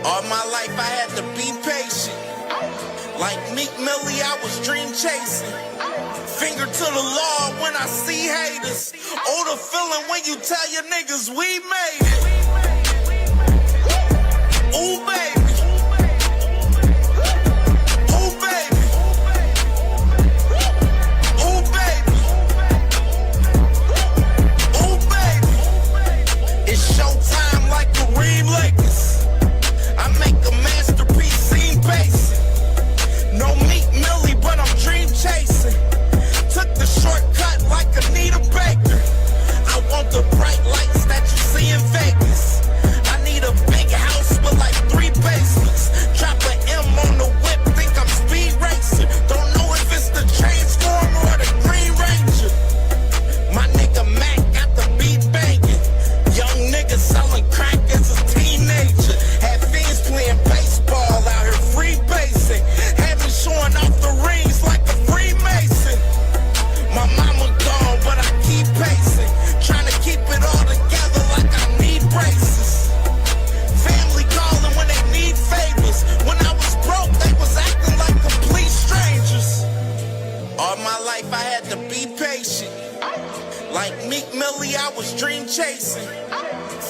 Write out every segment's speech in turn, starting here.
All my life I had to be patient. Like Meek Millie, I was dream chasing. Finger to the law when I see haters. Oh, the feeling when you tell your niggas we made it. Ooh, baby. Ooh, baby. Ooh, baby. Ooh, baby. It's showtime like Kareem Lakers. I make a masterpiece, seem basic. No Meek Millie, but I'm dream chasing. Took the shortcut like Anita Baker. I want the bright lights that you see in Vegas. I need a big house with like 3 basements. Drop an M on the whip, think I'm speed racing. Don't know if it's the Transformer or the Green Ranger. My nigga Mac got the beat banging. Young nigga selling crack as a teenager. Had fiends playing baseball out here free basing. Had me showing off the rings like a Freemason. My mama gone, but I keep pacing. Trying to keep it all together like I need braces. Family calling when they need favors. When I was broke, they was acting like complete strangers. All my life I had to be patient. Like Meek Millie, I was dream chasing.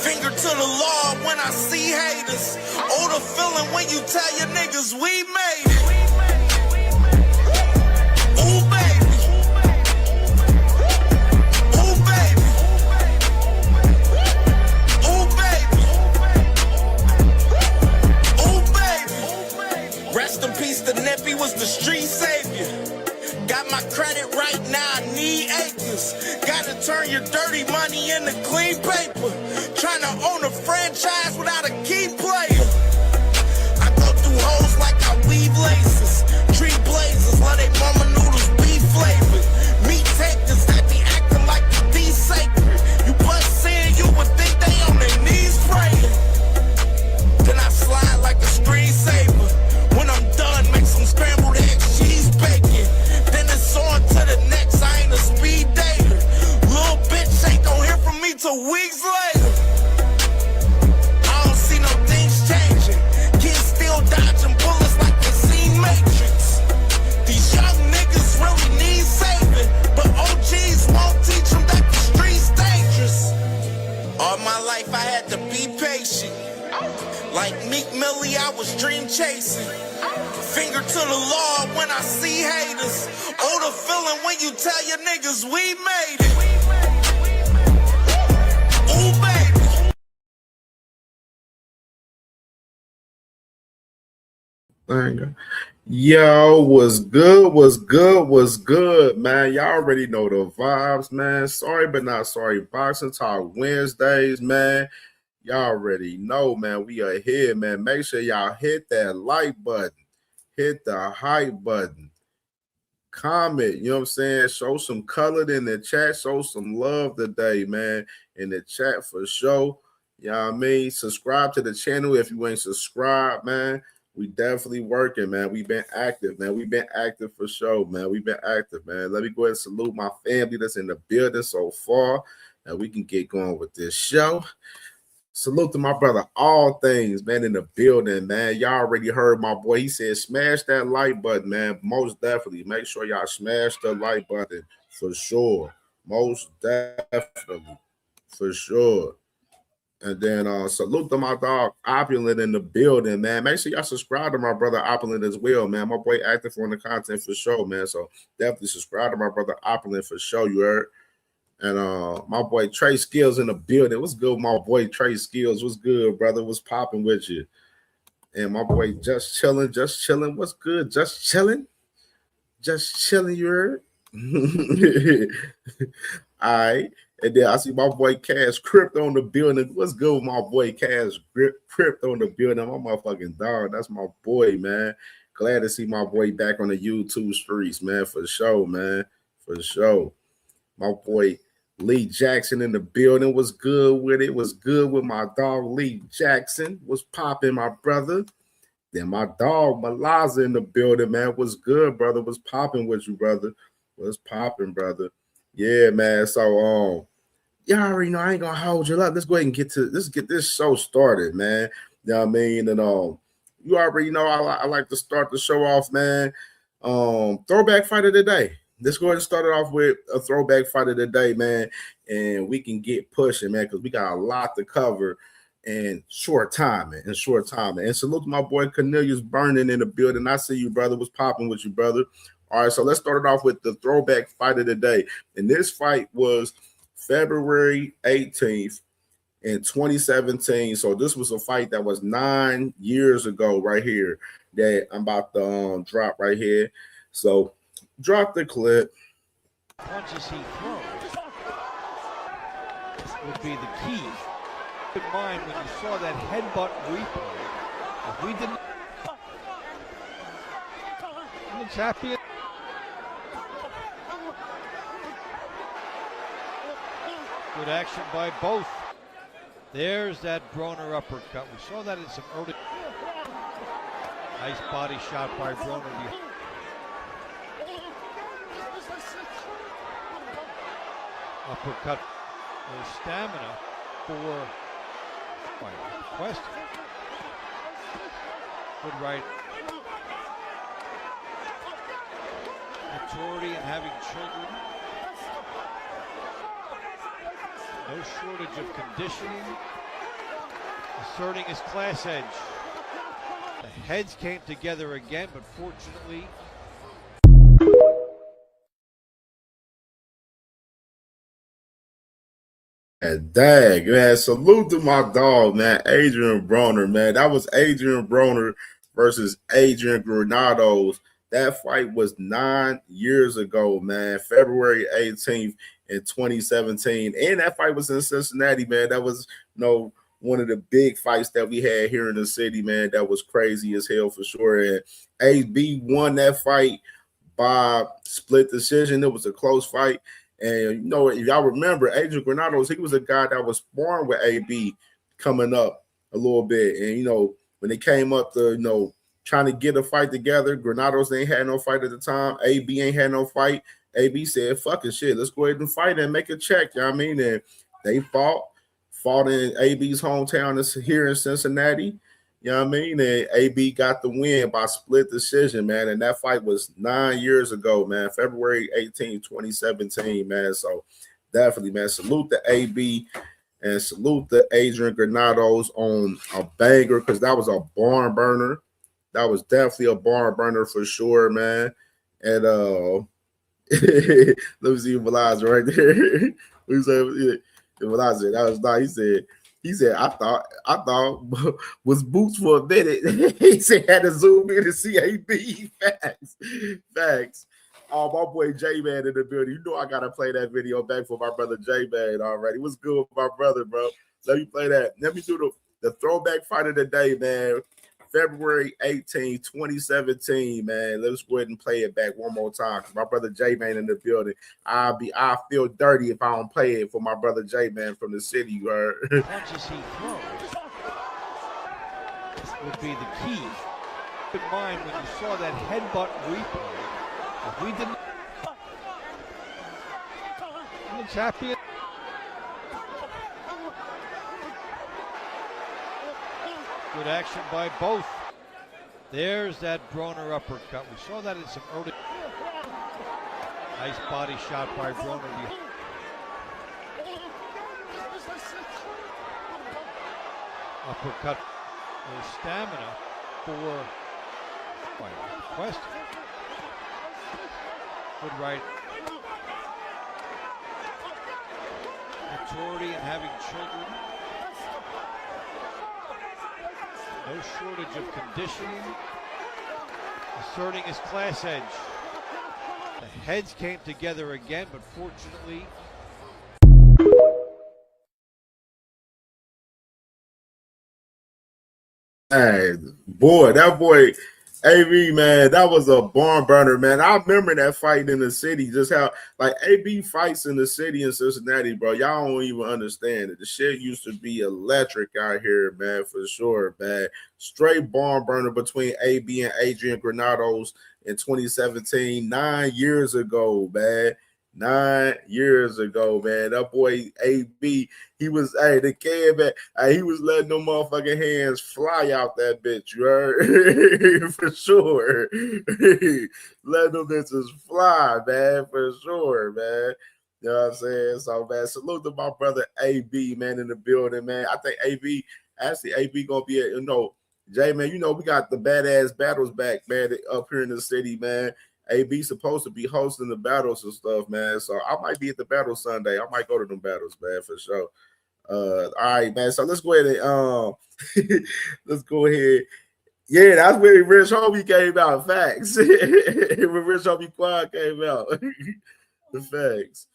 Finger to the law when I see haters. Oh, the feeling when you tell your niggas we made it. Ooh, baby. Ooh, baby. Ooh, baby. Ooh, baby. Rest in peace, the Nippy was the street savior. Got my credit right now, I need acres. Gotta turn your dirty money into clean paper. Trying to own a franchise without a key player. I go through hoes like I weave laces. Tree blazers, let they mama noodles be flavored. Meat takers that be acting like the D sacred. You bust in, you would think they on their knees praying. Then I slide like a screensaver. When I'm done, make some scrambled eggs, cheese bacon. Then it's on to the next, I ain't a speed dater. Little bitch ain't gon' hear from me till weeks later. I don't see no things changing. Kids still dodging bullets like they seen Matrix. These young niggas really need saving, but OGs won't teach them that the street's dangerous. All my life I had to be patient. Like Meek Millie, I was dream chasing. Finger to the law when I see haters. Oh, the feeling when you tell your niggas we made it. Ooh, baby. There you go. Yo, what's good? What's good? What's good, man? Y'all already know the vibes, man. Sorry, but not sorry. Boxing Talk Wednesdays, man. Y'all already know, man. We are here, man. Make sure y'all hit that like button. Hit the hype button. Comment, you know what I'm saying? Show some color in the chat. Show some love today, man. In the chat for sure. You know what I mean? Subscribe to the channel if you ain't subscribed, man. We definitely working, man. We've been active, man. We've been active for sure, man. We've been active, man. Let me go ahead and salute my family that's in the building so far. And we can get going with this show. Salute to my brother, All Things, man, in the building, man. Y'all already heard my boy. He said, smash that like button, man. Most definitely. Make sure y'all smash the like button for sure. Most definitely. For sure. And then salute to my dog, Opulent, in the building, man. Make sure y'all subscribe to my brother, Opulent, as well, man. My boy active on the content for sure, man. So definitely subscribe to my brother, Opulent, for sure, you heard. And my boy Trey Skills in the building. What's good, my boy Trey Skills? What's good, brother? What's popping with you? And my boy Just Chilling, Just Chilling. What's good? Just Chilling? Just Chilling, you heard? All right. And then I see my boy Cash Crypto on the building. What's good with my boy Cash Crypto on the building? My motherfucking dog. That's my boy, man. Glad to see my boy back on the YouTube streets, man. For sure, man. For sure. My boy Lee Jackson in the building. Was good with it. Was good with my dog Lee Jackson. Was popping, my brother. Then my dog Malaza in the building, man. Was good, brother. Was popping with you, brother. Was popping, brother. Yeah, man. So y'all already know I ain't gonna hold you up. Let's go ahead and let's get this show started, man. You know what I mean? And you already know I like to start the show off, man. Throwback fight of the day. Let's go ahead and start it off with a throwback fight of the day, man. And we can get pushing, man, because we got a lot to cover in short time, man. In short time, man. And salute to my boy Cornelius Burning in the building. I see you, brother. What's popping with you, brother? All right, so let's start it off with the throwback fight of the day. And this fight was February 18th in 2017. So this was a fight that was 9 years ago right here that I'm about to drop right here. So drop the clip. Punches he throws would be the key. Keep in mind when you saw that headbutt replay, if we didn't, it's happy. Good action by both. There's that Broner uppercut. We saw that in some early. Nice body shot by Broner. Uppercut. There's stamina for Quest. Good right. Maturity and having children. No shortage of conditioning. Asserting his class edge. The heads came together again, but fortunately. And dang, man, salute to my dog, man, Adrian Broner, man. That was Adrian Broner versus Adrian Granados. That fight was 9 years ago, man, February 18th in 2017. And that fight was in Cincinnati, man. That was, one of the big fights that we had here in the city, man. That was crazy as hell for sure. And AB won that fight by split decision. It was a close fight. And, if y'all remember, Adrian Granados, he was a guy that was born with AB coming up a little bit. And, when they came up to, trying to get a fight together, Granados ain't had no fight at the time. AB ain't had no fight. AB said, fucking shit, let's go ahead and fight and make a check. You know what I mean? And they fought in AB's hometown here in Cincinnati. You know what I mean? And AB got the win by split decision, man. And that fight was 9 years ago, man. February 18, 2017, man. So definitely, man, salute to AB and salute to Adrian Granados on a banger, because that was a barn burner. That was definitely a barn burner for sure, man. And let me see Veliz right there. We said Veliz, that was nice. He said, I thought was boots for a minute. He said had to zoom in to see AB. Facts. Oh, my boy J-Man in the building. You know I gotta play that video back for my brother J-Man already. What's good with my brother, bro? Let me play that. Let me do the throwback fight of the day, man. February 18, 2017, man. Let's go ahead and play it back one more time. My brother J-Man in the building. I feel dirty if I don't play it for my brother J-Man from the city. You heard? Punches he throws would be the key. Keep in mind when you saw that headbutt replay, if we didn't, it's happy. Good action by both. There's that Broner uppercut. We saw that in some early. Nice body shot by Broner. Uppercut. There's stamina for Quest. Good right. Maturity and having children. No shortage of conditioning. Asserting his class edge. The heads came together again, but fortunately. Hey, that boy AB, man, that was a barn burner, man. I remember that fight in the city, just how like AB fights in the city in Cincinnati, bro. Y'all don't even understand it. The shit used to be electric out here, man, for sure, man. Straight barn burner between AB and Adrian Granados in 2017, 9 years ago, man. 9 years ago, man. That boy AB, he was the kid, man. He was letting them motherfucking hands fly out that bitch, you heard? For sure. Letting them bitches fly, man, for sure, man. You know what I'm saying? So, man, salute to my brother AB, man, in the building, man. I think AB gonna be Jay, man, we got the badass battles back, man, up here in the city, man. AB supposed to be hosting the battles and stuff, man. So I might be at the battle Sunday. I might go to them battles, man, for sure. All right, man. So let's go ahead and let's go ahead. Yeah, that's where Rich Homie came out. Facts. When Rich Homie Quad came out. The facts.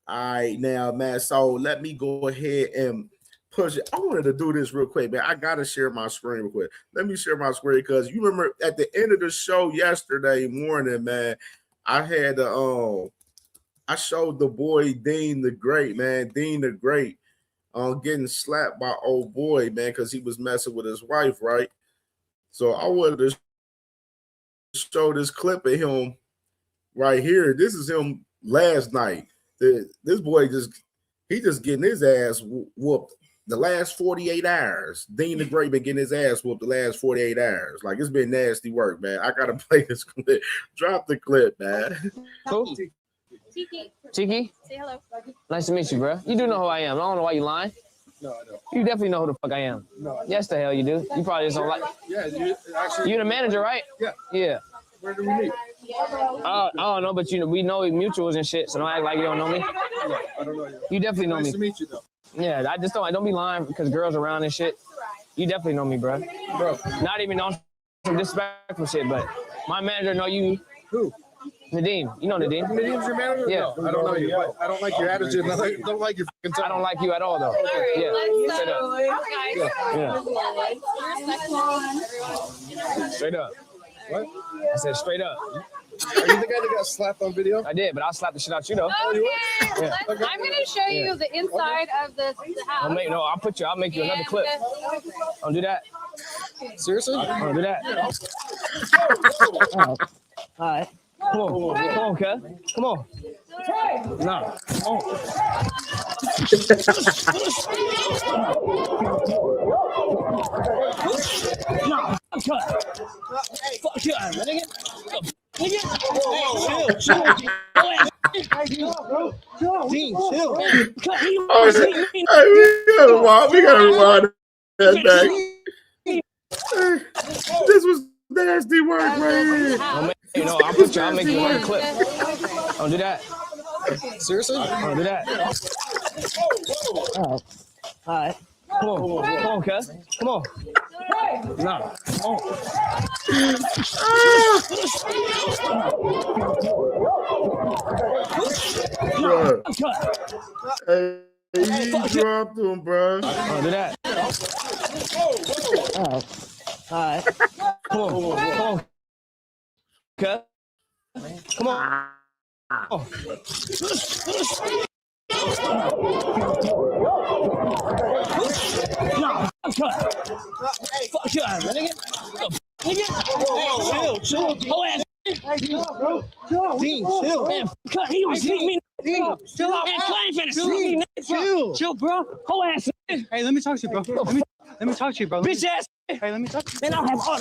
All right, now, man. So let me go ahead and push it. I wanted to do this real quick, man. I gotta share my screen real quick. Let me share my screen because you remember at the end of the show yesterday morning, man, I had I showed the boy Dean the Great, man. Dean the Great getting slapped by old boy, man, because he was messing with his wife, right? So I wanted to show this clip of him right here. This is him last night. This boy just getting his ass whooped. The last 48 hours, Dean the Great been getting his ass whooped the last 48 hours. Like, it's been nasty work, man. I got to play this clip. Drop the clip, man. Cool. Tiki? Say hello. Nice to meet you, bro. You do know who I am. I don't know why you lying. No, I don't. You definitely know who the fuck I am. No. Yes, the hell you do. You probably just don't like. Yeah, you actually. You the manager, right? Yeah. Yeah. Where do we meet? I don't know, but we know mutuals and shit, so don't act like you don't know me. No, I don't know you. You definitely know nice me. to meet you, though. Yeah, I just don't be lying because girls around and shit. You definitely know me, bro. Bro. Not even on some disrespectful shit, but my manager know you. Who? Nadeem. You know Nadeem. Nadeem's your manager? Yeah. No, I don't know you. I don't like your attitude. I don't like your fucking time. I don't like you at all, though. Yeah. Straight up. Yeah. Straight up. What? I said straight up. Are you the guy that got slapped on video? I did, but I'll slap the shit out you, though. Okay, Yeah. I'm going to show you the inside of the house. I'll make you another clip. Don't do that. Seriously? Don't do that. All right. Come on, cuz. Come on. No. No. Fuck you, nigga. Dean, chill. We gotta rewind that back. This was nasty work right here. I'll make you another clip. Don't do that. Seriously? Don't do that. All right. Come on, cuz. Come on. No. Hey, you dropped him, bro. Don't do that. All right. Come on. Cuz. Come on. No. Fuck you, nigga. Chill. Whole ass. Dean, chill. Man, cut. He was hitting me. Dean, chill out. Man, cut ain't finna shoot me. Chill, bro. Whole ass. Hey, let me talk to you, bro. Let me talk to you, bro. Bitch ass. Hey, let me talk to you. Man, I'll have all.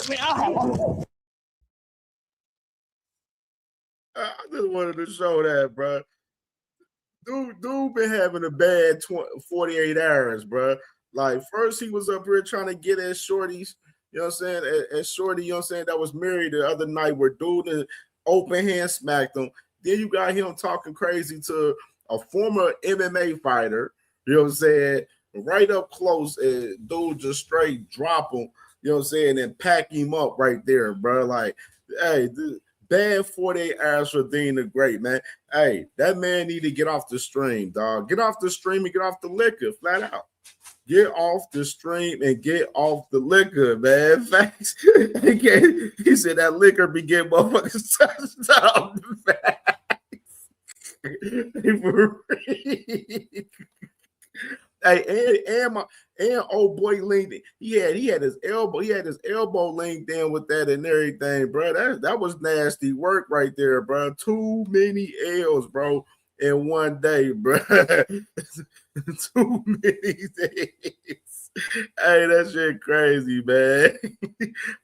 I just wanted to show that, bro. Dude been having a bad 48 hours, bro. Like, first he was up here trying to get at shorties, you know what I'm saying? At shorty, you know what I'm saying, that was married the other night where dude open hand smacked him. Then you got him talking crazy to a former MMA fighter, you know what I'm saying, right up close, and dude just straight drop him, you know what I'm saying, and pack him up right there, bro. Like, hey, bad 48 hours for Dean the Great, man. Hey, that man need to get off the stream, dog. Get off the stream and get off the liquor, flat out. Get off the stream and get off the liquor, man. Facts. He said that liquor be getting motherfuckers touched up. Hey, and old boy linked. He had his elbow linked in with that and everything, bro. That was nasty work right there, bro. Too many L's, bro, in one day, bro. Too many days. Hey, that shit crazy, man.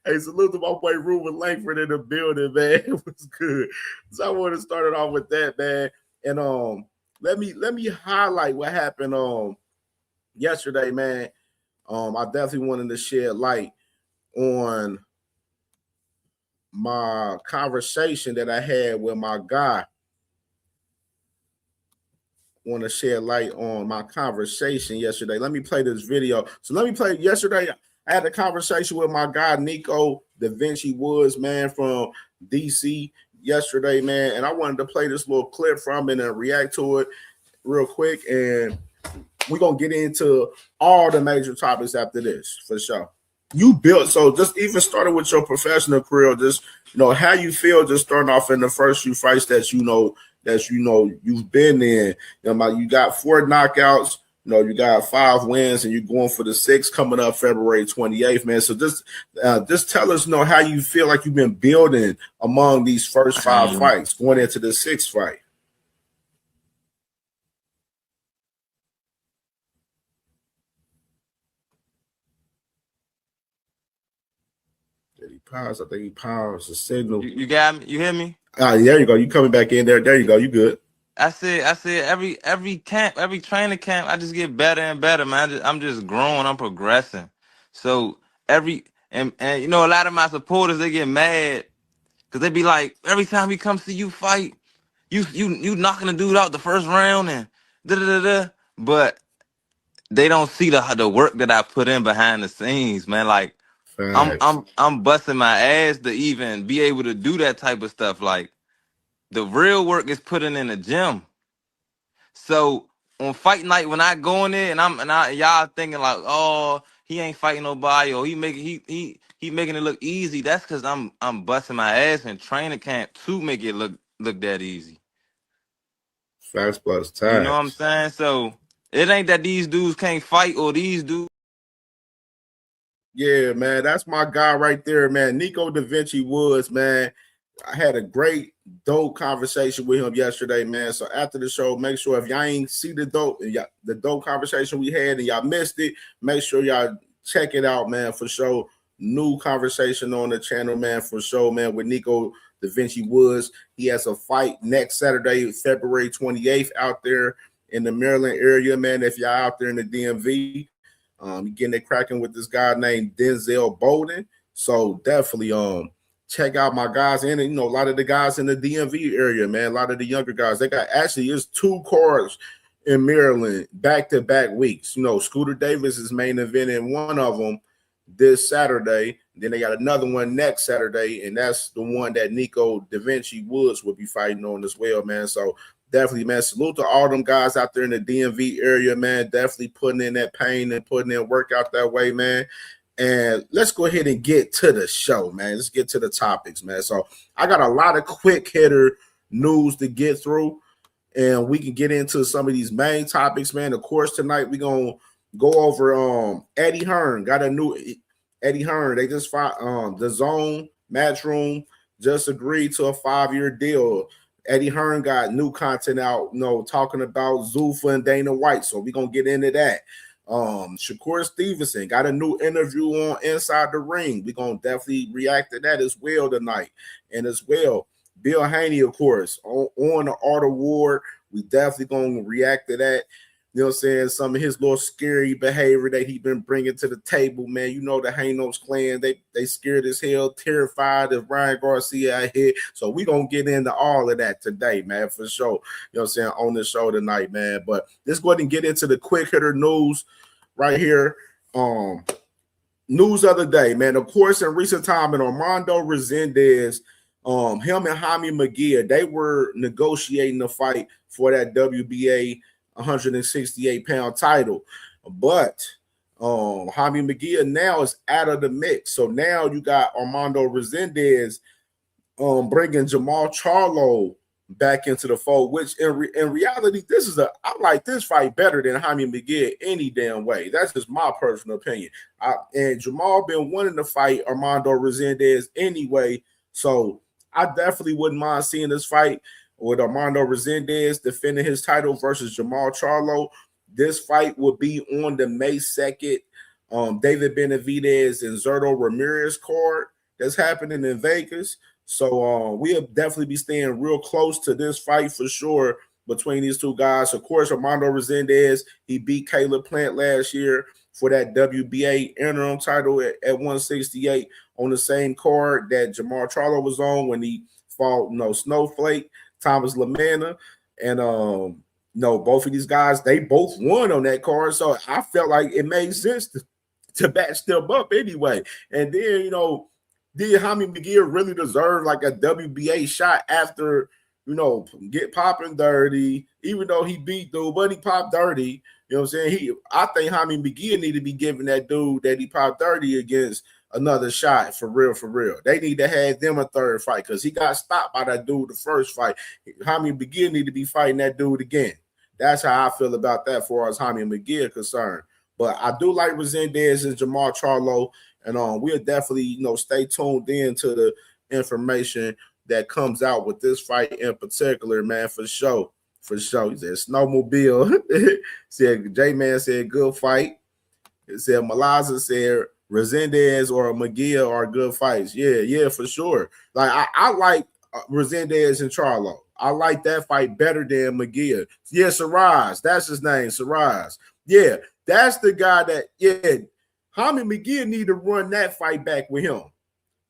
Hey, salute to my boy Ruben Langford in the building, man. It was good. So I want to start it off with that, man. And let me highlight what happened yesterday, man. I definitely wanted to shed light on my conversation that I had with my guy. Want to shed light on my conversation yesterday. Let me play this video. So let me play yesterday. I had a conversation with my guy Nico Da Vinci Woods, man, from DC yesterday, man. And I wanted to play this little clip from it and react to it real quick. And we're going to get into all the major topics after this, for sure. You built, so just even starting with your professional career, just, how you feel just starting off in the first few fights that you've been in. You got 4 knockouts, you got 5 wins, and you're going for the 6th coming up February 28th, man. So just tell us, how you feel like you've been building among these first 5 fights going into the 6th fight. I think he paused the signal. You got me? You hear me? There you go. You coming back in there. There you go. You good. I said every camp, every training camp, I just get better and better, man. I'm just growing. I'm progressing. So and a lot of my supporters, they get mad because they be like, every time he comes to you fight, you knocking the dude out the first round and da-da-da-da. But they don't see the work that I put in behind the scenes, man. Like, I'm busting my ass to even be able to do that type of stuff. Like, the real work is putting in the gym. So on fight night, when I go in there and y'all thinking like, oh, he ain't fighting nobody, or he making it look easy. That's because I'm busting my ass in training camp to make it look that easy. Facts plus time. You know what I'm saying? So it ain't that these dudes can't fight or these dudes. Yeah, man, that's my guy right there, man. Nico Da Vinci Woods, man. I had a great, dope conversation with him yesterday, man. So after the show, make sure if y'all ain't see the dope conversation we had and y'all missed it, make sure y'all check it out, man, for sure. New conversation on the channel, man, for sure, man, with Nico Da Vinci Woods. He has a fight next Saturday, February 28th, out there in the Maryland area, man. If y'all out there in the DMV, getting it cracking with this guy named Denzel Bolden. So definitely check out my guys and a lot of the guys in the DMV area, man. A lot of the younger guys. They got it's 2 cards in Maryland back-to-back weeks. Scooter Davis is main event in one of them this Saturday. Then they got another one next Saturday, and that's the one that Nico Da Vinci Woods will be fighting on as well, man. So definitely, man, salute to all them guys out there in the DMV area, man. Definitely putting in that pain and putting in work out that way, man. And let's go ahead and get to the show, man. Let's get to the topics, man. So I got a lot of quick hitter news to get through, and we can get into some of these main topics, man. Of course, tonight we're going to go over Eddie Hearn. Got a new Eddie Hearn. They just fought the Zone Matchroom just agreed to a 5-year deal. Eddie Hearn got new content out, talking about Zuffa and Dana White. So we're going to get into that. Shakur Stevenson got a new interview on Inside the Ring. We're going to definitely react to that as well tonight. And as well, Bill Haney, of course, on the Art Award. We definitely going to react to that. You know what I'm saying? Some of his little scary behavior that he been bringing to the table, man. The Hanos clan, they scared as hell, terrified of Ryan Garcia out here. So we going to get into all of that today, man, for sure. You know what I'm saying? On the show tonight, man. But let's go ahead and get into the quick hitter news right here. News of the day, man. Of course, in recent time, and Armando Resendez, him and Jaime Magia, they were negotiating a fight for that WBA 168-pound title, but Jaime Magia now is out of the mix. So now you got Armando Resendez bringing Jamal Charlo back into the fold, which in reality, I like this fight better than Jaime McGee any damn way. That's just my personal opinion. And Jamal been wanting to fight Armando Resendez anyway, so I definitely wouldn't mind seeing this fight with Armando Resendez defending his title versus Jamal Charlo. This fight will be on the May 2nd David Benavidez and Zerto Ramirez card that's happening in Vegas. So we'll definitely be staying real close to this fight for sure between these two guys. Of course, Armando Resendez, he beat Caleb Plant last year for that WBA interim title at 168 on the same card that Jamal Charlo was on when he fought Snowflake, Thomas LaManna, and both of these guys, they both won on that card. So I felt like it made sense to match them up anyway. And then, did Jaime McGee really deserve like a WBA shot after, get popping dirty, even though he beat dude, but he popped dirty. You know what I'm saying? I think Jaime McGee need to be giving that dude that he popped dirty against another shot for real, for real. They need to have them a third fight because he got stopped by that dude the first fight. Jaime McGee need to be fighting that dude again. That's how I feel about that for as Jaime McGee is concerned. But I do like Resendez and Jamal Charlo, and we'll definitely, stay tuned in to the information that comes out with this fight in particular, man, for sure. For sure. He said Snowmobile. J-Man said good fight. He said Malaza said Resendez or Miguel are good fights. Yeah, for sure. Like I like Resendez and Charlo. I like that fight better than McGee. Yeah, Saraz. That's his name, Saraz. Yeah, that's the guy that, Jaime McGee need to run that fight back with him.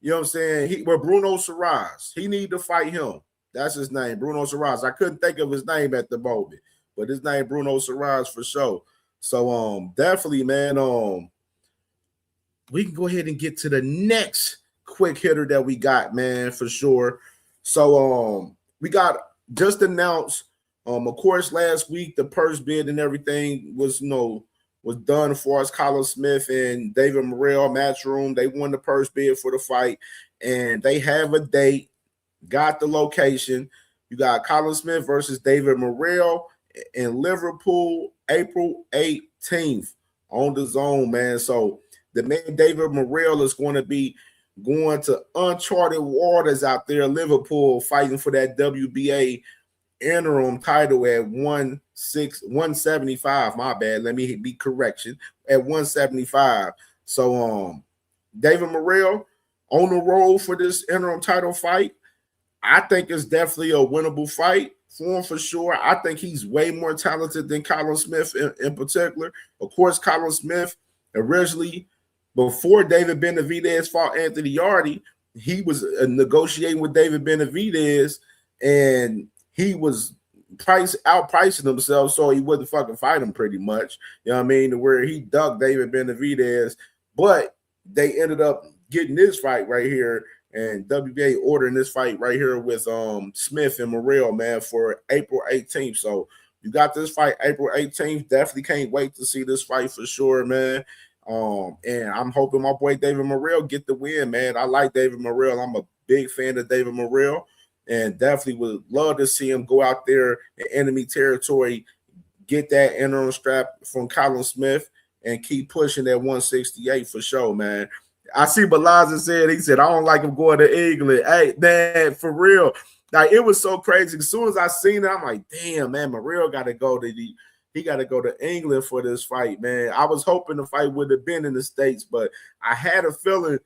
You know what I'm saying? Bruno Saraz. He need to fight him. That's his name, Bruno Saraz. I couldn't think of his name at the moment, but his name Bruno Saraz for sure. So definitely, man, we can go ahead and get to the next quick hitter that we got, man, for sure. So we got just announced, of course, last week the purse bid and everything was done for us. Carlos Smith and David Morrell Matchroom, they won the purse bid for the fight, and they have a date, got the location. You got Carlos Smith versus David Morrell in Liverpool, April 18th on the Zone, man. So the man David Morrell is going to be going to uncharted waters out there in Liverpool, fighting for that WBA interim title at 175. My bad. Let me be correction at 175. So David Morrell on the road for this interim title fight. I think it's definitely a winnable fight for him for sure. I think he's way more talented than Carlos Smith in particular. Of course, Carlos Smith originally, before David Benavidez fought Anthony Yarde, he was negotiating with David Benavidez, and he was outpricing himself so he wouldn't fucking fight him pretty much. You know what I mean? To where he ducked David Benavidez, but they ended up getting this fight right here, and WBA ordering this fight right here with Smith and Morrell, man, for April 18th. So you got this fight April 18th. Definitely can't wait to see this fight for sure, man. And I'm hoping my boy David Morrell get the win, man. I like David Morrell. I'm a big fan of David Morrell, and definitely would love to see him go out there in enemy territory, get that interim strap from Colin Smith, and keep pushing that 168 for sure, man. I see Balaza said, he said, I don't like him going to England. Hey, man, for real. Like, it was so crazy. As soon as I seen it, I'm like, damn, man, Morrell got to go to he got to go to England for this fight, man. I was hoping the fight would have been in the States, but I had a feeling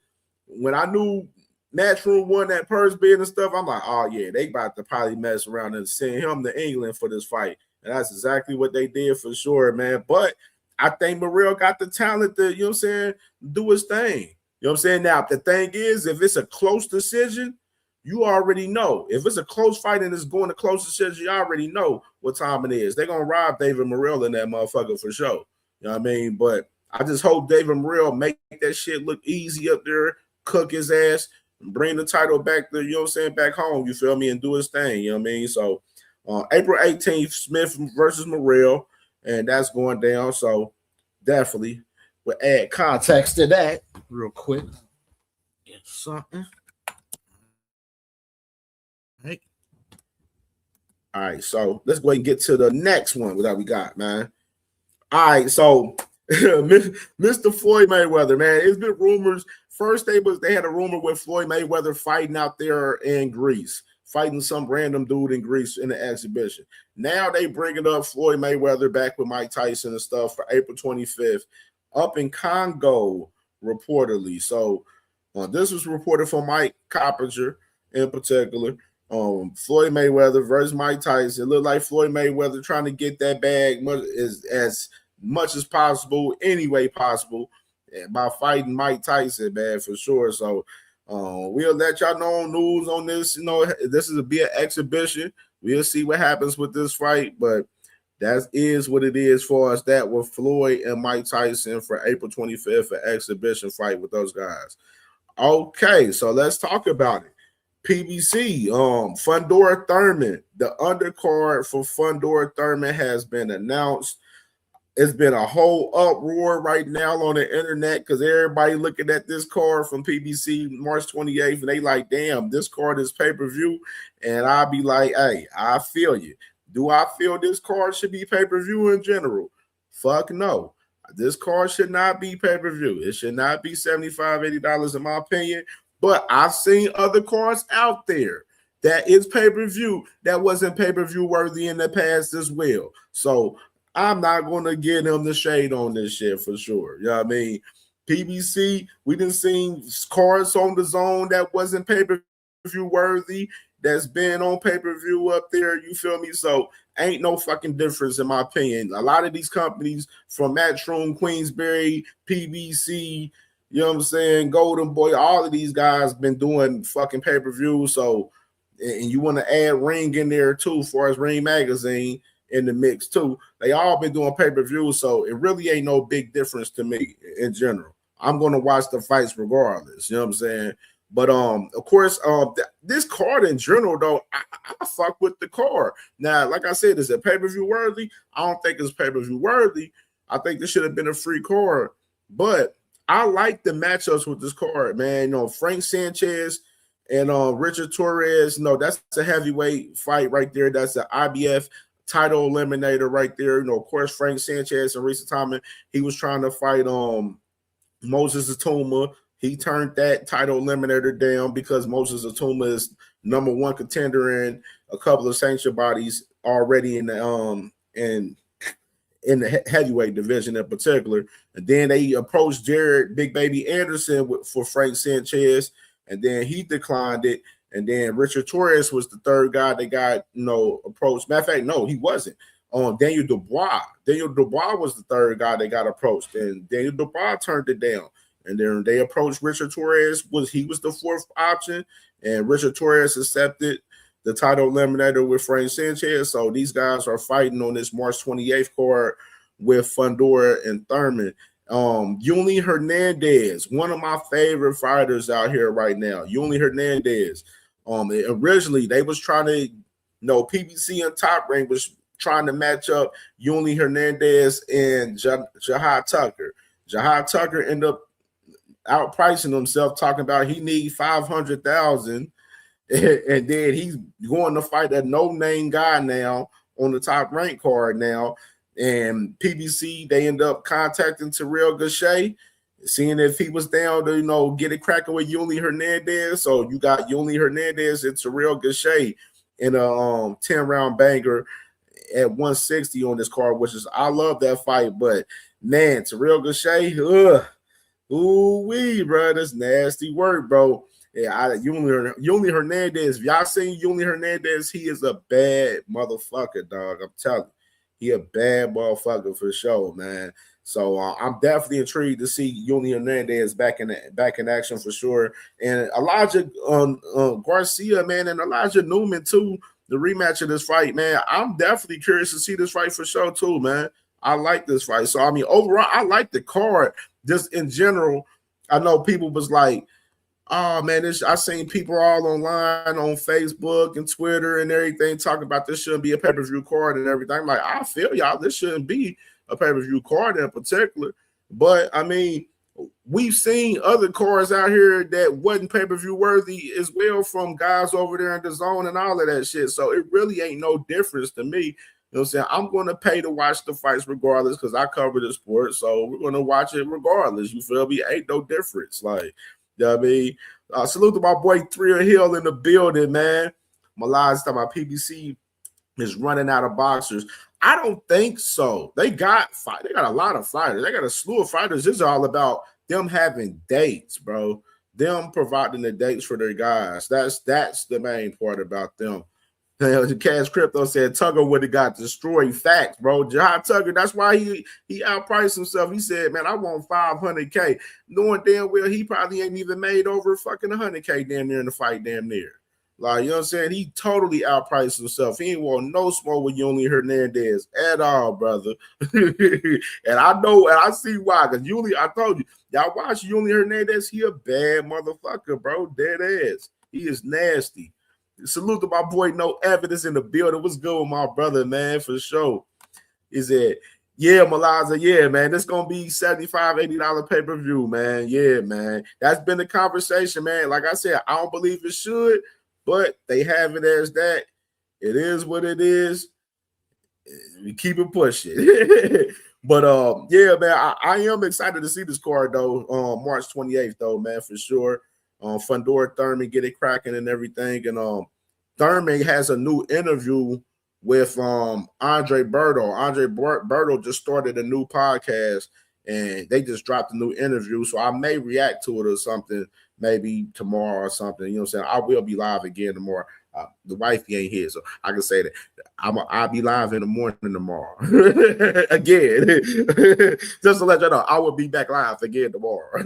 when I knew Matchroom won that purse bid and stuff, I'm like, oh, yeah, they about to probably mess around and send him to England for this fight. And that's exactly what they did for sure, man. But I think Morrell got the talent to, you know what I'm saying, do his thing. You know what I'm saying? Now, the thing is, if it's a close decision, you already know. If it's a close fight and it's going to close decision, you already know what time it is. They're going to rob David Morrell in that motherfucker for sure. You know what I mean? But I just hope David Morrell make that shit look easy up there, cook his ass, and bring the title back to, you know what I'm saying, back home, you feel me, and do his thing, you know what I mean? So April 18th, Smith versus Morrell, and that's going down. So definitely we'll add context to that real quick. Get something. Right. All right, so let's go ahead and get to the next one that we got, man. All right, so Mr. Floyd Mayweather, man, it's been rumors. First, they had a rumor with Floyd Mayweather fighting out there in Greece, fighting some random dude in Greece in the exhibition. Now they bringing up Floyd Mayweather back with Mike Tyson and stuff for April 25th up in Congo, reportedly. So this was reported from Mike Coppinger in particular. Floyd Mayweather versus Mike Tyson. It looked like Floyd Mayweather trying to get that bag as much as possible, any way possible, by fighting Mike Tyson, man, for sure. So we'll let y'all know news on this. You know, this is be an exhibition. We'll see what happens with this fight, but that is what it is for us. That with Floyd and Mike Tyson for April 25th, an exhibition fight with those guys. Okay, so let's talk about it. PBC, Fundora Thurman. The undercard for Fundora Thurman has been announced. It's been a whole uproar right now on the internet because everybody looking at this card from PBC March 28th, and they like, damn, this card is pay-per-view. And I'll be like, hey, I feel you. Do I feel this card should be pay-per-view in general? Fuck no. This card should not be pay-per-view. It should not be $75, $80 in my opinion. But I've seen other cards out there that is pay-per-view that wasn't pay-per-view worthy in the past as well. So I'm not going to give them the shade on this shit for sure. You know what I mean? PBC, we done seen cards on the zone that wasn't pay-per-view worthy that's been on pay-per-view up there. You feel me? So ain't no fucking difference in my opinion. A lot of these companies from Matchroom, Queensberry, PBC, you know what I'm saying, Golden Boy, all of these guys been doing fucking pay-per-view. So, and you want to add Ring in there too, as far as Ring Magazine in the mix too. They all been doing pay-per-view, so it really ain't no big difference to me in general. I'm going to watch the fights regardless, you know what I'm saying? But of course, this card in general, though, I fuck with the card. Now, like I said, is it pay-per-view worthy? I don't think it's pay-per-view worthy. I think this should have been a free card. But I like the matchups with this card, man. You know, Frank Sanchez and Richard Torres, you know, that's a heavyweight fight right there. That's an IBF title eliminator right there. You know, of course, Frank Sanchez in recent time, he was trying to fight Moses Atuma. He turned that title eliminator down because Moses Atuma is number one contender in a couple of sanctioned bodies already in the heavyweight division in particular. And then they approached Jared Big Baby Anderson for Frank Sanchez, and then he declined it. And then Richard Torres was the third guy that got, you know, approached. Matter of fact, no, he wasn't. Daniel Dubois. Daniel Dubois was the third guy that got approached, and Daniel Dubois turned it down. And then they approached Richard Torres. He was the fourth option, and Richard Torres accepted the title eliminator with Frank Sanchez. So these guys are fighting on this March 28th card with Fundora and Thurman. Yuli Hernandez, one of my favorite fighters out here right now. Yuli Hernandez. Originally they was trying to, PBC and Top Rank was trying to match up Yuli Hernandez and Jahad Tucker. Jahad Tucker ended up outpricing himself, talking about he need $500,000, and then he's going to fight a no-name guy now on the Top Rank card now. And PBC, they end up contacting Terrell Gachet, seeing if he was down to, get it cracking with Yuli Hernandez. So you got Yuli Hernandez and Terrell Gachet in a 10-round banger at 160 on this card, which is, I love that fight. But man, Terrell Gachet, ooh-wee, bro, that's nasty work, bro. Yeah, Yuli Hernandez, if y'all seen Yuli Hernandez, he is a bad motherfucker, dog. I'm telling you. He a bad motherfucker for sure, man. So I'm definitely intrigued to see Yuli Hernandez back in action for sure. And Elijah Garcia, man, and Elijah Newman too. The rematch of this fight, man. I'm definitely curious to see this fight for sure too, man. I like this fight. So I mean, overall, I like the card. Just in general, I know people was like, oh man, I seen people all online on Facebook and Twitter and everything talking about this shouldn't be a pay-per-view card and everything. I'm like, I feel y'all, this shouldn't be a pay-per-view card in particular. But I mean, we've seen other cards out here that wasn't pay-per-view worthy as well from guys over there in the zone and all of that shit. So it really ain't no difference to me. You know what I'm saying? I'm going to pay to watch the fights regardless because I cover the sport. So we're going to watch it regardless. You feel me? Ain't no difference. Like, you know what I mean? Salute to my boy Thrill Hill in the building, man. Malaz talking about PBC is running out of boxers. I don't think so. They got a lot of fighters. They got a slew of fighters. This is all about them having dates, bro. Them providing the dates for their guys. That's the main part about them. Cash Crypto said Tugger would have got destroyed. Facts, bro. Jai Tugger, that's why he outpriced himself. He said, man, I want 500K. Knowing damn well he probably ain't even made over fucking 100K damn near in the fight, damn near. Like, you know what I'm saying? He totally outpriced himself. He ain't want no smoke with Yuli Hernandez at all, brother. And I know, and I see why. Because Yuli, I told you, y'all watch Yuli Hernandez. He a bad motherfucker, bro. Dead ass. He is nasty. Salute to my boy, No Evidence in the building. What's good with my brother, man, for sure. Is it? Yeah, Malaza, yeah, man. This going to be $75, $80 pay-per-view, man. Yeah, man. That's been the conversation, man. Like I said, I don't believe it should, but they have it as that. It is what it is. We keep it pushing. But yeah, man, I am excited to see this card though. March 28th, though, man, for sure. Fundora Thurman get it cracking and everything. And Thurman has a new interview with Andre Berto. Andre Berto just started a new podcast and they just dropped a new interview. So I may react to it or something, maybe tomorrow or something. You know what I'm saying? I will be live again tomorrow. The wifey ain't here, so I can say that I'll be live in the morning tomorrow. Again. Just to let you know, I will be back live again tomorrow.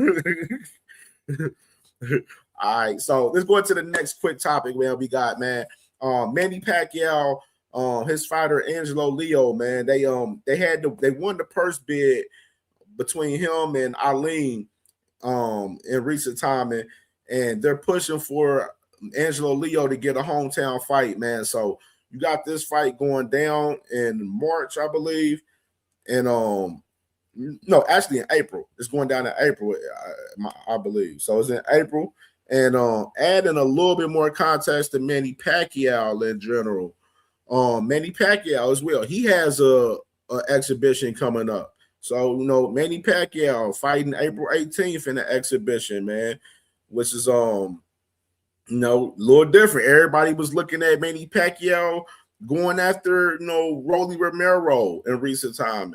All right, so let's go into the next quick topic, man. We got, man, Manny Pacquiao, his fighter Angelo Leo, man. They won the purse bid between him and Eileen in recent time, and they're pushing for Angelo Leo to get a hometown fight, man. So you got this fight going down in March, I believe, and no, actually in April. It's going down in April, I believe. So it's in April. And adding a little bit more context to Manny Pacquiao in general. Manny Pacquiao as well. He has a exhibition coming up. So, you know, Manny Pacquiao fighting April 18th in the exhibition, man, which is you know, a little different. Everybody was looking at Manny Pacquiao going after, you know, Rolly Romero in recent time.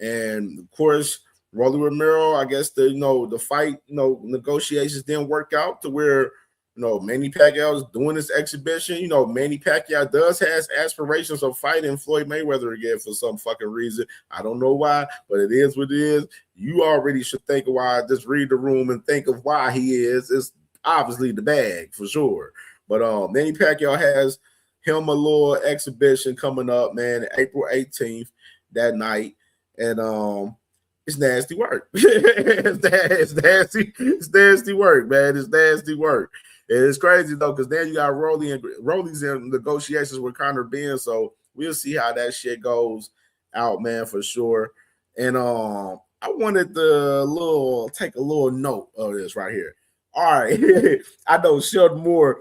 And of course, Rolly Romero, I guess the fight, negotiations didn't work out to where, Manny Pacquiao is doing this exhibition. Manny Pacquiao does has aspirations of fighting Floyd Mayweather again for some fucking reason. I don't know why, but it is what it is. You already should think of why. Just read the room and think of why he is. It's obviously the bag for sure. But Manny Pacquiao has him a little exhibition coming up, man, April 18th that night. And it's nasty work. It's nasty work, man. It's nasty work. And it's crazy though, because then you got Rolly's in negotiations with Conor Benn, so we'll see how that shit goes out, man, for sure. And I wanted to take a little note of this right here. All right, I know Sheldon Moore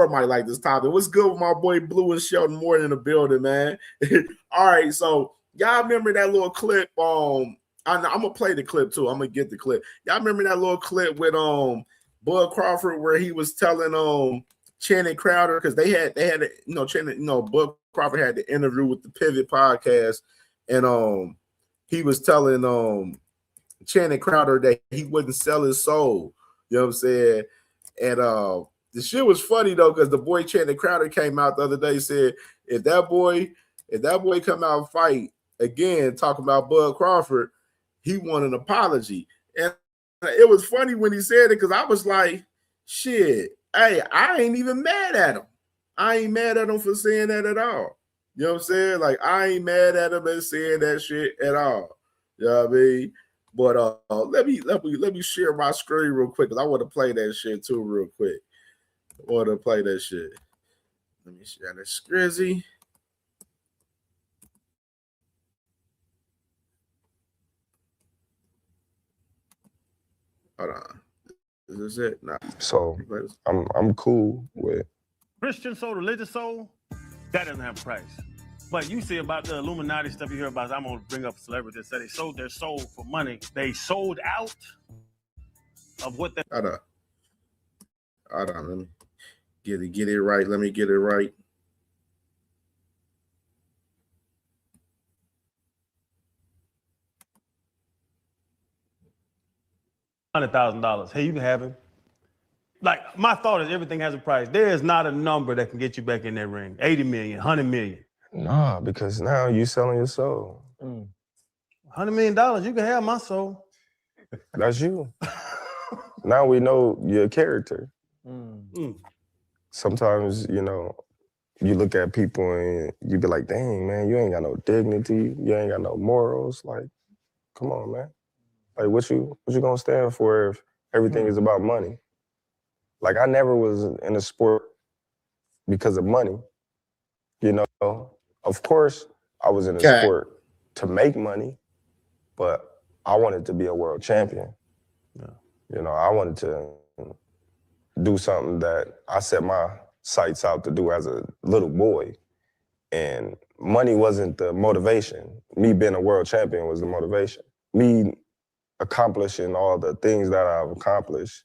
might like this topic. What's good with my boy Blue and Sheldon Moore in the building, man? All right, so y'all remember that little clip? I'm gonna play the clip too. I'm gonna get the clip. Y'all remember that little clip with Bud Crawford where he was telling Channing Crowder, because they had Bud Crawford had the interview with the Pivot podcast, and he was telling Channing Crowder that he wouldn't sell his soul. You know what I'm saying? And the shit was funny though, because the boy Channing Crowder came out the other day and said, if that boy come out and fight again talking about Bud Crawford, he want an apology. And it was funny when he said it, because I was like, shit, hey, I ain't even mad at him. I ain't mad at him for saying that at all. You know what I'm saying? Like, I ain't mad at him and saying that shit at all. You know what I mean? But let me share my screen real quick, because I want to play that shit too real quick. I want to play that shit. Let me share that scrizzy. Hold on. Is this it? Nah. So I'm cool with Christian soul, religious soul, that doesn't have a price. But you see about the Illuminati stuff you hear about, I'm going to bring up celebrities that say they sold their soul for money. They sold out of what they... Hold on. Let me get it right. Let me get it right. $100,000. Hey, you can have him. Like, my thought is everything has a price. There is not a number that can get you back in that ring. 80 million, 100 million. nah, because now you selling your soul. $100 million, you can have my soul. That's you. Now we know your character. Sometimes, you know, you look at people and you be like, dang, man, you ain't got no dignity. You ain't got no morals. Like, come on, man. Like, what you gonna stand for if everything is about money? Like, I never was in a sport because of money. You know, of course, I was in a sport to make money, but I wanted to be a world champion. Yeah. You know, I wanted to do something that I set my sights out to do as a little boy. And money wasn't the motivation. Me being a world champion was the motivation. Me accomplishing all the things that I've accomplished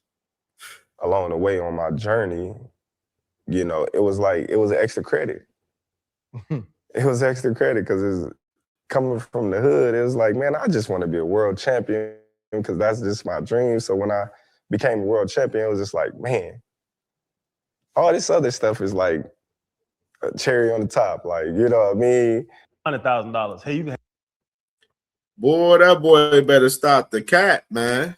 along the way on my journey, you know, it was extra credit. It was extra credit because it's coming from the hood. It was like, man, I just want to be a world champion because that's just my dream. So when I became a world champion, it was just like, man, all this other stuff is like a cherry on the top. Like, you know what I mean? $100,000. Hey, you can... Boy, that boy better stop the cap, man.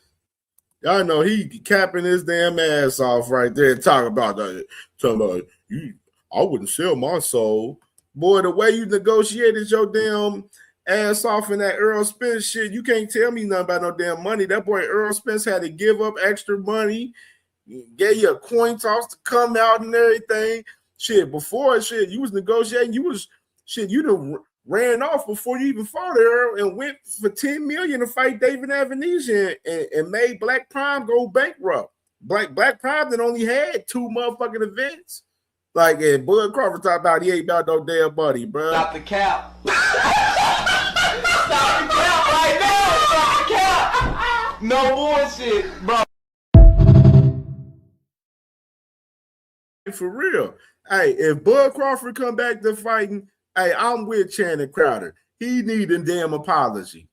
Y'all know he capping his damn ass off right there. Talking about you. I wouldn't sell my soul. Boy, the way you negotiated your damn ass off in that Earl Spence shit, you can't tell me nothing about no damn money. That boy Earl Spence had to give up extra money, gave you a coin toss to come out and everything. Shit, before shit, you was negotiating. You done ran off before you even fought her and went for $10 million to fight David Avenesian and made Black Prime go bankrupt. Black Prime that only had 2 motherfucking events. Like, and Bud Crawford talked about he ain't about no damn money, bro. Stop the cap. Stop the cap right now. Stop the cap. No bullshit, bro. For real. Hey, if Bud Crawford come back to fighting, hey, I'm with Channing Crowder. He need a damn apology.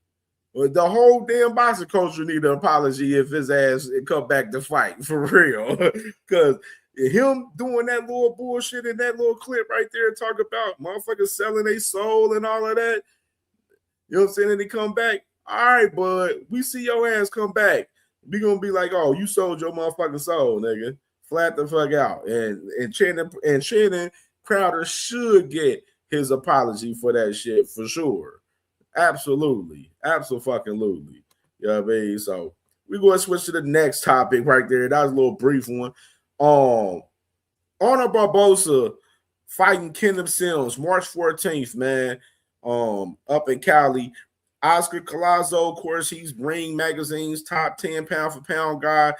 The whole damn boxing culture need an apology if his ass come back to fight, for real. Because him doing that little bullshit in that little clip right there, talk about motherfuckers selling their soul and all of that. You know what I'm saying? And they come back. All right, bud, we see your ass come back. We gonna be like, oh, you sold your motherfucking soul, nigga. Flat the fuck out. And Channing Crowder should get his apology for that shit for sure. Absolutely. Absolutely. You know what I mean? So we're going to switch to the next topic right there. That was a little brief one. Honor Barbosa fighting Kingdom Sims March 14th, man. Up in Cali. Oscar Collazo, of course, he's Ring Magazine's top 10 pound for pound guy.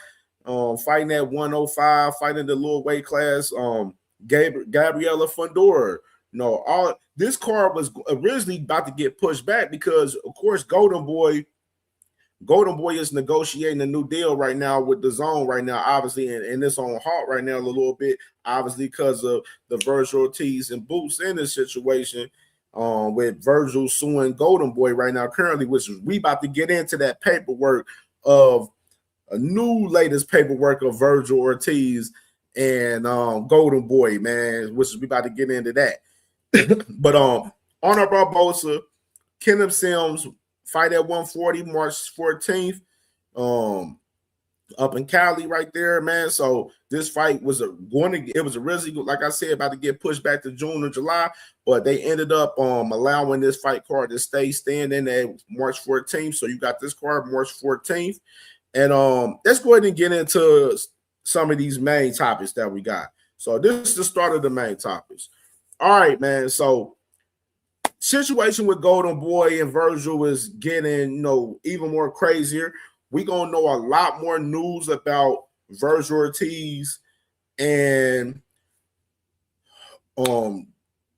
Fighting at 105, fighting the little weight class. Gabriela Fundora. No, this card was originally about to get pushed back because, of course, Golden Boy is negotiating a new deal right now with the Zone right now, obviously, and it's on halt right now a little bit, obviously, because of the Virgil Ortiz and Boots in this situation, with Virgil suing Golden Boy right now currently, which is we about to get into that paperwork of a new latest paperwork of Virgil Ortiz and Golden Boy, man, which is we about to get into that. But Honor Barbosa, Kingdom Sims fight at 140 March 14th, up in Cali right there, man. So this fight was originally, like I said, about to get pushed back to June or July, but they ended up allowing this fight card to stay standing at March 14th. So you got this card March 14th. And let's go ahead and get into some of these main topics that we got. So this is the start of the main topics. All right, man. So situation with Golden Boy and Virgil is getting, even more crazier. we're going to know a lot more news about Virgil Ortiz and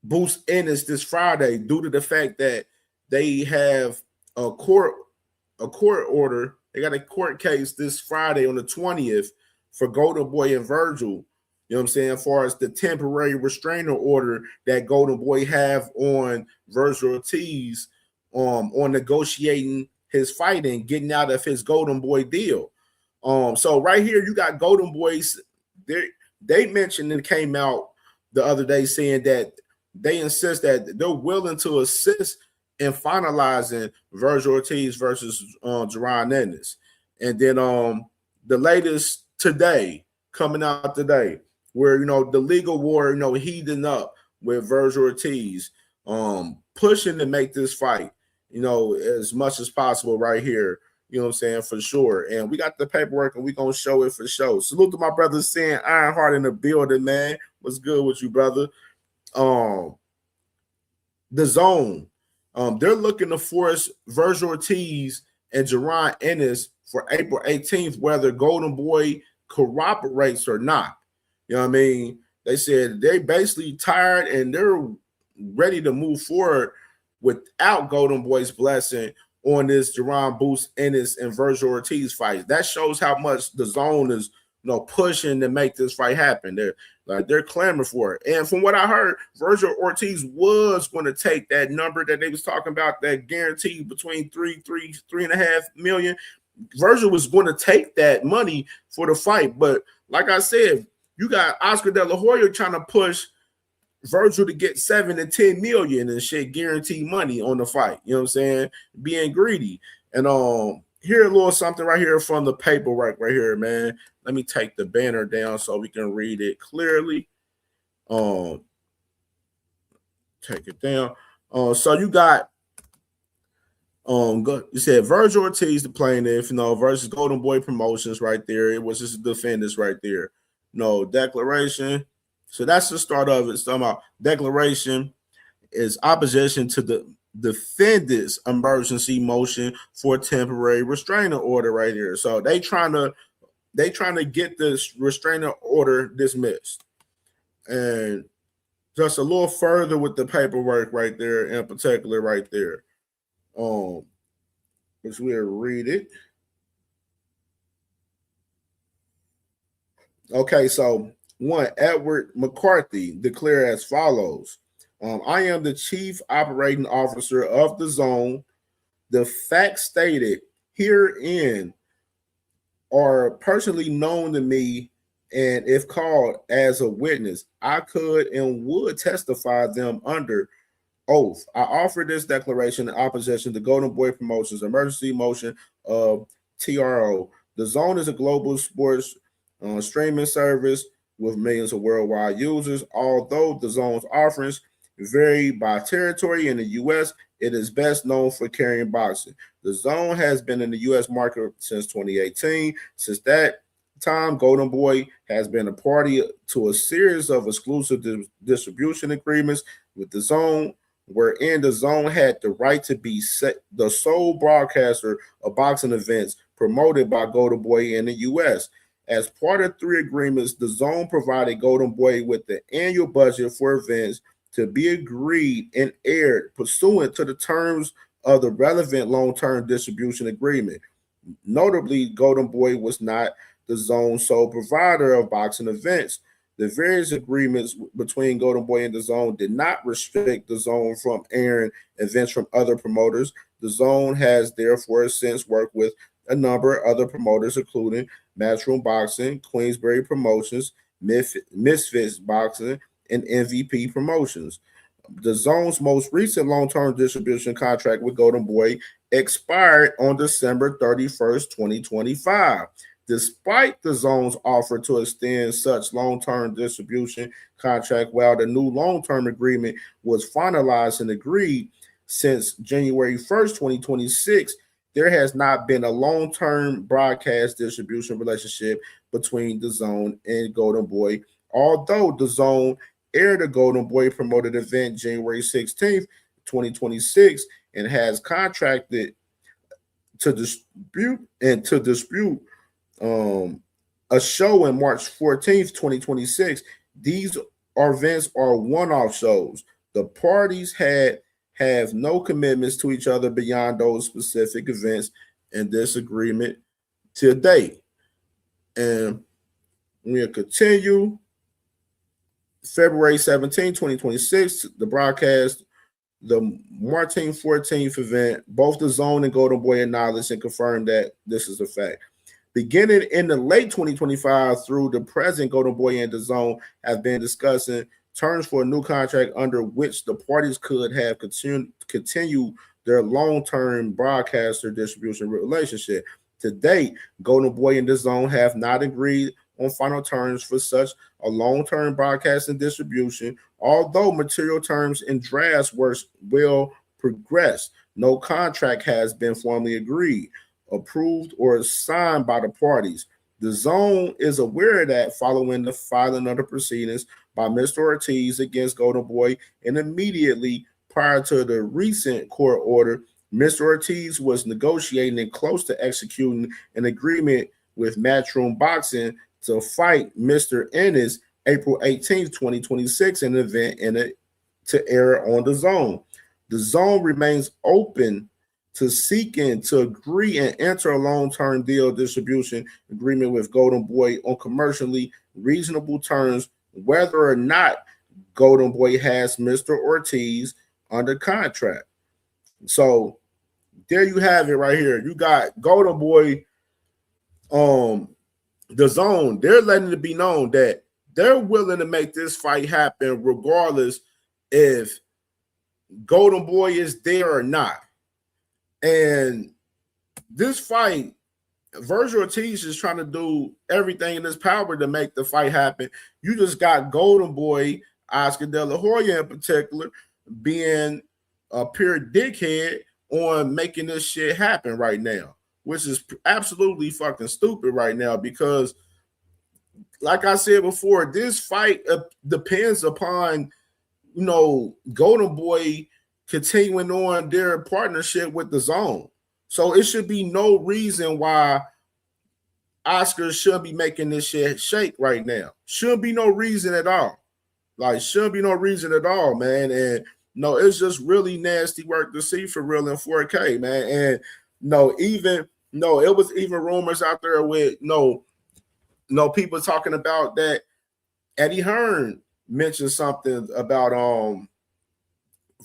Boost Ennis this Friday due to the fact that they have a court order. They got a court case this Friday on the 20th for Golden Boy and Virgil. You know what I'm saying? As far as the temporary restrainer order that Golden Boy have on Virgil Ortiz on negotiating his fight and getting out of his Golden Boy deal. So right here, you got Golden Boys. They mentioned and came out the other day saying that they insist that they're willing to assist in finalizing Virgil Ortiz versus Jaron Ennis. And then the latest today, coming out today, where, you know, the legal war, you know, heating up with Virgil Ortiz, pushing to make this fight, you know, as much as possible right here. You know what I'm saying? For sure. And we got the paperwork and we're going to show it for sure. Salute to my brother saying Ironheart in the building, man. What's good with you, brother? The Zone. They're looking to force Virgil Ortiz and Jaron Ennis for April 18th, whether Golden Boy cooperates or not. You know what I mean? They said they basically tired and they're ready to move forward without Golden Boy's blessing on this Jaron Boost Ennis and Virgil Ortiz fight. That shows how much the Zone is, you know, pushing to make this fight happen. They're clamoring for it. And from what I heard, Virgil Ortiz was going to take that number that they was talking about, that guarantee between 3.5 million. Virgil was going to take that money for the fight. But like I said, you got Oscar De La Hoya trying to push Virgil to get 7 to 10 million and shit, guaranteed money on the fight. You know what I'm saying? Being greedy. And here a little something right here from the paperwork right here, man. Let me take the banner down so we can read it clearly. Take it down. So you got you said Virgil Ortiz, the plaintiff, you know, versus Golden Boy Promotions right there. It was just the defendants right there. No declaration. So that's the start of it. So about declaration is opposition to the defendant's emergency motion for temporary restraining order right here. So they trying to get this restraining order dismissed. And just a little further with the paperwork right there, in particular right there. Which we'll read it. Okay, so one, Edward McCarthy declared as follows. I am the chief operating officer of the Zone. The facts stated herein are personally known to me, and if called as a witness, I could and would testify them under oath. I offer this declaration in opposition to Golden Boy Promotions emergency motion of TRO. The Zone is a global sports streaming service with millions of worldwide users. Although the Zone's offerings vary by territory in the U.S., it is best known for carrying boxing. The Zone has been in the U.S. market since 2018. Since that time, Golden Boy has been a party to a series of exclusive distribution agreements with the Zone, wherein the Zone had the right to be the sole broadcaster of boxing events promoted by Golden Boy in the U.S. As part of 3 agreements, the Zone provided Golden Boy with the annual budget for events to be agreed and aired pursuant to the terms of the relevant long-term distribution agreement. Notably, Golden Boy was not the Zone's sole provider of boxing events. The various agreements between Golden Boy and the Zone did not restrict the Zone from airing events from other promoters. The Zone has therefore since worked with a number of other promoters, including Matchroom Boxing, Queensberry Promotions, Misfits Boxing, and MVP Promotions. The Zone's most recent long-term distribution contract with Golden Boy expired on December 31st, 2025. Despite the Zone's offer to extend such long-term distribution contract while the new long-term agreement was finalized and agreed since January 1st, 2026, there has not been a long-term broadcast distribution relationship between the Zone and Golden Boy, although the Zone aired a Golden Boy promoted event January 16th, 2026, and has contracted to dispute a show in March 14th, 2026. These events are one-off shows. The parties have no commitments to each other beyond those specific events and this agreement to date. And we'll continue. February 17, 2026, the broadcast, the Martin 14th event, both the Zone and Golden Boy acknowledged and confirmed that this is a fact. Beginning in the late 2025 through the present, Golden Boy and the Zone have been discussing terms for a new contract under which the parties could have continue their long-term broadcaster distribution relationship. To date, Golden Boy and the Zone have not agreed on final terms for such a long-term broadcasting distribution, although material terms and drafts will progress. No contract has been formally agreed, approved, or signed by the parties. The Zone is aware that following the filing of the proceedings by Mr. Ortiz against Golden Boy and immediately prior to the recent court order, Mr. Ortiz was negotiating and close to executing an agreement with Matchroom Boxing to fight Mr. Ennis April 18th, 2026, an event to air on the Zone. The Zone remains open to seeking to agree and enter a long-term deal distribution agreement with Golden Boy on commercially reasonable terms, whether or not Golden Boy has Mr. Ortiz under contract. So there you have it right here. You got Golden Boy, the Zone. They're letting it be known that they're willing to make this fight happen regardless if Golden Boy is there or not. And this fight, Virgil Ortiz is trying to do everything in his power to make the fight happen. You just got Golden Boy, Oscar De La Hoya in particular, being a pure dickhead on making this shit happen right now, which is absolutely fucking stupid right now because, like I said before, this fight depends upon, Golden Boy continuing on their partnership with the Zone. So it should be no reason why Oscar should be making this shit shake right now. Shouldn't be no reason at all. Shouldn't be no reason at all, man. And no, it's just really nasty work to see for real in 4K, man. And it was even rumors out there with people talking about that Eddie Hearn mentioned something about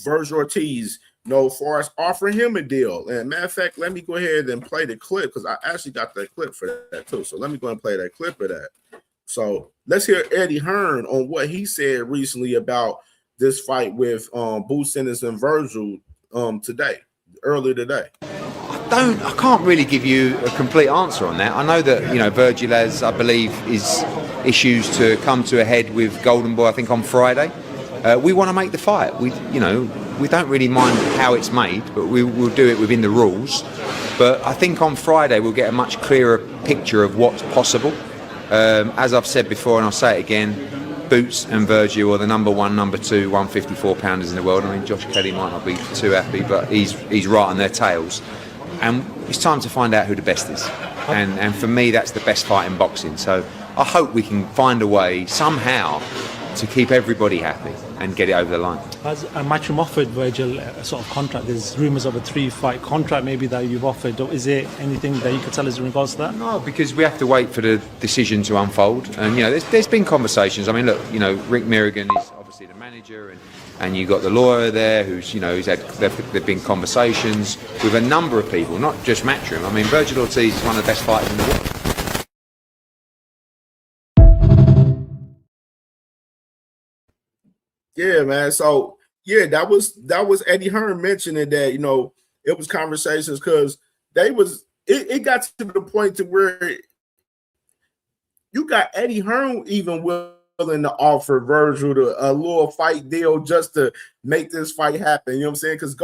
Virgil Ortiz, far as offering him a deal. And matter of fact, let me go ahead and play the clip because I actually got that clip for that too. So let me go and play that clip of that. So let's hear Eddie Hearn on what he said recently about this fight with Boots Ennis and Virgil earlier today. I can't really give you a complete answer on that. I know that Virgil has, I believe, is issues to come to a head with Golden Boy. I think on Friday. We want to make the fight. We don't really mind how it's made, but we will do it within the rules. But I think on Friday we'll get a much clearer picture of what's possible. As I've said before, and I'll say it again, Boots and Virgil are the number one, number two 154 pounders in the world. I mean, Josh Kelly might not be too happy, but he's right on their tails. And it's time to find out who the best is. And for me, that's the best fight in boxing. So I hope we can find a way somehow to keep everybody happy and get it over the line. Has Matchroom offered Virgil a sort of contract? There's rumours of a 3-fight contract maybe that you've offered. Is there anything that you could tell us in regards to that? No, because we have to wait for the decision to unfold. And there's been conversations. I mean, look, Rick Merrigan is obviously the manager, and you got the lawyer there who's there've been conversations with a number of people, not just Matchroom. I mean, Virgil Ortiz is one of the best fighters in the world. Yeah, man. So that was Eddie Hearn mentioning that it was conversations because it got to the point to where you got Eddie Hearn even willing to offer Virgil a little fight deal just to make this fight happen. You know what I'm saying? Because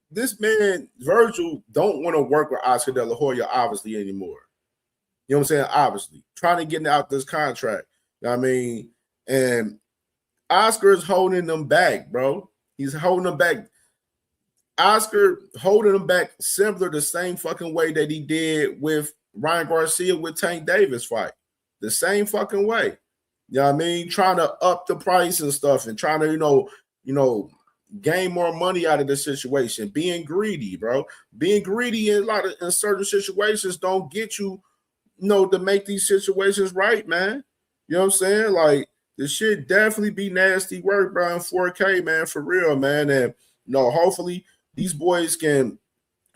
this man Virgil don't want to work with Oscar De La Hoya obviously anymore. You know what I'm saying? Obviously trying to get out this contract. You know what I mean, and Oscar is holding them back, bro. He's holding them back. Oscar holding him back similar the same fucking way that he did with Ryan Garcia with Tank Davis fight. The same fucking way. You know what I mean? Trying to up the price and stuff and trying to, you know, gain more money out of the situation. Being greedy, bro. Being greedy in certain situations don't get you, to make these situations right, man. You know what I'm saying? Like, this shit definitely be nasty work, bro, in 4K, man, for real, man. And, hopefully these boys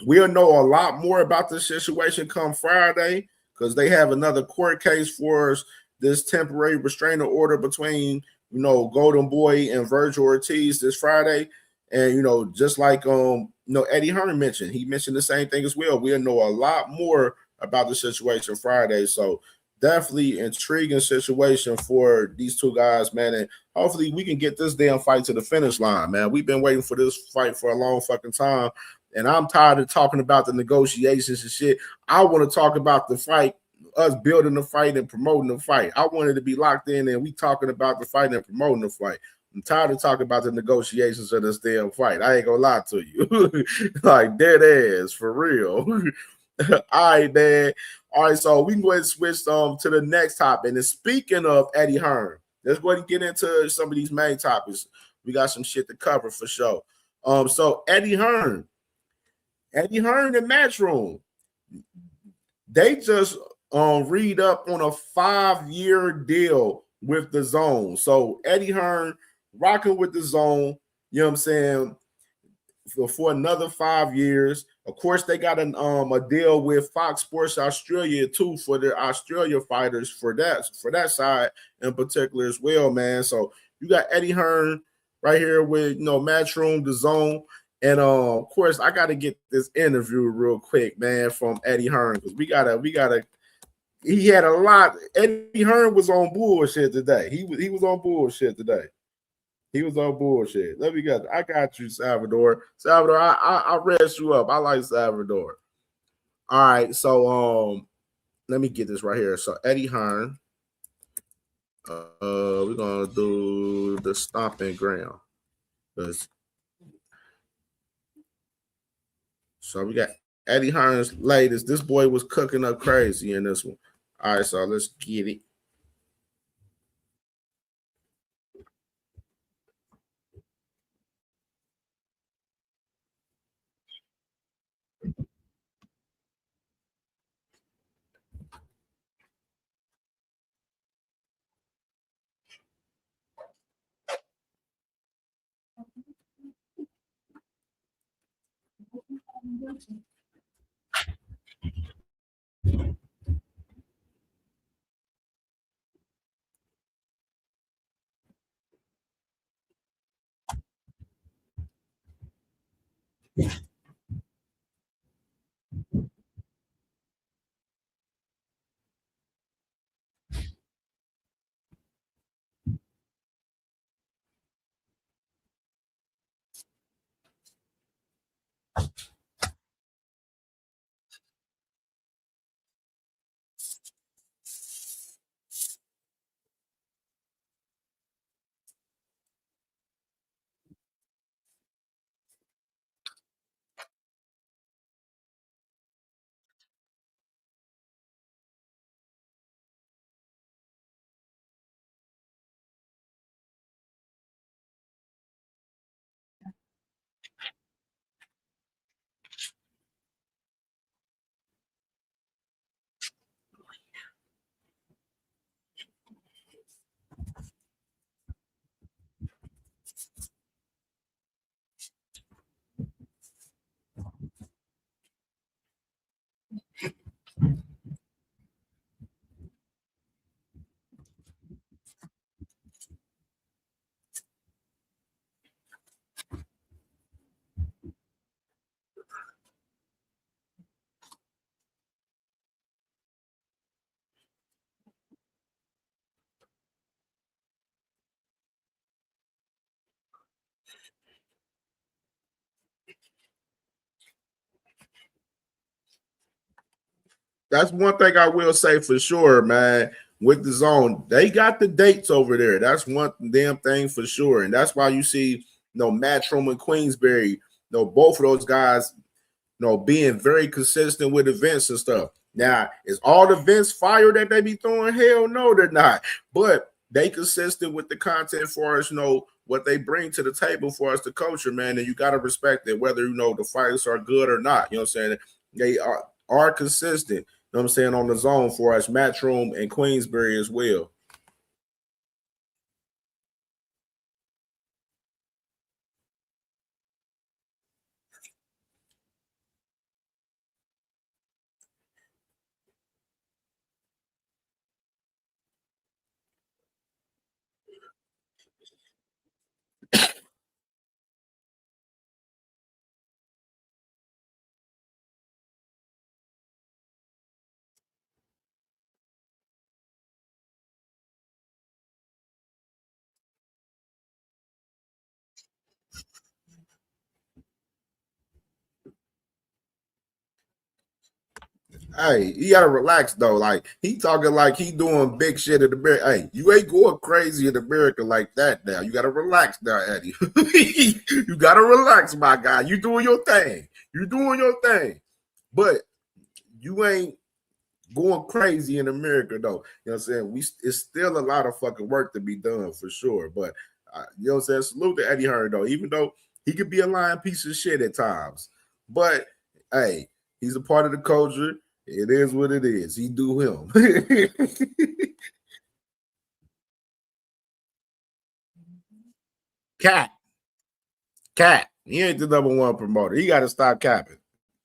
we'll know a lot more about this situation come Friday because they have another court case for us, this temporary restraining order between, Golden Boy and Virgil Ortiz this Friday. And, just like, Eddie Hearn mentioned, he mentioned the same thing as well. We'll know a lot more about the situation Friday. So definitely intriguing situation for these two guys, man. And hopefully we can get this damn fight to the finish line, man. We've been waiting for this fight for a long fucking time. And I'm tired of talking about the negotiations and shit. I want to talk about the fight, us building the fight and promoting the fight. I wanted to be locked in and we talking about the fight and promoting the fight. I'm tired of talking about the negotiations of this damn fight. I ain't gonna lie to you. Like dead ass, for real. All right, man. All right, so we can go ahead and switch to the next topic. And speaking of Eddie Hearn, let's go ahead and get into some of these main topics. We got some shit to cover for sure. So Eddie Hearn and Matchroom, they just read up on a 5-year deal with the Zone. So Eddie Hearn rocking with the Zone, you know what I'm saying, for another 5 years. Of course, they got a deal with Fox Sports Australia too for their Australia fighters for that side in particular as well, man. So you got Eddie Hearn right here with Matchroom, the Zone. And of course, I got to get this interview real quick, man, from Eddie Hearn because we gotta. He had a lot. Eddie Hearn was on bullshit today. He was on bullshit today. He was on bullshit. I got you, Salvador. Salvador, I raised you up. I like Salvador. All right, so let me get this right here. So Eddie Hearn. We're gonna do the stomping ground. So we got Eddie Hearn's latest. This boy was cooking up crazy in this one. All right, so let's get it. That's one thing I will say for sure, man. With the Zone, they got the dates over there. That's one damn thing for sure, and that's why you see Matchroom in Queensbury both of those guys, being very consistent with events and stuff. Now, is all the Vince fire that they be throwing? Hell no, they're not. But they consistent with the content for us, what they bring to the table for us, the culture, man. And you got to respect it, whether, the fights are good or not. You know what I'm saying? They are consistent, you know what I'm saying, on the zone for us, Matchroom and Queensberry as well. Hey, you gotta relax though. Like he talking like he doing big shit in America. Hey, you ain't going crazy in America like that now. You gotta relax now, Eddie. You gotta relax, my guy. You doing your thing. You doing your thing. But you ain't going crazy in America though. You know what I'm saying? It's still a lot of fucking work to be done for sure. But you know what I'm saying? Salute to Eddie Hearn though, even though he could be a lying piece of shit at times. But hey, he's a part of the culture. It is what it is. He do him. Cat. He ain't the number one promoter. He got to stop capping.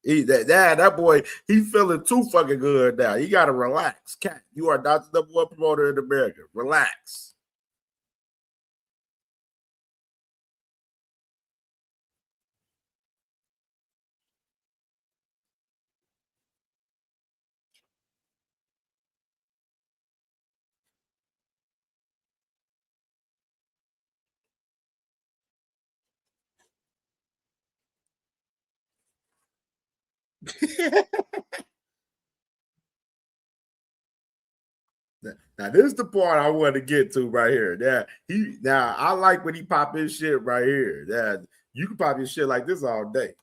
That boy, he feeling too fucking good now. He got to relax. Cat, you are not the number one promoter in America. Relax. Now, this is the part I want to get to right here. Now I like when he pop his shit right here. Yeah, you can pop your shit like this all day.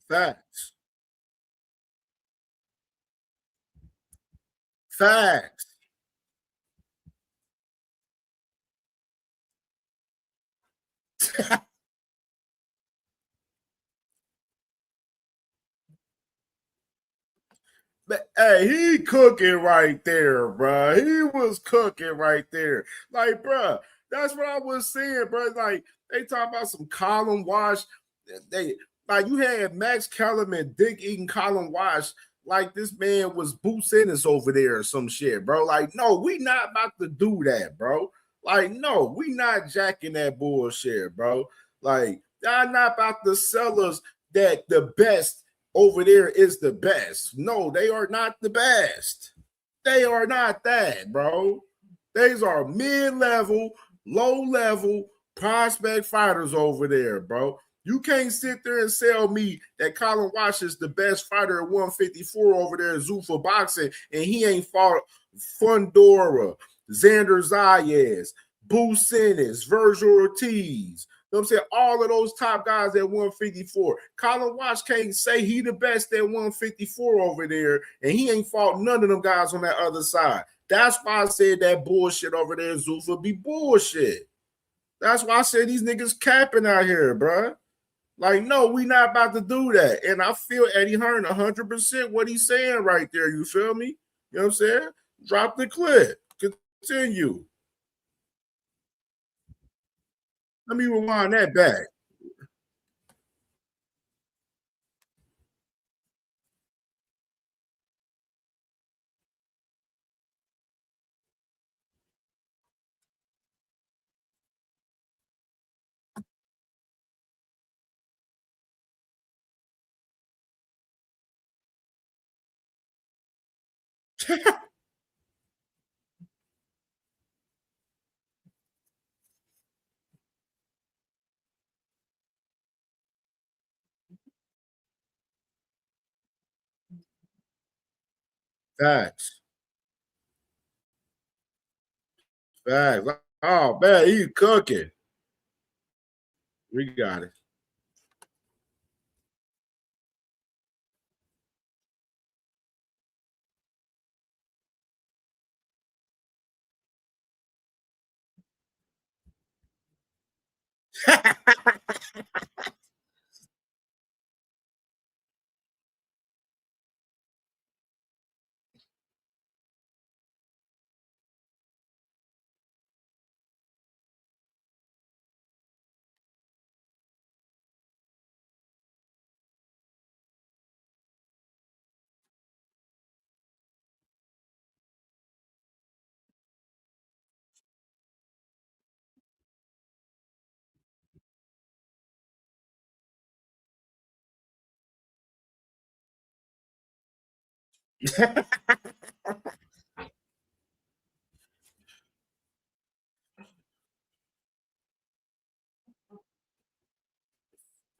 Facts. Facts. Hey, he cooking right there, bro. He was cooking right there. Like, bro, that's what I was saying, bro. Like, they talk about some column wash. They like you had Max Kellerman, dick eating column wash. Like this man was Boots Ennis over there or some shit, bro. Like, no, we not about to do that, bro. Like, no, we not jacking that bullshit, bro. Like, y'all not about to sell us that the best over there is the best. No, they are not the best. They are not that, bro. These are mid-level, low-level prospect fighters over there, bro. You can't sit there and sell me that Colin Wash is the best fighter at 154 over there at Zuffa Boxing, and he ain't fought Fundora, Xander Zayas, Boo Sinis, Virgil Ortiz. You know what I'm saying? All of those top guys at 154. Colin Wash can't say he the best at 154 over there, and he ain't fought none of them guys on that other side. That's why I said that bullshit over there, Zuffa, be bullshit. That's why I said these niggas capping out here, bro. Like, no, we not about to do that. And I feel Eddie Hearn 100% what he's saying right there. You feel me? You know what I'm saying? Drop the clip. Continue. Let me rewind that back. Facts. Facts. Oh man, he's cooking. We got it.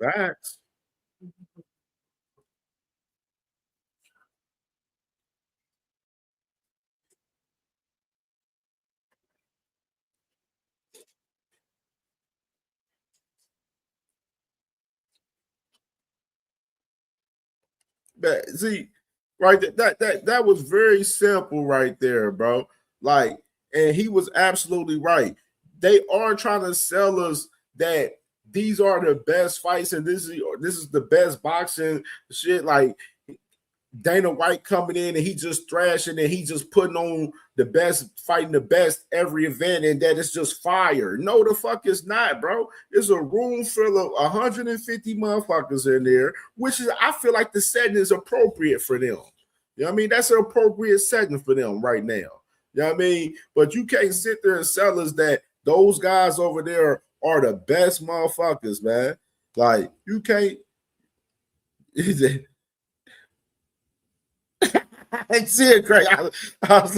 Facts. But see, right, that was very simple right there, bro. Like, and he was absolutely right. They are trying to sell us that these are the best fights and this is the best boxing shit. Like Dana White coming in and he just thrashing and he just putting on the best, fighting the best every event, and that it's just fire. No, the fuck is not, bro. There's a room full of 150 motherfuckers in there, which is, I feel like the setting is appropriate for them. You know what I mean? That's an appropriate setting for them right now. You know what I mean? But you can't sit there and sell us that those guys over there are the best motherfuckers, man. Like, you can't. I see it, Craig. I was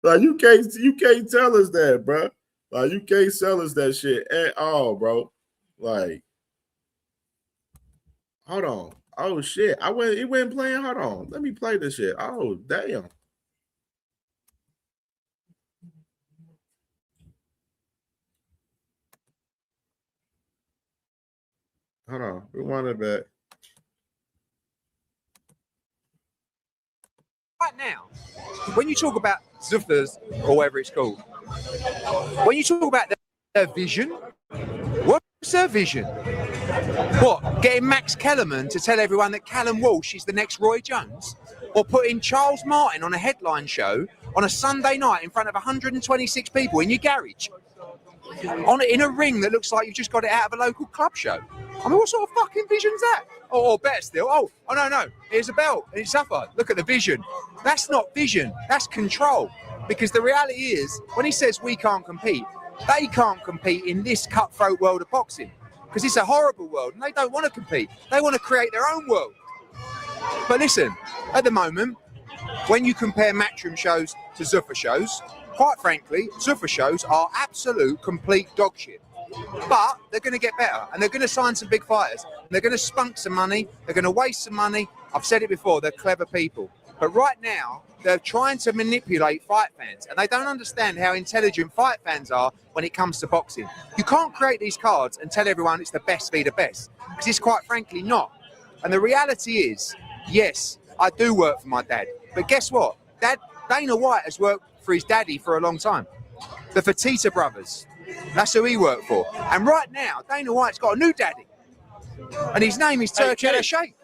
like, you can't tell us that, bro. Like, you can't sell us that shit at all, bro. Like, hold on. Oh shit. It went playing. Hold on. Let me play this shit. Oh, damn. Hold on. Rewind it back. Right now, when you talk about Zuffers or whatever it's called, when you talk about their vision, what's their vision? What, getting Max Kellerman to tell everyone that Callum Walsh is the next Roy Jones? Or putting Charles Martin on a headline show on a Sunday night in front of 126 people in your garage? In a ring that looks like you've just got it out of a local club show. I mean, what sort of fucking vision's that? Or better still, oh no, here's a belt and it's Zuffer. Look at the vision. That's not vision, that's control. Because the reality is, when he says we can't compete, they can't compete in this cutthroat world of boxing. Because it's a horrible world and they don't want to compete. They want to create their own world. But listen, at the moment, when you compare Matchroom shows to Zuffer shows, quite frankly, Zuffer shows are absolute complete dog shit. But they're going to get better and they're going to sign some big fighters. And they're going to spunk some money. They're going to waste some money. I've said it before, they're clever people. But right now, they're trying to manipulate fight fans. And they don't understand how intelligent fight fans are when it comes to boxing. You can't create these cards and tell everyone it's the best be the best. Because it's quite frankly not. And the reality is, yes, I do work for my dad. But guess what? Dana White has worked for his daddy for a long time. The Fertitta brothers. That's who he worked for. And right now, Dana White's got a new daddy. And his name is Turki Al-Sheikh.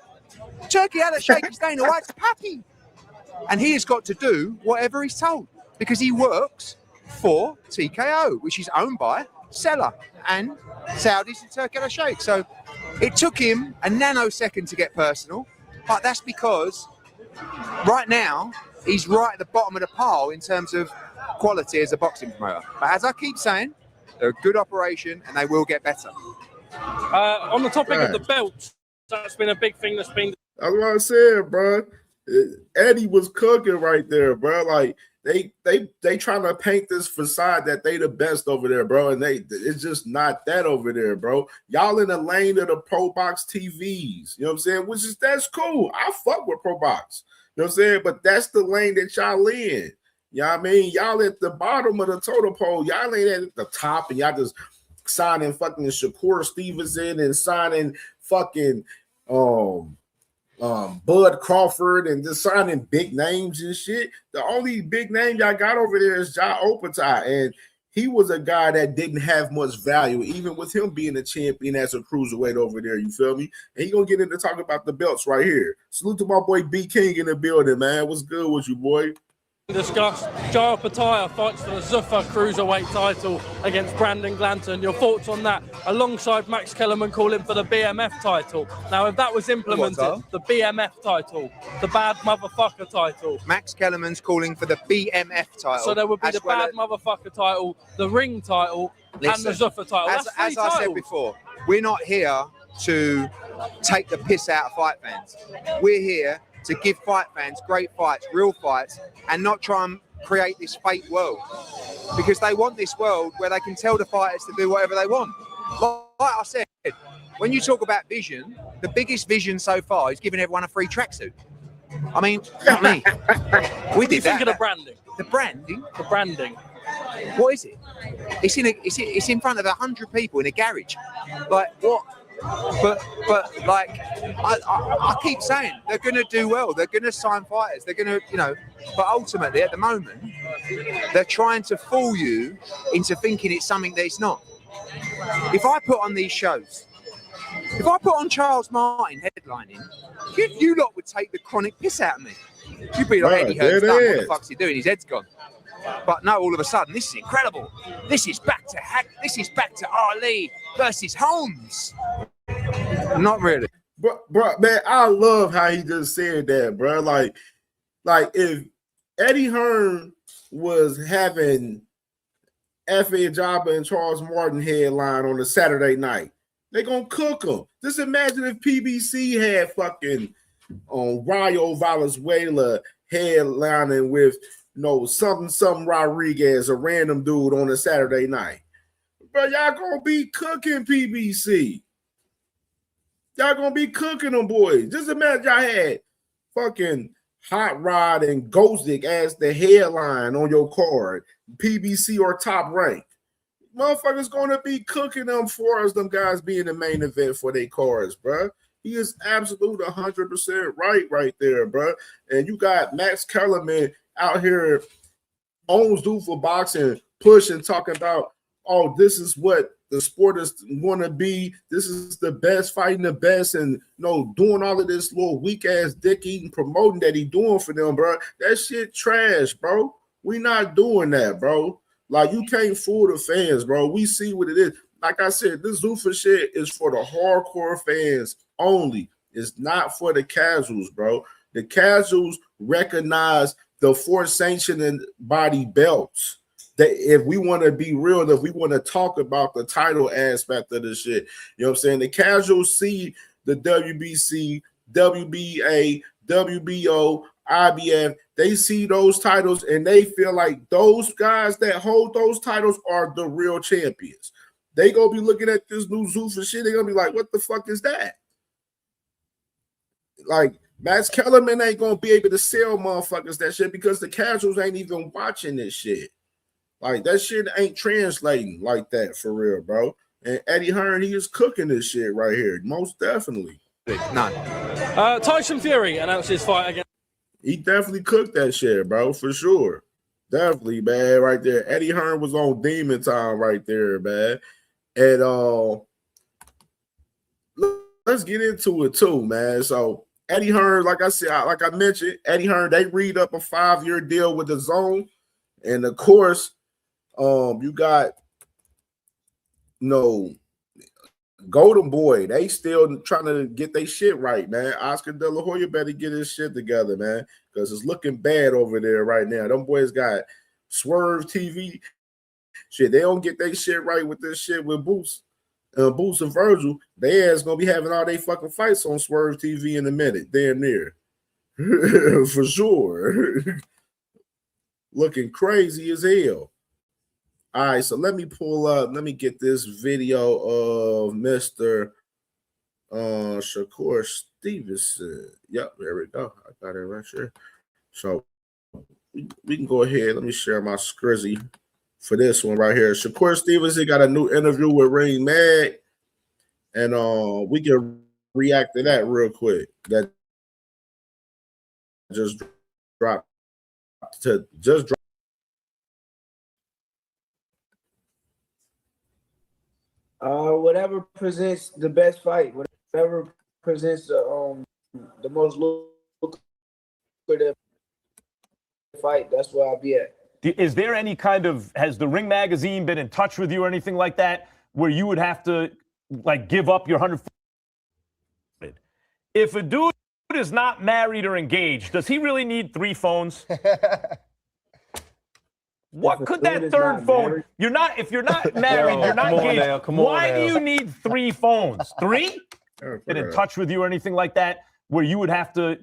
Turki Al-Sheikh is Dana White's pappy. And he has got to do whatever he's told. Because he works for TKO, which is owned by Seller and Saudis and Turki Al-Sheikh. So it took him a nanosecond to get personal. But that's because right now, he's right at the bottom of the pile in terms of quality as a boxing promoter. But as I keep saying, they're a good operation and they will get better. On the topic of the belts, that's been a big thing that's been... That's what I said, bro. Eddie was cooking right there, bro. Like they trying to paint this facade that they the best over there, bro, and it's just not that over there, bro. Y'all in the lane of the Pro Box TVs, you know what I'm saying? That's cool. I fuck with Pro Box, you know what I'm saying? But that's the lane that y'all in. You know what I mean? Y'all at the bottom of the totem pole. Y'all ain't at the top, and y'all just signing fucking Shakur Stevenson and signing fucking Bud Crawford and just signing big names and shit. The only big name y'all got over there is Ja Opatai, and he was a guy that didn't have much value, even with him being a champion as a cruiserweight over there. You feel me? And he gonna get into talk about the belts right here. Salute to my boy B King in the building, man. What's good with you, boy? Discuss Ja Opatai fights for the Zuffa Cruiserweight title against Brandon Glanton. Your thoughts on that? Alongside Max Kellerman calling for the BMF title. Now, if that was implemented, the BMF title, the bad motherfucker title. Max Kellerman's calling for the BMF title. So there would be the bad motherfucker title, the ring title, and the Zuffa title. As I said before, we're not here to take the piss out of fight fans. We're here to give fight fans great fights, real fights, and not try and create this fake world. Because they want this world where they can tell the fighters to do whatever they want. Like I said, when you talk about vision, the biggest vision so far is giving everyone a free tracksuit. I mean, not me. We did that. Think of the branding. The branding? The branding. What is it? It's in front of 100 people in a garage. Like, what? But like I keep saying they're going to do well. They're going to sign fighters. They're going to, you know. But ultimately, at the moment, they're trying to fool you into thinking it's something that it's not. If I put on these shows, if I put on Charles Martin headlining, you lot would take the chronic piss out of me. You'd be like, Eddie Hearn's done. What the fuck's he doing? His head's gone. But no, all of a sudden, this is incredible. This is back to Ali versus Holmes. Not really. Bro, man, I love how he just said that, bro. Like if Eddie Hearn was having F.A. Jabba and Charles Martin headline on a Saturday night, they gonna cook him. Just imagine if PBC had fucking Rayo Valenzuela headlining with something Rodriguez, a random dude on a Saturday night. Bro, y'all gonna be cooking PBC. Y'all gonna be cooking them boys. Just imagine y'all had fucking Hot Rod and Ghostick as the headline on your card, PBC or Top Rank. Motherfuckers gonna be cooking them for us, them guys being the main event for their cards, bro. He is absolute 100% right there, bro. And you got Max Kellerman out here owns Dude for Boxing, pushing, talking about, oh, this is what the sport is want to be. This is the best, fighting the best, and doing all of this little weak ass dick eating promoting that he doing for them, bro. That shit trash, bro. We not doing that, bro. Like, you can't fool the fans, bro. We see what it is. Like I said, this Zuffa shit is for the hardcore fans only. It's not for the casuals, bro. The casuals recognize the four sanctioned body belts. That if we want to be real, if we want to talk about the title aspect of this shit, you know what I'm saying? The casuals see the WBC, WBA, WBO, IBF. They see those titles and they feel like those guys that hold those titles are the real champions. They gonna be looking at this new Zuffa shit. They're gonna be like, what the fuck is that? Like, Max Kellerman ain't gonna be able to sell motherfuckers that shit because the casuals ain't even watching this shit. Like, that shit ain't translating like that for real, bro. And Eddie Hearn, he is cooking this shit right here, most definitely. None. Tyson Fury announced his fight against. He definitely cooked that shit, bro, for sure. Definitely, man, right there. Eddie Hearn was on demon time right there, man. And let's get into it too, man. So Eddie Hearn, like I said, like I mentioned, Eddie Hearn, they read up a 5-year deal with the Zone. And of course, you got Golden Boy. They still trying to get their shit right, man. Oscar De La Hoya better get his shit together, man, because it's looking bad over there right now. Them boys got Swerve TV. Shit, they don't get their shit right with this shit with Boots and Virgil. They ass gonna be having all they fucking fights on Swerve TV in a minute, damn near. For sure. Looking crazy as hell. All right, so let me pull up. Let me get this video of Mr. Shakur Stevenson. Yep, there we go. I got it right here. So we can go ahead. Let me share my scrizzy for this one right here. Shakur Stevenson got a new interview with Ring Mag, and we can react to that real quick. That just dropped. Whatever presents the best fight, whatever presents the most lucrative fight, that's where I'll be at. Is there any kind of, has the Ring Magazine been in touch with you or anything like that, where you would have to like give up your 100? If a dude is not married or engaged, does he really need 3 phones? What could that third phone? Married? You're not. If you're not married, you're not engaged. Why do you need 3 phones? 3? Been in touch with you or anything like that, where you would have to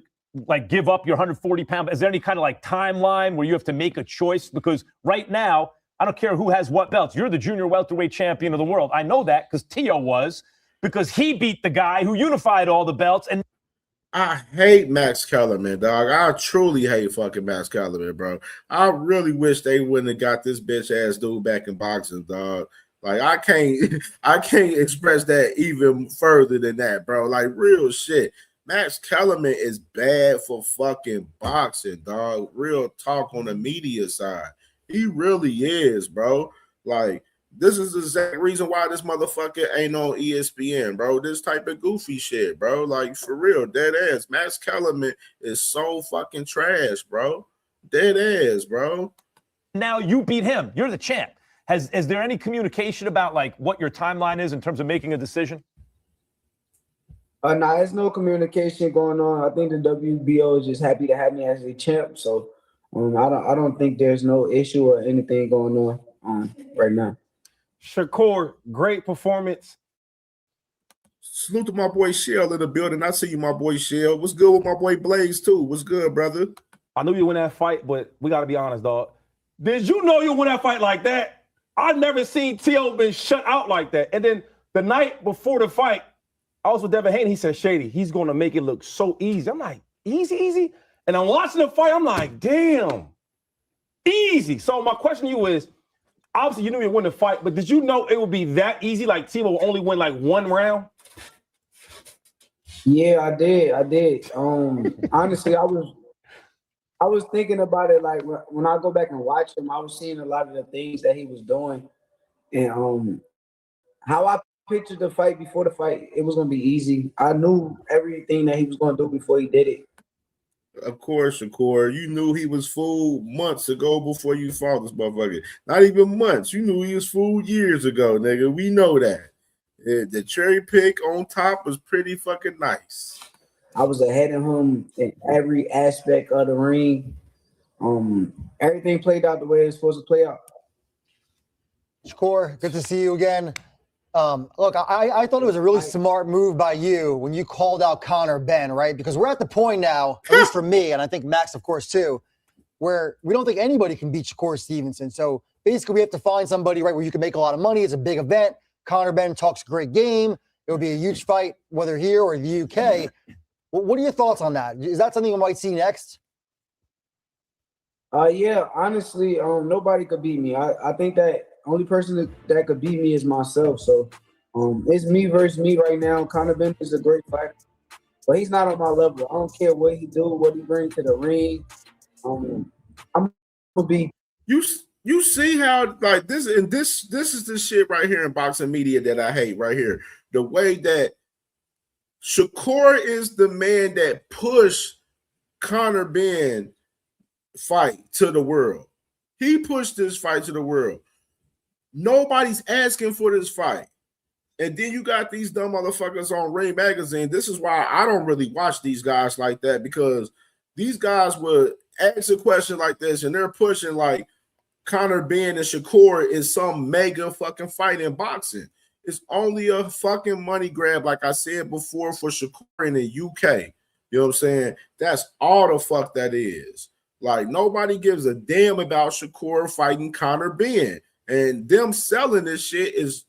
like give up your 140 pound? Is there any kind of like timeline where you have to make a choice? Because right now, I don't care who has what belts. You're the junior welterweight champion of the world. I know that because Tio was, because he beat the guy who unified all the belts. And I hate Max Kellerman, dog. I truly hate fucking Max Kellerman, bro. I really wish they wouldn't have got this bitch ass dude back in boxing, dog. Like I can't express that even further than that, bro. Like real shit. Max Kellerman is bad for fucking boxing, dog. Real talk on the media side. He really is, bro. Like this is the exact reason why this motherfucker ain't on ESPN, bro. This type of goofy shit, bro. Like, for real, dead ass. Max Kellerman is so fucking trash, bro. Dead ass, bro. now you beat him. You're the champ. Is there any communication about, like, what your timeline is in terms of making a decision? No, there's no communication going on. I think the WBO is just happy to have me as a champ. So I don't think there's no issue or anything going on right now. Shakur, great performance. Salute to my boy Shell in the building. I see you, my boy Shell. What's good with my boy Blaze, too? What's good, brother? I knew you win that fight, but we got to be honest, dog. Did you know you win that fight like that? I've never seen T.O. been shut out like that. And then the night before the fight, I was with Devin Haney. He said, Shady, he's going to make it look so easy. I'm like, easy? And I'm watching the fight. I'm like, damn, easy. So my question to you is, obviously you knew you win the fight, but did you know it would be that easy? Like T.O. will only win like one round? Yeah, I did. Honestly, I was thinking about it. Like when I go back and watch him, I was seeing a lot of the things that he was doing, and how I pictured the fight before the fight, it was gonna be easy. I knew everything that he was gonna do before he did it. Of course, Shakur. You knew he was fooled months ago before you fought this motherfucker. Not even months. You knew he was fooled years ago, nigga. We know that. The cherry pick on top was pretty fucking nice. I was ahead of him in every aspect of the ring. Everything played out the way it's supposed to play out. Shakur, good to see you again. Look, I thought it was a really smart move by you when you called out Conor Benn, right? Because we're at the point now, at least for me, and I think Max, of course, too, where we don't think anybody can beat Shakur Stevenson. So basically we have to find somebody, right, where you can make a lot of money. It's a big event. Conor Benn talks a great game. It would be a huge fight, whether here or the UK. What are your thoughts on that? Is that something we might see next? Yeah, honestly, nobody could beat me. I think that only person that could beat me is myself. So it's me versus me right now. Conor Benn is a great fighter, but he's not on my level. I don't care what he do, what he brings to the ring. I'm gonna be You see how like this and this is the shit right here in boxing media that I hate right here. The way that Shakur is the man that pushed Conor Benn fight to the world. He pushed this fight to the world. Nobody's asking for this fight. And then you got these dumb motherfuckers on Ring Magazine. This is why I don't really watch these guys like that, because these guys would ask a question like this and they're pushing like Conor Benn and Shakur is some mega fucking fight in boxing. It's only a fucking money grab, like I said before, for Shakur in the UK, You know what I'm saying? That's all the fuck that is. Like, nobody gives a damn about Shakur fighting Conor Benn. And them selling this shit is,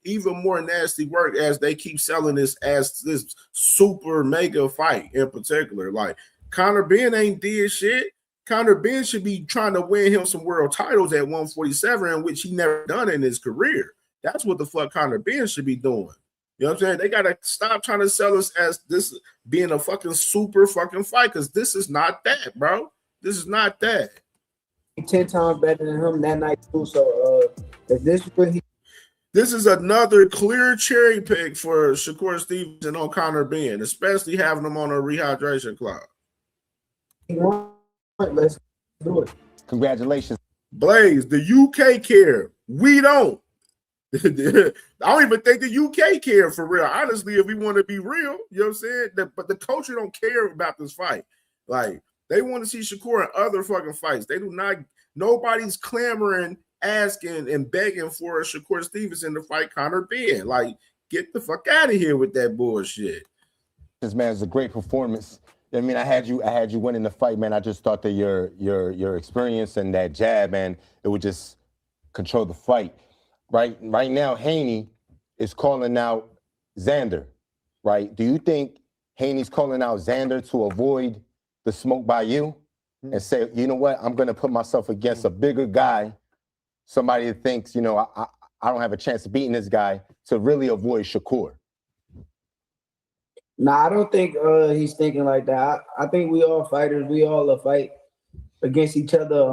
even more nasty work as they keep selling this as this super mega fight in particular. Like, Conor Benn ain't did shit. Conor Benn should be trying to win him some world titles at 147, in which he never done in his career. That's what the fuck Conor Benn should be doing. You know what I'm saying? They got to stop trying to sell us as this being a fucking super fucking fight, because this is not that, bro. This is not that. 10 times better than him that night too. So if this is another clear cherry pick for Shakur Stevenson on Conor Benn, especially having him on a rehydration clause. Let's do it. Congratulations. Blaze, the UK care. We don't. I don't even think the UK care for real. Honestly, if we want to be real, you know what I'm saying? But the culture don't care about this fight. Like, they want to see Shakur in other fucking fights. They do not. Nobody's clamoring, asking, and begging for Shakur Stevenson to fight Conor Benn. Like, get the fuck out of here with that bullshit. This man is a great performance. I mean, I had you winning the fight, man. I just thought that your experience and that jab, man, it would just control the fight. Right now, Haney is calling out Xander, right? Do you think Haney's calling out Xander to avoid the smoke by you and say, you know what, I'm going to put myself against a bigger guy, somebody that thinks, I don't have a chance of beating this guy, to really avoid Shakur? Nah, I don't think he's thinking like that. I think we all fighters. We all fight against each other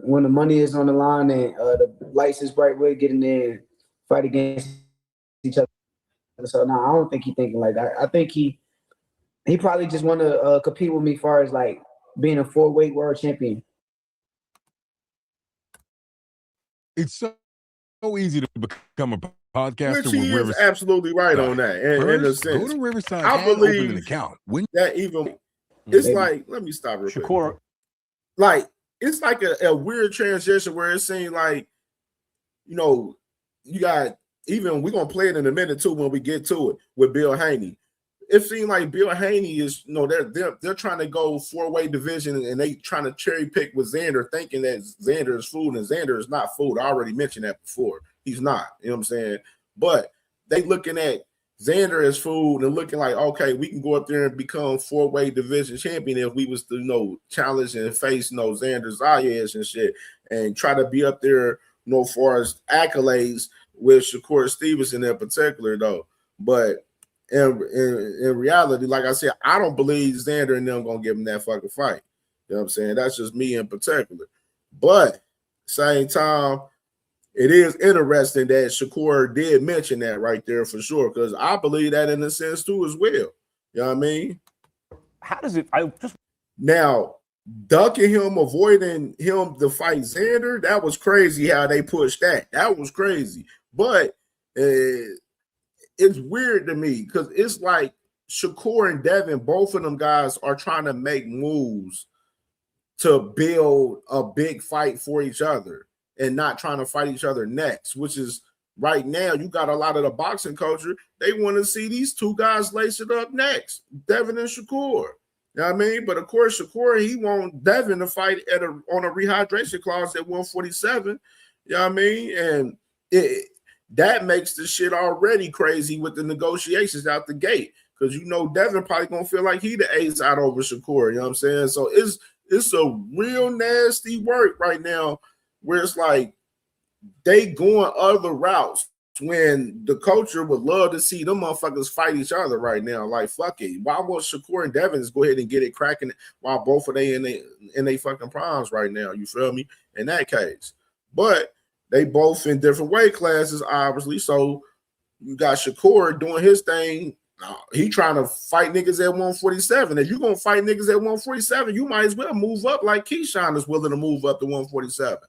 when the money is on the line and the lights is bright. We're getting there, fight against each other. So no, I don't think he's thinking like that. I think he probably just want to compete with me as far as like being a 4-weight world champion. It's so easy to become a podcaster. Which he is absolutely right on that. In a sense, go to Riverside I and open believe an account. That even it's like, let me stop real quick. Shakur. Like, it's like a weird transition where it seems like, you got, even we're gonna play it in a minute too when we get to it with Bill Haney. It seemed like Bill Haney is, they're trying to go 4-weight division and they trying to cherry pick with Xander, thinking that Xander is food, and Xander is not food. I already mentioned that before. He's not, you know what I'm saying? But they looking at Xander as food and looking like, okay, we can go up there and become 4-weight division champion if we was to, challenge and face, Xander Zayas and shit, and try to be up there, as far as accolades with Shakur Stevenson in particular, though. But in reality, like I said, I don't believe Xander and them gonna give him that fucking fight. You know what I'm saying? That's just me in particular. But same time, it is interesting that Shakur did mention that right there for sure, because I believe that in a sense too as well. You know what I mean? How does it? Now, ducking him, avoiding him to fight Xander, that was crazy how they pushed that. That was crazy. But it's weird to me because it's like Shakur and Devin, both of them guys are trying to make moves to build a big fight for each other and not trying to fight each other next, which is right now you got a lot of the boxing culture. They want to see these two guys lace it up next, Devin and Shakur. You know what I mean? But of course, Shakur, he want Devin to fight on a rehydration clause at 147. You know what I mean? And that makes the shit already crazy with the negotiations out the gate. Because Devin probably gonna feel like he the ace out over Shakur. You know what I'm saying? So it's a real nasty work right now where it's like they going other routes when the culture would love to see them motherfuckers fight each other right now. Like, fuck it. Why won't Shakur and Devin just go ahead and get it cracking while both of they in they fucking primes right now? You feel me? In that case. But they both in different weight classes, obviously. So you got Shakur doing his thing. He trying to fight niggas at 147. If you're going to fight niggas at 147, you might as well move up like Keyshawn is willing to move up to 147.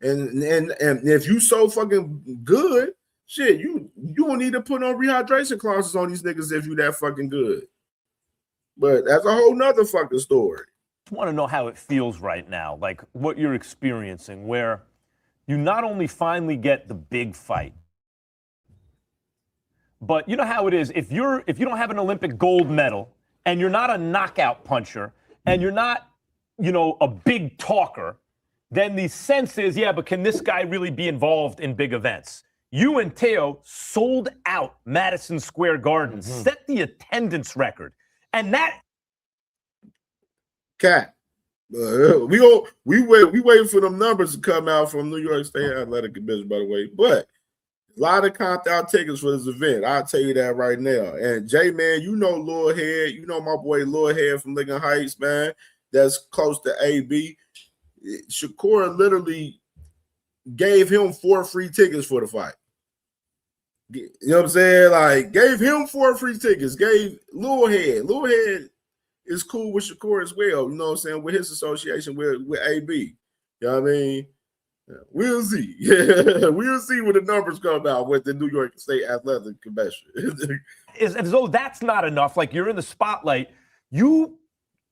And if you so fucking good, shit, you don't need to put on rehydration clauses on these niggas if you that fucking good. But that's a whole nother fucking story. I want to know how it feels right now, like what you're experiencing, where you not only finally get the big fight, but you know how it is. If you don't have an Olympic gold medal and you're not a knockout puncher and you're not, a big talker, then the sense is, yeah, but can this guy really be involved in big events? You and Teo sold out Madison Square Garden, set the attendance record, and that. Cat. We waiting for them numbers to come out from New York State Athletic Commission, by the way. But a lot of comped out tickets for this event. I'll tell you that right now. And Jay, man, Lil Head, my boy Lil Head from Lincoln Heights, man. That's close to AB. Shakur literally gave him 4 free tickets for the fight. You know what I'm saying? Like, gave him 4 free tickets. Gave Lil Head. Lil Head is cool with Shakur as well. You know what I'm saying? With his association with AB. You know what I mean? We'll see. We'll see when the numbers come out with the New York State Athletic Convention. As though that's not enough. Like, you're in the spotlight. You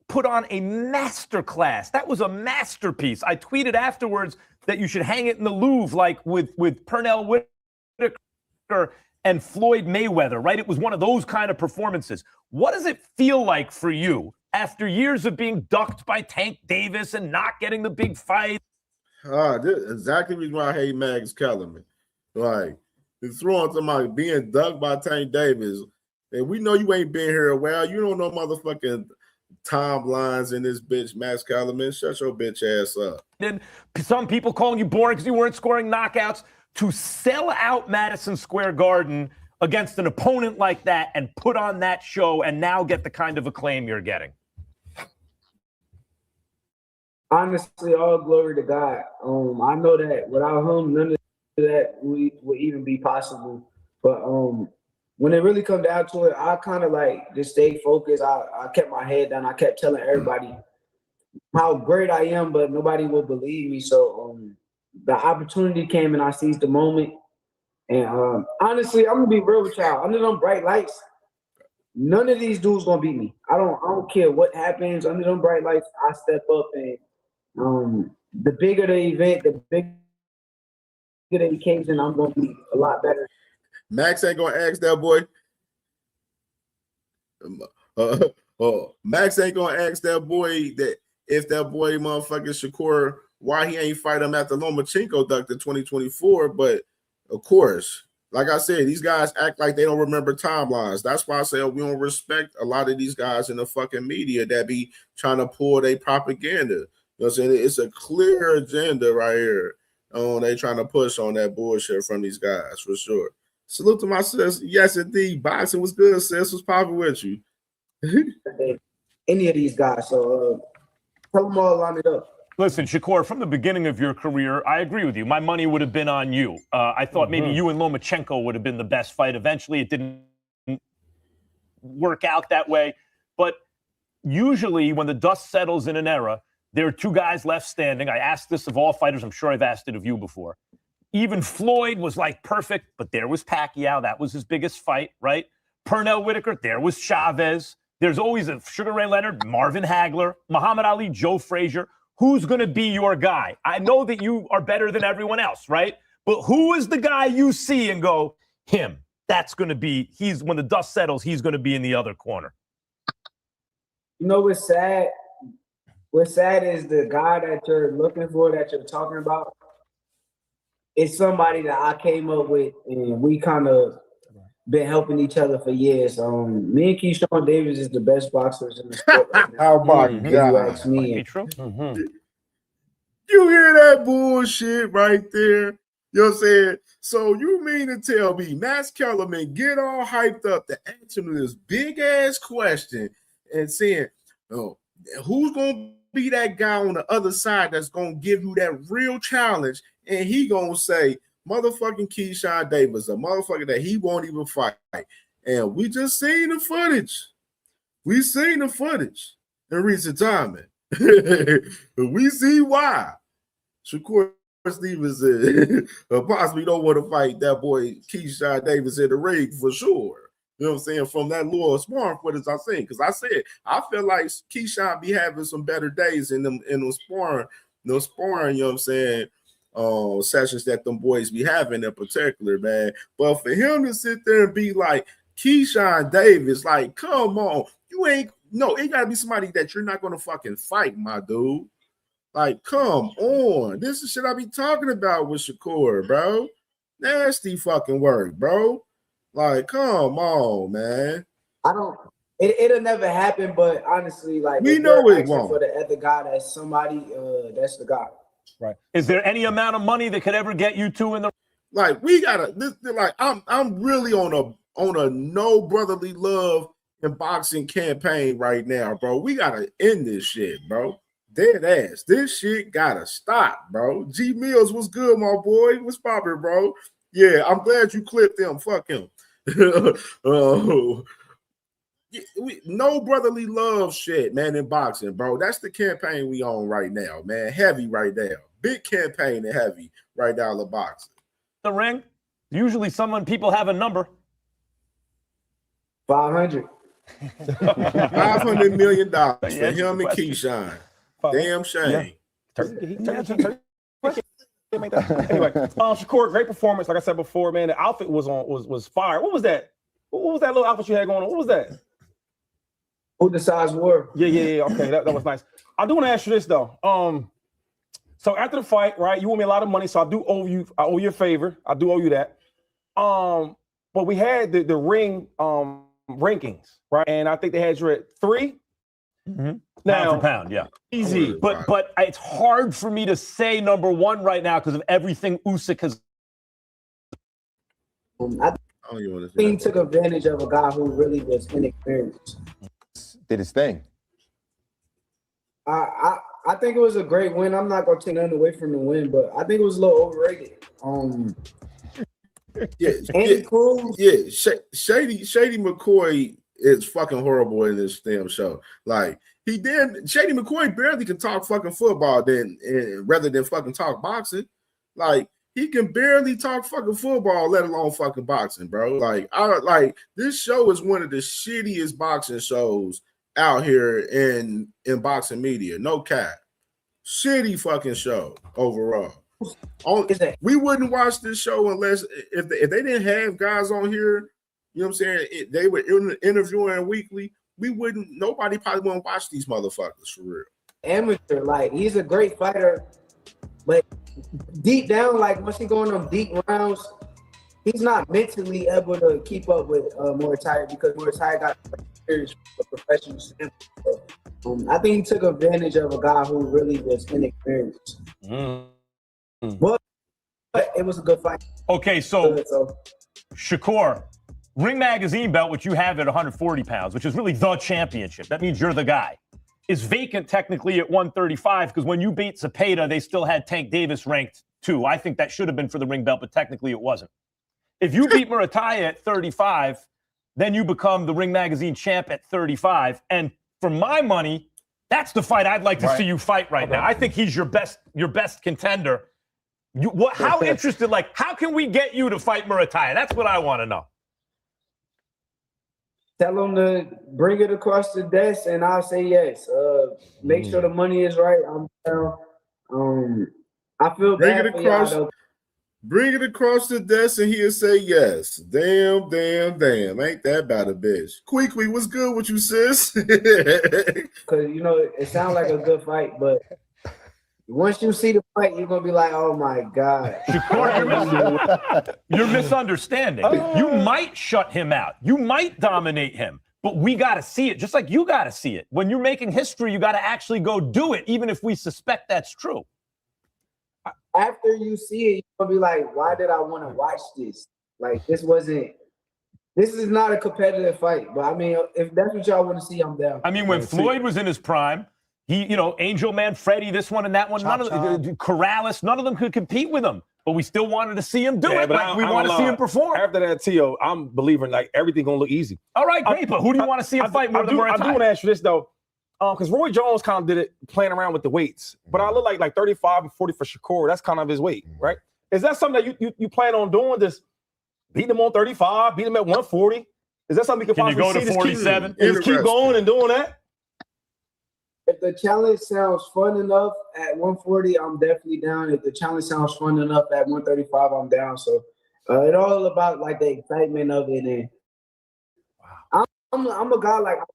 put on a master class. That was a masterpiece. I tweeted afterwards that you should hang it in the Louvre, like with Pernell Whitaker and Floyd Mayweather, right? It was one of those kind of performances. What does it feel like for you after years of being ducked by Tank Davis and not getting the big fight? This is exactly the reason why I hate Max Kellerman. Like, he's throwing somebody being ducked by Tank Davis. And we know you ain't been here a while. You don't know motherfucking timelines in this bitch, Max Kellerman. Shut your bitch ass up. And some people calling you boring because you weren't scoring knockouts. To sell out Madison Square Garden against an opponent like that and put on that show and now get the kind of acclaim you're getting? Honestly, all glory to God. I know that without him, none of that would even be possible. But when it really come down to it, I kind of like just stayed focused. I kept my head down. I kept telling everybody how great I am, but nobody will believe me. So the opportunity came and I seized the moment. And honestly, I'm gonna be real with y'all. Under them bright lights, none of these dudes gonna beat me. I don't care what happens. Under them bright lights, I step up, and the bigger the event, the bigger the occasion, I'm gonna be a lot better. Max ain't gonna ask that boy. Max ain't gonna ask that boy that if that boy motherfucking Shakur, why he ain't fight him after Lomachenko ducked in 2024. But of course, like I said, these guys act like they don't remember timelines. That's why I say we don't respect a lot of these guys in the fucking media that be trying to pull their propaganda. You know what I'm saying? It's a clear agenda right here. They trying to push on that bullshit from these guys for sure. Salute to my sis. Yes, indeed. Boxing was good, sis. What's popping with you? Any of these guys. So tell them all line it up. Listen, Shakur, from the beginning of your career, I agree with you. My money would have been on you. I thought maybe you and Lomachenko would have been the best fight. Eventually, it didn't work out that way. But usually, when the dust settles in an era, there are 2 guys left standing. I asked this of all fighters. I'm sure I've asked it of you before. Even Floyd was like perfect, but there was Pacquiao. That was his biggest fight, right? Pernell Whitaker, there was Chavez. There's always a Sugar Ray Leonard, Marvin Hagler, Muhammad Ali, Joe Frazier. Who's going to be your guy? I know that you are better than everyone else, right? But who is the guy you see and go, him? That's going to be, when the dust settles, he's going to be in the other corner. You know what's sad? What's sad is the guy that you're looking for, that you're talking about, it's somebody that I came up with, and we kind of been helping each other for years. Me and Keyshawn Davis is the best boxers in the sport right now. Oh my If God. you ask me. You hear that bullshit right there? You know what I'm saying? So you mean to tell me Max Kellerman get all hyped up to answer this big ass question and saying, oh, who's gonna be that guy on the other side that's gonna give you that real challenge? And he gonna say, motherfucking Keyshawn Davis, a motherfucker that he won't even fight. And we just seen the footage. We seen the footage in recent time. We see why Shakur Stevenson possibly don't want to fight that boy Keyshawn Davis in the ring for sure. You know what I'm saying? From that little sparring footage I seen. Because I said, I feel like Keyshawn be having some better days in them sparring, you know what I'm saying? sessions that them boys be having in particular, man. But for him to sit there and be like Keyshawn Davis, like, come on, it gotta be somebody that you're not gonna fucking fight, my dude. Like, come on. This is shit I be talking about with Shakur, bro. Nasty fucking work, bro. Like, come on, man. It'll never happen, but honestly, like, we know it won't. For the other guy, that's somebody, that's the guy. Right. Is there any amount of money that could ever get you two in the like? We gotta like I'm really on a no brotherly love in boxing campaign right now, bro. We gotta end this shit, bro. Dead ass. This shit gotta stop, bro. G Mills was good, my boy. What's poppin', bro? Yeah, I'm glad you clipped him. Fuck him. No brotherly love shit, man, in boxing, bro. That's the campaign we on right now, man. Heavy right now. Big campaign and heavy right now in boxing. The ring? Usually people have a number. 500. $500 million for him and Keyshawn. Damn shame. Yeah. Anyway, Shakur, great performance. Like I said before, man, the outfit was fire. What was that? What was that little outfit you had going on? What was that? Who decides war? Yeah. Okay, that was nice. I do want to ask you this though. So after the fight, right? You owe me a lot of money, so I owe you a favor. I do owe you that. But we had the ring rankings, right? And I think they had you at 3. Mm-hmm. Now, pound for pound, yeah. Easy. But it's hard for me to say number 1 right now because of everything Usyk has. I think he took advantage of a guy who really was inexperienced. Did his thing. I think it was a great win. I'm not gonna take nothing away from the win, but I think it was a little overrated. Shady McCoy is fucking horrible in this damn show. Like Shady McCoy barely can talk fucking football rather than fucking talk boxing. Like he can barely talk fucking football, let alone fucking boxing, bro. Like this show is one of the shittiest boxing shows out here in boxing media. No cap. Shitty fucking show overall. We wouldn't watch this show unless if they didn't have guys on here, you know what I'm saying? They were interviewing weekly. Nobody probably wouldn't watch these motherfuckers for real. Amateur, like he's a great fighter, but deep down, like once he going on deep rounds, he's not mentally able to keep up with Muay Thai because Muay Thai got experience with professional standpoint. I think he took advantage of a guy who really was inexperienced. But it was a good fight. Okay, so Shakur, Ring Magazine belt, which you have at 140 pounds, which is really the championship. That means you're the guy. Is vacant technically at 135 because when you beat Zepeda, they still had Tank Davis ranked 2. I think that should have been for the ring belt, but technically it wasn't. If you beat Murataya at 35, then you become the Ring Magazine champ at 35. And for my money, that's the fight I'd like to see you fight right now. I think he's your best contender. How interested? Like, how can we get you to fight Murataya? That's what I want to know. Tell him to bring it across the desk, and I'll say yes. Make sure the money is right. I'm down. I feel bad for y'all, though. Bring it across the desk, and he'll say yes. Damn. Ain't that about a bitch? Quickly, what's good with you, sis? Because, it sounds like a good fight, but once you see the fight, you're going to be like, oh, my God. You're misunderstanding. You might shut him out. You might dominate him. But we got to see it, just like you got to see it. When you're making history, you got to actually go do it, even if we suspect that's true. After you see it, you're going to be like, why did I want to watch this? Like, this is not a competitive fight. But, I mean, if that's what y'all want to see, I'm down. I mean, when Floyd was in his prime, he, Angel Man, Freddie, this one and that one, Corrales, none of them could compete with him. But we still wanted to see him do it. Like, we want to see him perform. After that, T.O., I'm believing, like, everything going to look easy. All right, great. But who do you want to see him fight more than Muay Thai? I do want to ask you this, though. Because Roy Jones kind of did it playing around with the weights. But I look like 35 and 40 for Shakur. That's kind of his weight, right? Is that something that you plan on doing? Just beating him on 35, beating him at 140? Is that something you can you go to 47? Just keep going and doing that? If the challenge sounds fun enough at 140, I'm definitely down. If the challenge sounds fun enough at 135, I'm down. So it's all about like the excitement of it. And I'm a guy like I'm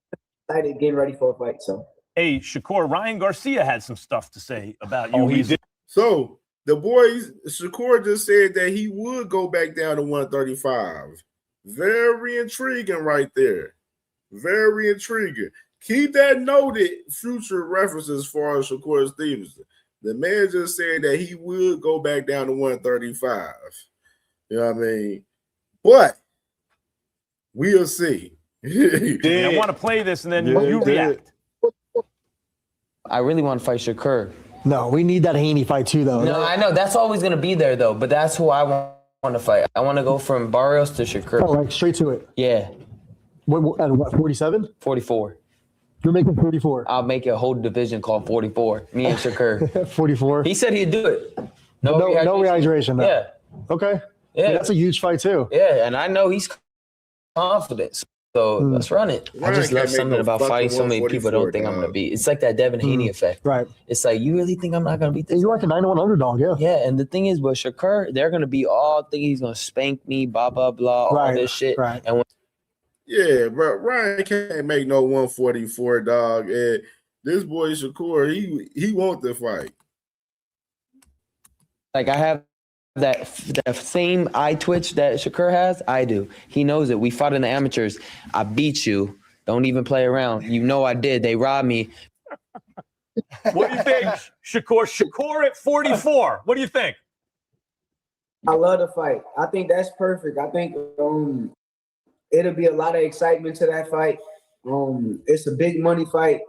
excited getting ready for a fight. So hey, Shakur, Ryan Garcia had some stuff to say about you. Oh, he did. So the boys, Shakur just said that he would go back down to 135. Very intriguing right there. Very intriguing. Keep that noted, future references as far as Shakur Stevenson. The man just said that he would go back down to 135. You know what I mean? But we'll see. I want to play this and then you react. I really want to fight Shakur. No, we need that Haney fight too, though. No, I know. That's always going to be there, though. But that's who I want to fight. I want to go from Barrios to Shakur. Oh, like straight to it. Yeah. What 47? 44. You're making 44. I'll make a whole division called 44. Me and Shakur. 44. He said he'd do it. No rehydration. No. Yeah. Okay. Yeah. That's a huge fight too. Yeah, and I know he's confident. So let's run it. I just love something about fighting so many people don't think I'm going to beat. It's like that Devin Haney effect. Right. It's like, you really think I'm not going to beat this? You're like a 9-1 underdog, yeah. Yeah, and the thing is, with Shakur, they're going to be all thinking he's going to spank me, blah, blah, blah, all this shit. Right. And Yeah, but Ryan can't make no 144, dog. And this boy Shakur, he wants the fight. like, I have that same eye twitch that Shakur has, I do. He knows it. We fought in the amateurs. I beat you. Don't even play around. You know I did. They robbed me. What do you think, Shakur? Shakur at 44. What do you think? I love the fight. I think that's perfect. I think it'll be a lot of excitement to that fight. It's a big money fight.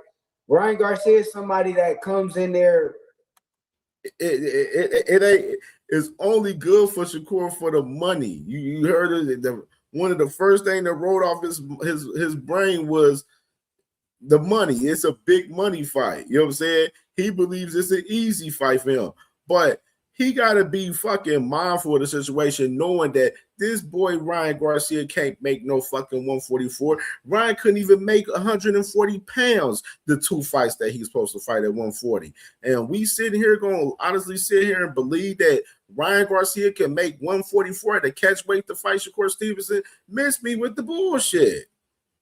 Ryan Garcia is somebody that comes in there. It ain't. It's only good for Shakur for the money. You heard it. One of the first thing that rolled off his brain was the money. It's a big money fight. You know what I'm saying? He believes it's an easy fight for him, but he got to be fucking mindful of the situation, knowing that this boy Ryan Garcia can't make no fucking 144. Ryan couldn't even make 140 pounds the two fights that he's supposed to fight at 140. And we sitting here going to honestly sit here and believe that Ryan Garcia can make 144 at the catch weight to fight Shakur Stevenson. Miss me with the bullshit.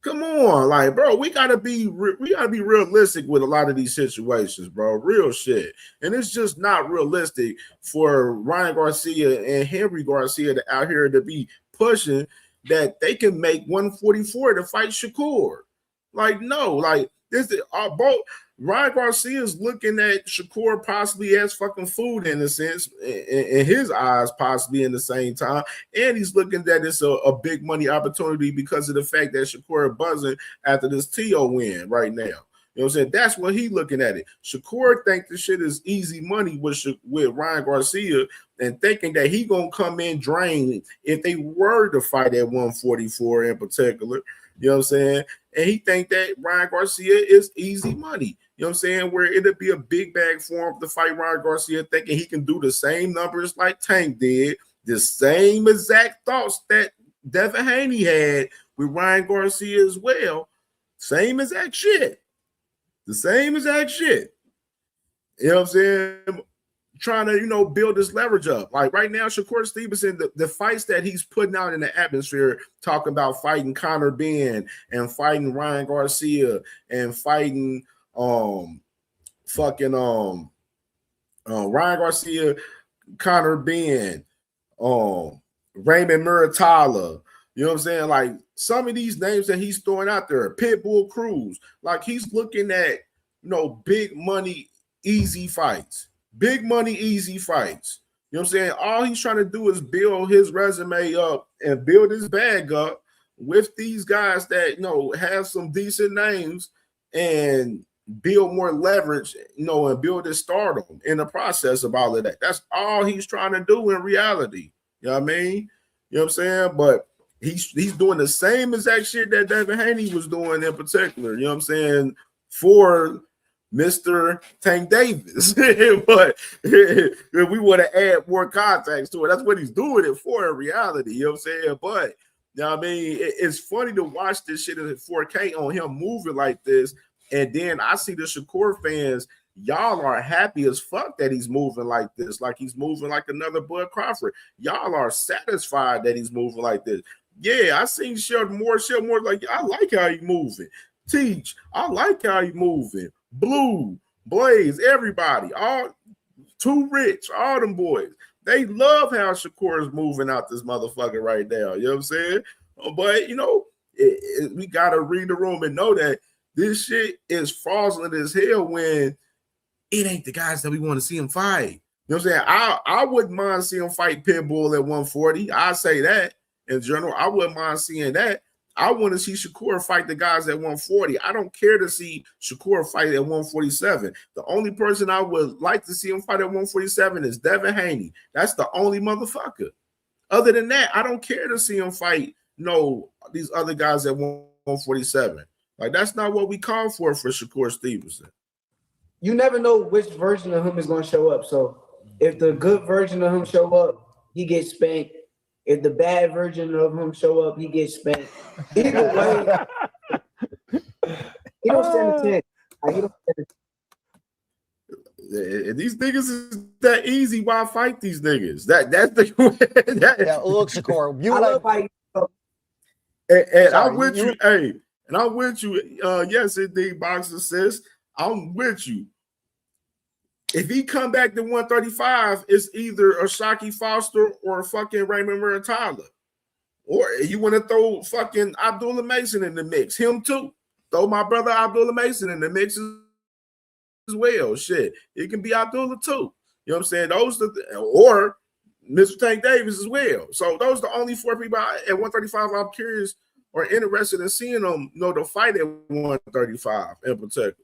Come on, like, bro, we gotta be realistic with a lot of these situations, bro. Real shit, and it's just not realistic for Ryan Garcia and Henry Garcia to out here to be pushing that they can make 144 to fight Shakur. Like, no, like this is both. Ryan Garcia is looking at Shakur possibly as fucking food in a sense, in his eyes, possibly in the same time. And he's looking that it's a big money opportunity because of the fact that Shakur buzzing after this TO win right now. You know what I'm saying? That's what he's looking at it. Shakur think the shit is easy money with Ryan Garcia and thinking that he going to come in drained if they were to fight at 144 in particular. You know what I'm saying? And he think that Ryan Garcia is easy money. You know what I'm saying? Where it'll be a big bag for him to fight Ryan Garcia, thinking he can do the same numbers like Tank did, the same exact thoughts that Devin Haney had with Ryan Garcia as well. Same exact shit. The same exact shit. You know what I'm saying? Trying to, build this leverage up. Like right now, Shakur Stevenson, the fights that he's putting out in the atmosphere, talking about fighting Conor Benn and fighting Ryan Garcia and fighting Ryan Garcia, Conor Benn, Raymond Muratalla. You know what I'm saying? Like some of these names that he's throwing out there, Pitbull Cruz, like he's looking at, big money, easy fights. Big money, easy fights. You know what I'm saying? All he's trying to do is build his resume up and build his bag up with these guys that, have some decent names and build more leverage, and build his stardom in the process of all of that. That's all he's trying to do in reality. You know what I mean? You know what I'm saying? But he's doing the same exact shit that Devin Haney was doing in particular. You know what I'm saying? For Mr. Tank Davis. But if we want to add more context to it, that's what he's doing it for in reality. You know what I'm saying? But you know what I mean? It's funny to watch this shit in 4K on him moving like this And then I see the Shakur fans, y'all are happy as fuck that he's moving like this, like he's moving like another Bud Crawford. Y'all are satisfied that he's moving like this. Yeah, I seen Sheldon Moore like, I like how he moving. Teach, I like how he moving. Blue, Blaze, everybody, all Too Rich, all them boys. They love how Shakur is moving out this motherfucker right now. You know what I'm saying? But, you know, we got to read the room and know that this shit is fraudulent as hell when it ain't the guys that we want to see him fight. You know what I'm saying? I wouldn't mind seeing him fight Pitbull at 140. I say that in general. I wouldn't mind seeing that. I want to see Shakur fight the guys at 140. I don't care to see Shakur fight at 147. The only person I would like to see him fight at 147 is Devin Haney. That's the only motherfucker. Other than that, I don't care to see him fight these other guys at 147. Like, that's not what we call for Shakur Stevenson. You never know which version of him is going to show up. So if the good version of him show up, he gets spanked. If the bad version of him show up, he gets spanked. Either way, he don't stand a chance. Like, he don't stand a chance. These niggas is that easy. Why fight these niggas? That's the yeah. Look, Shakur, you I like. love how and I'm with you. Hey, and I'm with you. Yes, indeed, boxer says I'm with you. If he come back to 135, it's either a Shockey Foster or a fucking Raymond Muratalla. Or you want to throw fucking Abdullah Mason in the mix. Him too. Throw my brother Abdullah Mason in the mix as well. Shit. It can be Abdullah too. You know what I'm saying? Or Mr. Tank Davis as well. So those are the only four people at 135 I'm curious or interested in seeing them, to fight at 135 in particular.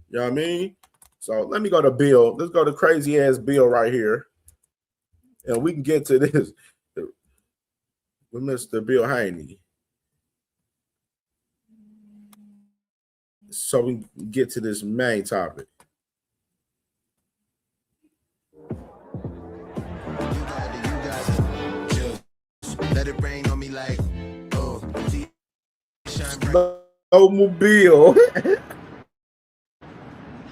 You know what I mean? So let me go to Bill. Let's go to crazy ass Bill right here. And we can get to this with Mr. Bill Haney. So we can get to this main topic. Let it rain on me like, Mobile.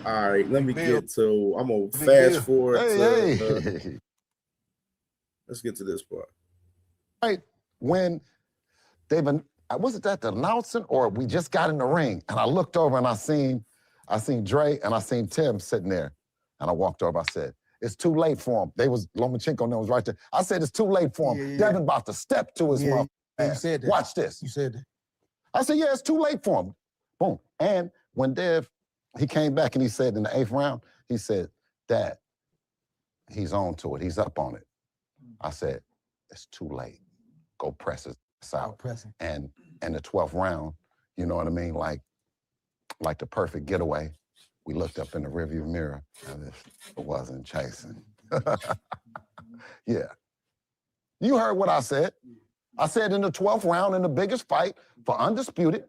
All right, let me get to. I'm gonna fast forward. Let's get to this part. Right when they've been, was it that the announcing or we just got in the ring? And I looked over and I seen Dre and I seen Tim sitting there, and I walked over. I said, "It's too late for him." Lomachenko and them was right there. I said, "It's too late for him." Devin about to step to his mouth. You said that. Watch this. You said that. I said, "Yeah, it's too late for him." Boom. And when Dev, he came back and he said in the 8th round, he said, "Dad, he's on to it. He's up on it." I said, "It's too late. Go press his out." And the 12th round, you know what I mean? Like the perfect getaway. We looked up in the rearview mirror and it wasn't chasing. Yeah. You heard what I said. I said in the 12th round, in the biggest fight for undisputed,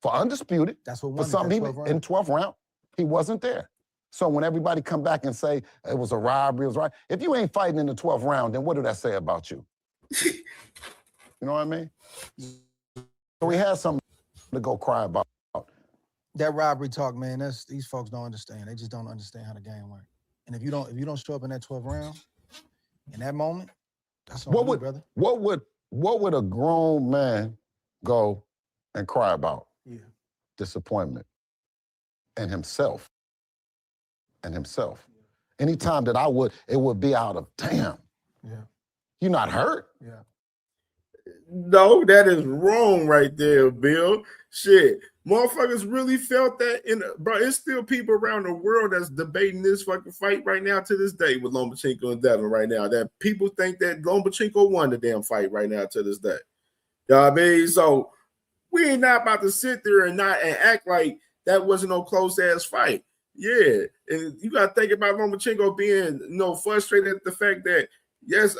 that's what for some people in 12th round, he wasn't there. So when everybody come back and say it was a robbery, it was right. If you ain't fighting in the 12th round, then what do that say about you? You know what I mean? So we had something to go cry about. That robbery talk, man, these folks don't understand. They just don't understand how the game works. And if you don't show up in that 12th round, in that moment, that's on you, brother. What would a grown man go and cry about? Yeah. Disappointment. And himself. Anytime that it would be out of, damn. Yeah. You're not hurt? Yeah. No, that is wrong right there, Bill. Shit. Motherfuckers really felt that bro, it's still people around the world that's debating this fucking fight right now to this day with Lomachenko and Devin right now. That people think that Lomachenko won the damn fight right now to this day. You know what I mean? So we ain't not about to sit there and act like that wasn't no close ass fight. Yeah. And you gotta think about Lomachenko being frustrated at the fact that, yes,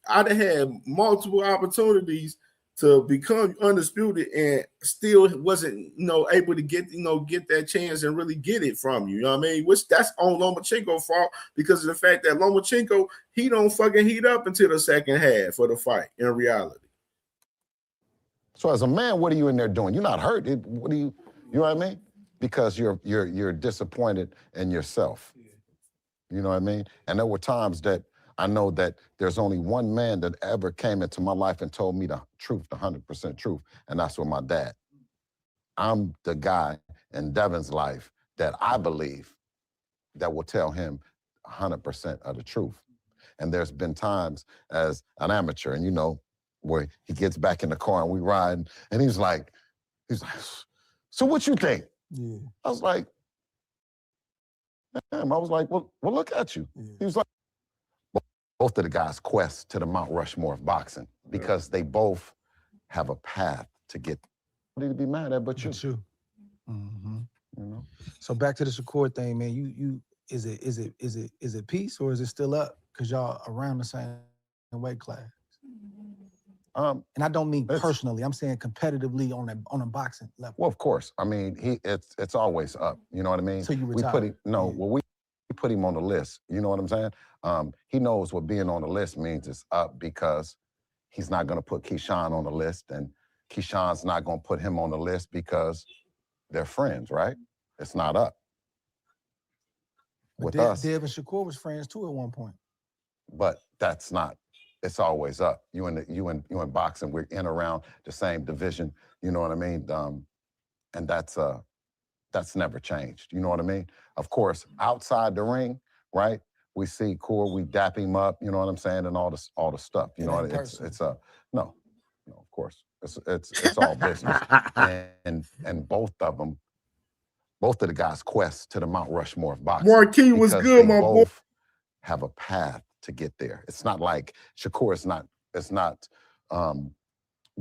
I'd have had multiple opportunities to become undisputed and still wasn't, able to get that chance and really get it from you. You know what I mean? Which that's on Lomachenko's fault because of the fact that Lomachenko, he don't fucking heat up until the second half of the fight in reality. So as a man, what are you in there doing? You're not hurt. You know what I mean? because you're disappointed in yourself. You know what I mean? And there were times that I know that there's only one man that ever came into my life and told me the truth, the 100% truth, and that's with my dad. I'm the guy in Devin's life that I believe that will tell him 100% of the truth. And there's been times as an amateur, and you know, where he gets back in the car and we ride, and he's like, so what you think? Yeah. I was like, damn, well, look at you. Yeah. He was like, both of the guys quest to the Mount Rushmore of boxing because they both have a path to get to be mad at, but you. Mm-hmm. You know. So back to the Shakur thing, man. You is it peace or is it still up? Because y'all around the same weight class. And I don't mean personally. I'm saying competitively on a boxing level. Well, of course. I mean, it's always up. You know what I mean? So you we retire. put him we put him on the list. You know what I'm saying? He knows what being on the list means. It's up because he's not going to put Keyshawn on the list, and Keyshawn's not going to put him on the list because they're friends, right? It's not up. With us, Dev and Shakur was friends too at one point. But that's not. It's always up. You in boxing, we're in around the same division. You know what I mean? And that's never changed. You know what I mean? Of course, outside the ring, right? We see Core, we dap him up. You know what I'm saying? And all the stuff. You know, it's no, of course, it's all business. and both of the guys quest to the Mount Rushmore of boxing. Marquis was good, my boy. Have a path to get there. It's not like Shakur is not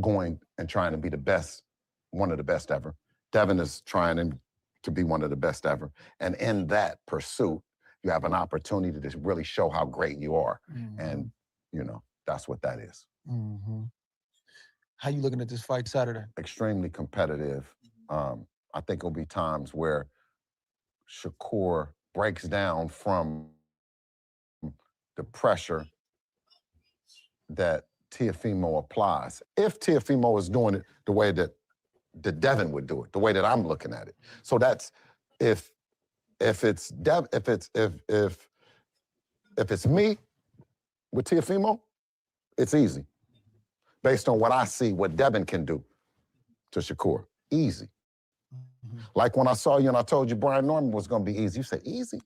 going and trying to be the best, one of the best ever. Devin is trying to be one of the best ever. And in that pursuit, you have an opportunity to really show how great you are. Mm-hmm. And, you know, that's what that is. Mm-hmm. How you looking at this fight Saturday? Extremely competitive. I think there'll be times where Shakur breaks down from the pressure that Teofimo applies. If Teofimo is doing it the way that Devin would do it, the way that I'm looking at it. So that's if it's me with Teofimo, it's easy. Based on what I see, what Devin can do to Shakur, easy. Mm-hmm. Like when I saw you and I told you Brian Norman was going to be easy, you said easy.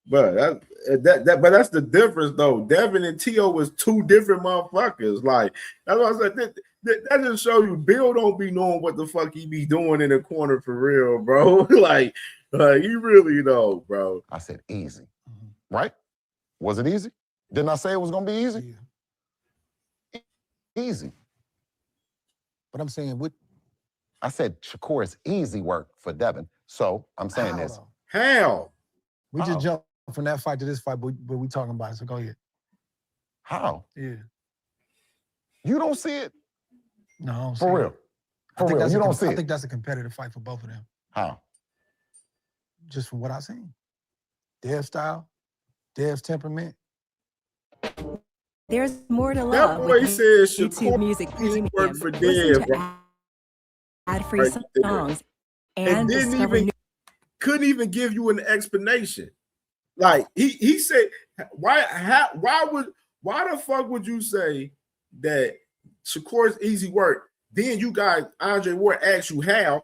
But that's the difference, though. Devin and Tio was two different motherfuckers. Like, that's what I said. That just show you Bill don't be knowing what the fuck he be doing in the corner for real, bro. like he really know, bro. I said easy. Mm-hmm. Right? Was it easy? Didn't I say it was gonna be easy? Yeah. Easy. But I'm saying what? I said Shakur is easy work for Devin. So I'm saying this. How? We just jumped from that fight to this fight, but we talking about it, so go ahead. How? Yeah. You don't see it? No, for real. For real, you don't see it. I think that's a competitive fight for both of them. How? Just from what I've seen. Dev style, Dev's temperament. There's more to love. That boy said YouTube Music Premium. Work for Dev, ad-free songs and didn't couldn't even give you an explanation. Like he said, why the fuck would you say that Shakur's easy work? Then you guys, Andre Ward asked you how.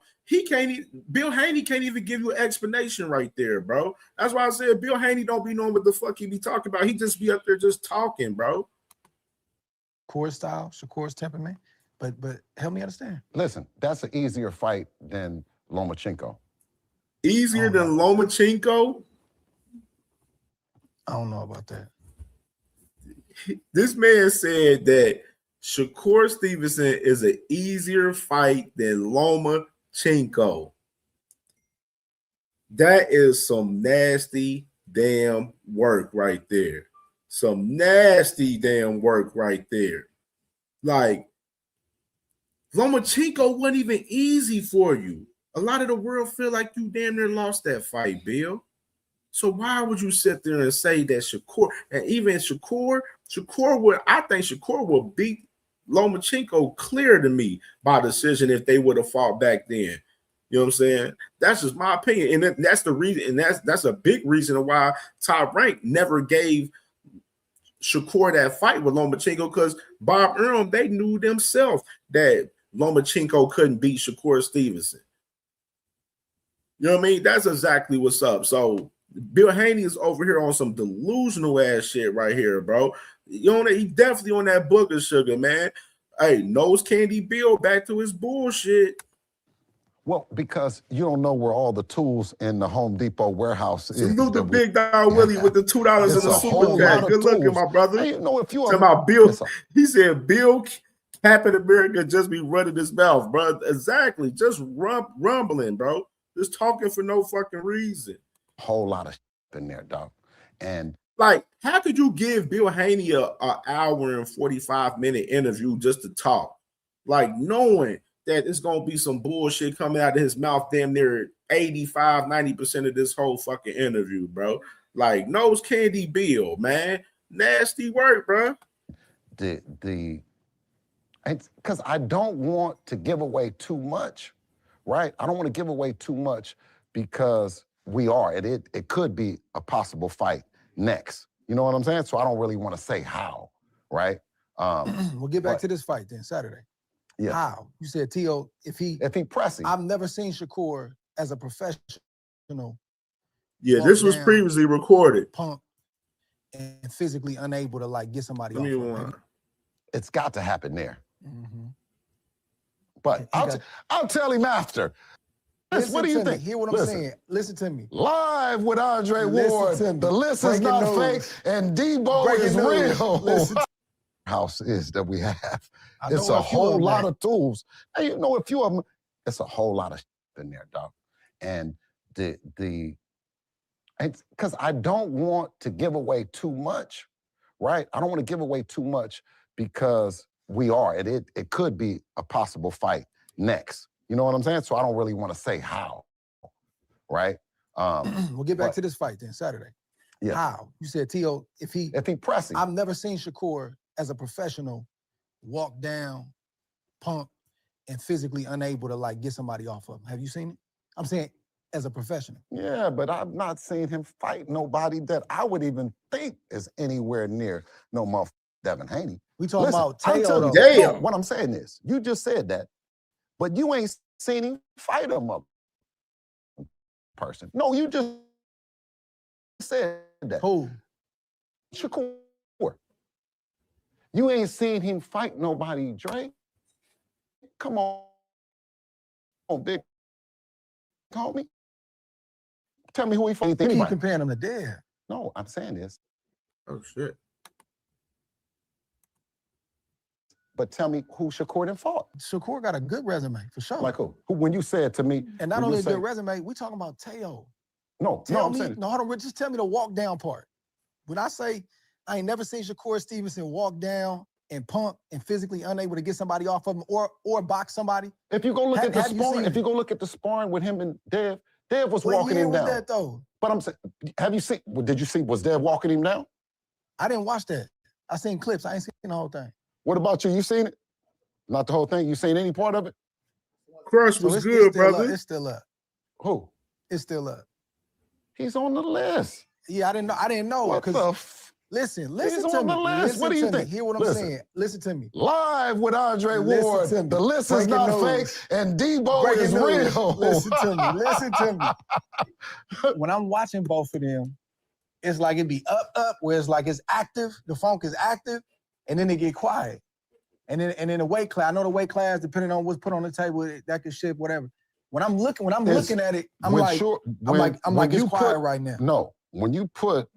Bill Haney can't even give you an explanation right there, bro. That's why I said Bill Haney don't be knowing what the fuck he be talking about. He just be up there just talking, bro. Core style, Shakur's temperament. But help me understand. Listen, that's an easier fight than Lomachenko. Easier than Lomachenko? I don't know about that. This man said that Shakur Stevenson is an easier fight than Lomachenko. That is some nasty damn work right there. Some nasty damn work right there. Like, Lomachenko wasn't even easy for you. A lot of the world feel like you damn near lost that fight, Bill. So why would you sit there and say that Shakur, and even Shakur I think Shakur will beat Lomachenko clear to me by decision if they would have fought back then. You know what I'm saying? That's just my opinion, and that's the reason, and that's a big reason why Top Rank never gave Shakur that fight with Lomachenko, because Bob Earl, they knew themselves that Lomachenko couldn't beat Shakur Stevenson. You know what I mean? That's exactly what's up. So Bill Haney is over here on some delusional ass shit right here, bro. He definitely on that booger sugar, man. Hey, nose candy Bill back to his bullshit. Well, because you don't know where all the tools in the Home Depot warehouse is. Salute the big dog Willie with the $2 in the super chat. Good looking, my brother. Hey, you know, if you about Bill, he said Bill Captain America just be running his mouth, bro. Exactly, just rumbling, bro. Just talking for no fucking reason. Whole lot of in there, dog. And like, how could you give Bill Haney a hour and 45-minute interview just to talk? Like, knowing that it's gonna be some bullshit coming out of his mouth damn near 85-90% of this whole fucking interview, bro. Like, nose candy Bill, man. Nasty work, bro. Because I don't want to give away too much, right? I don't want to give away too much because it could be a possible fight next. You know what I'm saying? So I don't really want to say how, right? We'll get back to this fight then, Saturday. Yeah. How? You said T.O., if he pressing. I've never seen Shakur as a professional. Yeah, this was previously recorded. Punk and physically unable to like get somebody off. It's got to happen there. But I'll tell him after. What do you think? Hear what I'm saying. Listen to me. Live with Andre Ward. The list is not fake, and Debo is real. Listen. House is that we have. It's a whole lot of tools. Hey, you know, a few of them. It's a whole lot of in there, dog. And because I don't want to give away too much, right? I don't want to give away too much because it could be a possible fight next. You know what I'm saying? So I don't really want to say how, right? We'll get back to this fight then, Saturday. Yeah. How? You said T.O., if he pressing. I've never seen Shakur as a professional walk down, pump, and physically unable to like get somebody off of him. Have you seen it? I'm saying as a professional. Yeah, but I've not seen him fight nobody that I would even think is anywhere near no motherfucker Devin Haney. We talking about I'm Teo, telling though. you, what I'm saying is, you just said that, but you ain't seen him fight a mother person. No, you just said that. Who? Shakur. You ain't seen him fight nobody, Drake. Come on, big homie. Tell me who he fought. You keep comparing him to Dev. No, I'm saying this. Oh, shit. But tell me who Shakur done fought. Shakur got a good resume, for sure. Like who? When you said to me. And not only a good resume, we talking about Teo. No, I'm saying. No, hold on, just tell me the walk down part. When I say I ain't never seen Shakur Stevenson walk down and pump and physically unable to get somebody off of him or box somebody. If you go look at the sparring, if you go look at the sparring with him and Dev was walking him down. That, though? But I'm saying, did you see, was Dev walking him down? I didn't watch that. I seen clips. I ain't seen the whole thing. What about you? You seen it? Not the whole thing? You seen any part of it? Crush was good, brother. It's still up. Who? It's still up. He's on the list. Yeah, I didn't know. What the Listen He's to on me. the list. What do you think? Hear what I'm saying. Listen to me. Live with Andre Ward. The list is not fake, and Debo is real. Listen to me. Listen to me. When I'm watching both of them, it's like it be up, where it's like it's active. The funk is active, and then it get quiet. And then the weight class. I know the weight class, depending on what's put on the table, that could shift, whatever. When I'm looking at it, I'm like it's quiet right now. No, when you put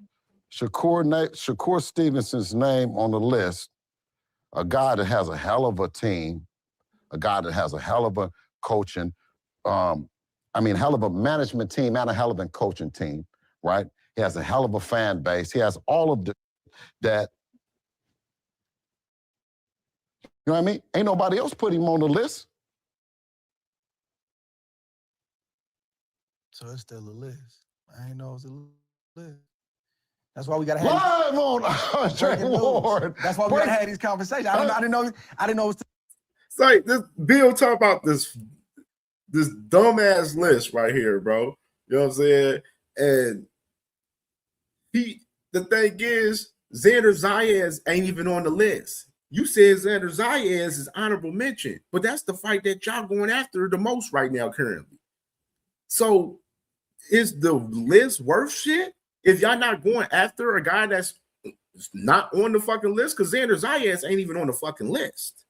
Shakur Stevenson's name on the list, a guy that has a hell of a team, a guy that has a hell of a coaching, hell of a management team and a hell of a coaching team, right? He has a hell of a fan base. He has all of that. You know what I mean? Ain't nobody else put him on the list. So it's still a list. I ain't know it was a list. That's why we gotta have live on Andre Ward. That's why we gotta have these conversations. I didn't know. It's like this Bill talk about this this dumbass list right here, bro. You know what I'm saying? And the thing is, Xander Zayas ain't even on the list. You said Xander Zayas is honorable mention, but that's the fight that y'all going after the most right now currently. So is the list worth shit if y'all not going after a guy that's not on the fucking list? Because Xander Zayas ain't even on the fucking list.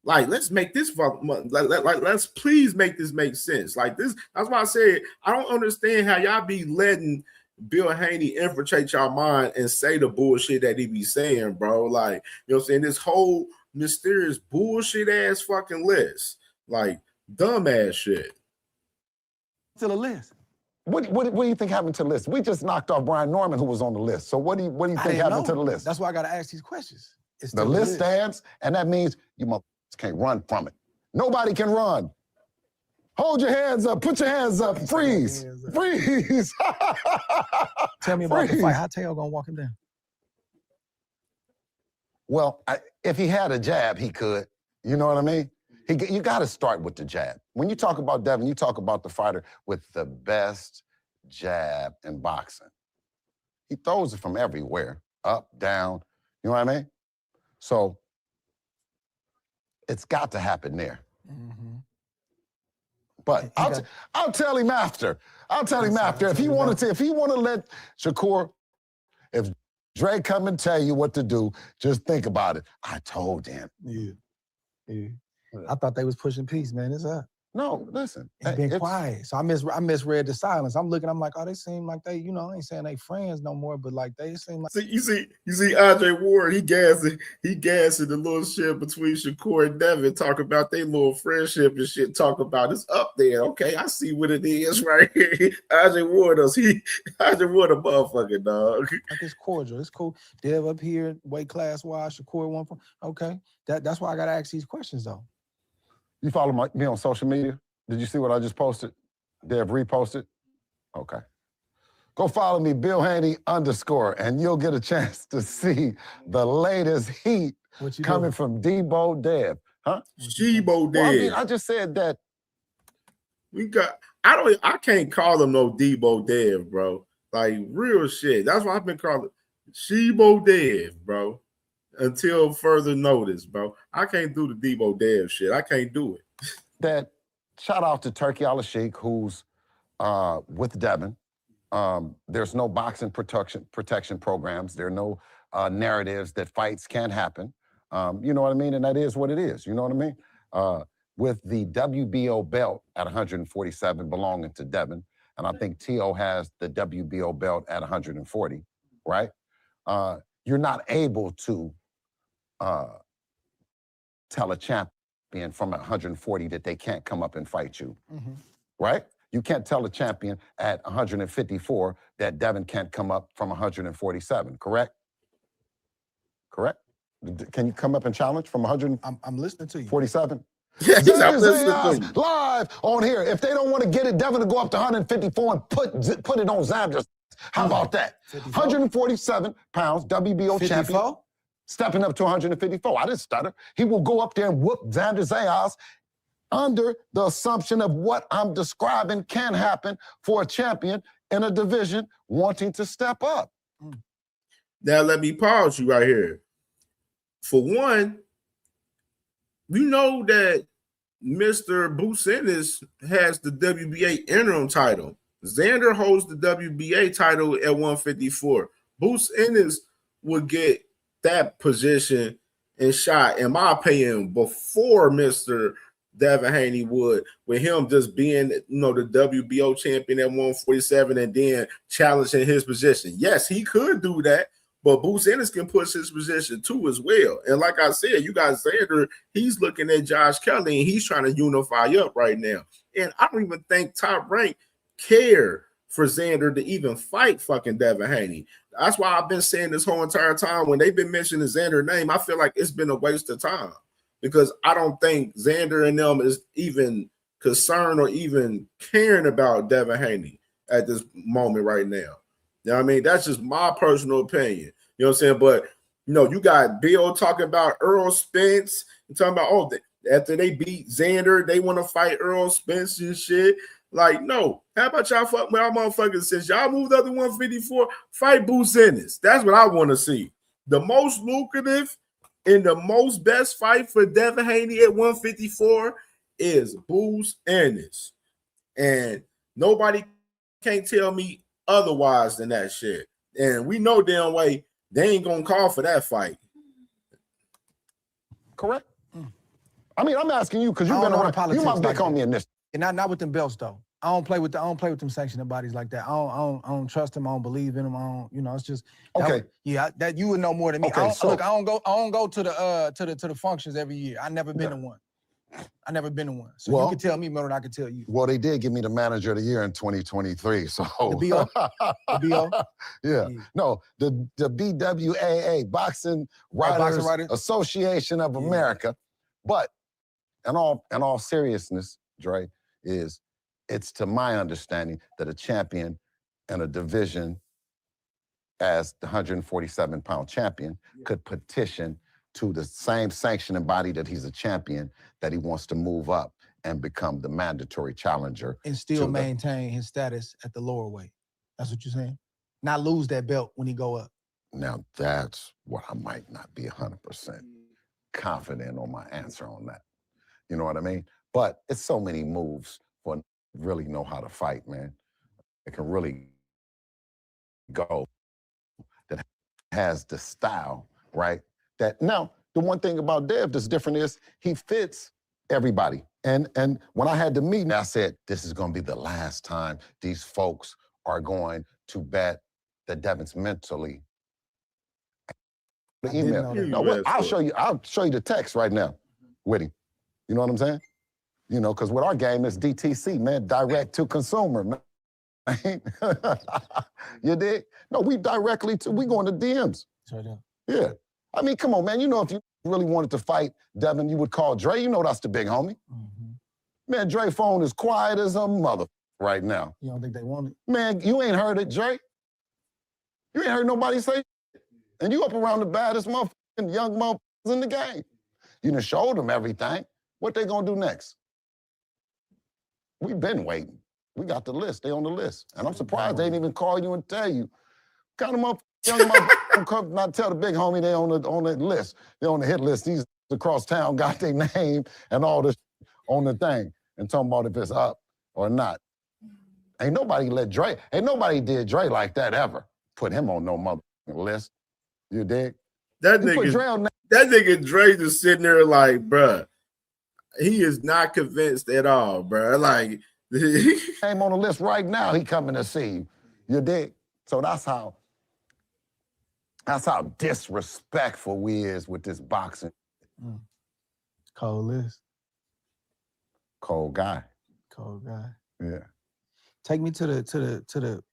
Like, let's make this let's please make this make sense. Like this, that's why I said I don't understand how y'all be letting Bill Haney infiltrate y'all mind and say the bullshit that he be saying, bro. Like, you know what I'm saying? This whole mysterious bullshit ass fucking list. Like, dumbass shit. To the list. What do you think happened to the list? We just knocked off Brian Norman, who was on the list. So what do you think happened to the list? That's why I got to ask these questions. The list stands, and that means you can't run from it. Nobody can run. Hold your hands up. Put your hands up. Freeze. Freeze. Tell me about the fight. How Teo gonna walk him down? Well, if he had a jab, he could. You know what I mean? You got to start with the jab. When you talk about Devin, you talk about the fighter with the best jab in boxing. He throws it from everywhere, up, down. You know what I mean? So it's got to happen there. Mm-hmm. But I'll tell him after. I'll tell him after. If he want to let Shakur, if Dre come and tell you what to do, just think about it. I told him. Yeah. I thought they was pushing peace, man. It's up. No, listen. It's been quiet. So I misread the silence. I'm looking, I'm like, oh, they seem like they, I ain't saying they friends no more, but like they seem like You see Andre Ward, he gassing the little shit between Shakur and Devin, talk about their little friendship and shit, talk about it's up there. Okay, I see what it is right here. Andre Ward a motherfucking dog. Like it's cordial. It's cool. Dev up here, weight class wise, Shakur 1 point. Okay. That's why I gotta ask these questions though. You follow me on social media? Did you see what I just posted? Dev reposted? Okay. Go follow me, Bill Haney _, and you'll get a chance to see the latest heat coming from Debo Dev. Huh? Debo Dev. Well, I mean, I just said that. I can't call him no Debo Dev, bro. Like, real shit. That's why I've been calling Debo Dev, bro. Until further notice, bro. I can't do the Debo Dev shit. I can't do it. That shout out to Turkey Al-Sheikh, who's with Devin. There's no boxing protection programs. There are no narratives that fights can happen. You know what I mean? And that is what it is. You know what I mean? With the WBO belt at 147 belonging to Devin, and I think T.O. has the WBO belt at 140, right? You're not able to tell a champion from 140 that they can't come up and fight you, right? You can't tell a champion at 154 that Devin can't come up from 147, correct? Correct? Can you come up and challenge from 100? I'm listening to you. 47? Yes, I'm listening to you. Live on here. If they don't want to get it, Devin to go up to 154 and put it on Xander. How about that? 54? 147 pounds, WBO 54? Champion. Stepping up to 154. I didn't stutter. He will go up there and whoop Xander Zayas under the assumption of what I'm describing can happen for a champion in a division wanting to step up. Now, let me pause you right here. For one, you know that Mr. Bucenis has the WBA interim title. Xander holds the WBA title at 154. Bucenis would get that position and shot, in my opinion, before Mr. Devin Haney would, with him just being, the WBO champion at 147 and then challenging his position. Yes, he could do that, but Boots Ennis can push his position too as well. And like I said, you got Xander, he's looking at Josh Kelly and he's trying to unify up right now. And I don't even think Top Rank care for Xander to even fight fucking Devin Haney. That's why I've been saying this whole entire time when they've been mentioning Xander's name, I feel like it's been a waste of time because I don't think Xander and them is even concerned or even caring about Devin Haney at this moment right now. You know what I mean? That's just my personal opinion. You know what I'm saying? But, you got Bill talking about Earl Spence and talking about, after they beat Xander, they want to fight Earl Spence and shit. Like, no. How about y'all fuck with y'all motherfuckers? Since y'all moved up to 154, fight Boots Ennis. That's what I want to see. The most lucrative and the most best fight for Devin Haney at 154 is Boots Ennis. And nobody can't tell me otherwise than that shit. And we know damn way they ain't gonna call for that fight. Correct. I mean, I'm asking you because you've been around. You my big homie in this. And not with them belts though. I don't play with them sanctioning bodies like that. I don't trust them. I don't believe in them. I don't, it's just okay. That you would know more than me. Okay, I don't go to the functions every year. I never been to one. So you can tell me more than I can tell you. Well, they did give me the manager of the year in 2023. So the BO? The BO? Yeah. No, the BWAA, Boxing Writers Association of America. But in all seriousness, Dre, it's to my understanding that a champion in a division as the 147-pound champion could petition to the same sanctioning body that he's a champion, that he wants to move up and become the mandatory challenger. And still maintain his status at the lower weight. That's what you're saying? Not lose that belt when he go up. Now, that's what I might not be 100% confident on my answer on that. You know what I mean? But it's so many moves for really know how to fight, man. It can really go that has the style, right? That now, the one thing about Dev that's different is he fits everybody. And when I had the meeting, I said, this is gonna be the last time these folks are going to bet that Devin's mentally. The email. No, I'll show you the text right now with him. You know what I'm saying? Because with our game, it's DTC, man, direct to consumer, man. You dig? No, we going to DMs. Sure. Yeah. I mean, come on, man. If you really wanted to fight Devin, you would call Dre. That's the big homie. Mm-hmm. Man, Dre's phone is quiet as a mother right now. You don't think they want it? Man, you ain't heard it, Dre. You ain't heard nobody say it. And you up around the baddest motherfucking young motherfuckers in the game. You done showed them everything. What they gonna do next? We've been waiting. We got the list. They on the list. And I'm surprised they didn't even call you and tell you. Kind of young motherfuckers not tell the big homie they on the list. They on the hit list. These across town got their name and all this on the thing and talking about if it's up or not. Ain't nobody did Dre like that ever. Put him on no motherfucking list. You dig? That nigga Dre just sitting there like, bruh, he is not convinced at all, bruh. Like, name on the list right now, he coming to see you. You dig? So that's how disrespectful we is with this boxing. Cold list. Cold guy. Cold guy. Yeah. Take me to the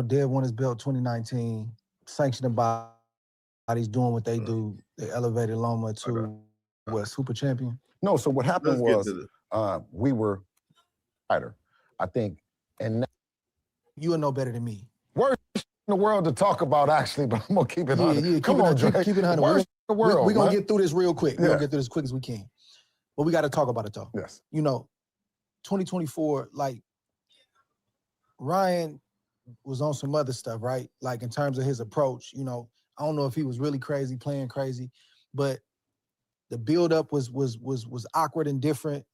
Dev won his belt 2019, sanctioned bodies doing what they do. They elevated Loma to what, super champion? No, so what happened was we were fighter. I think, and you would know better than me. Worst in the world to talk about, actually, but I'm gonna keep it 100. Yeah, Come on, Dre. Keep it 100. Worst in the world. We're gonna get through this real quick. Yeah. We're gonna get through this as quick as we can. But we gotta talk about it though. Yes. 2024, like Ryan was on some other stuff, right? Like in terms of his approach, I don't know if he was really crazy, playing crazy, but the build-up was awkward and different.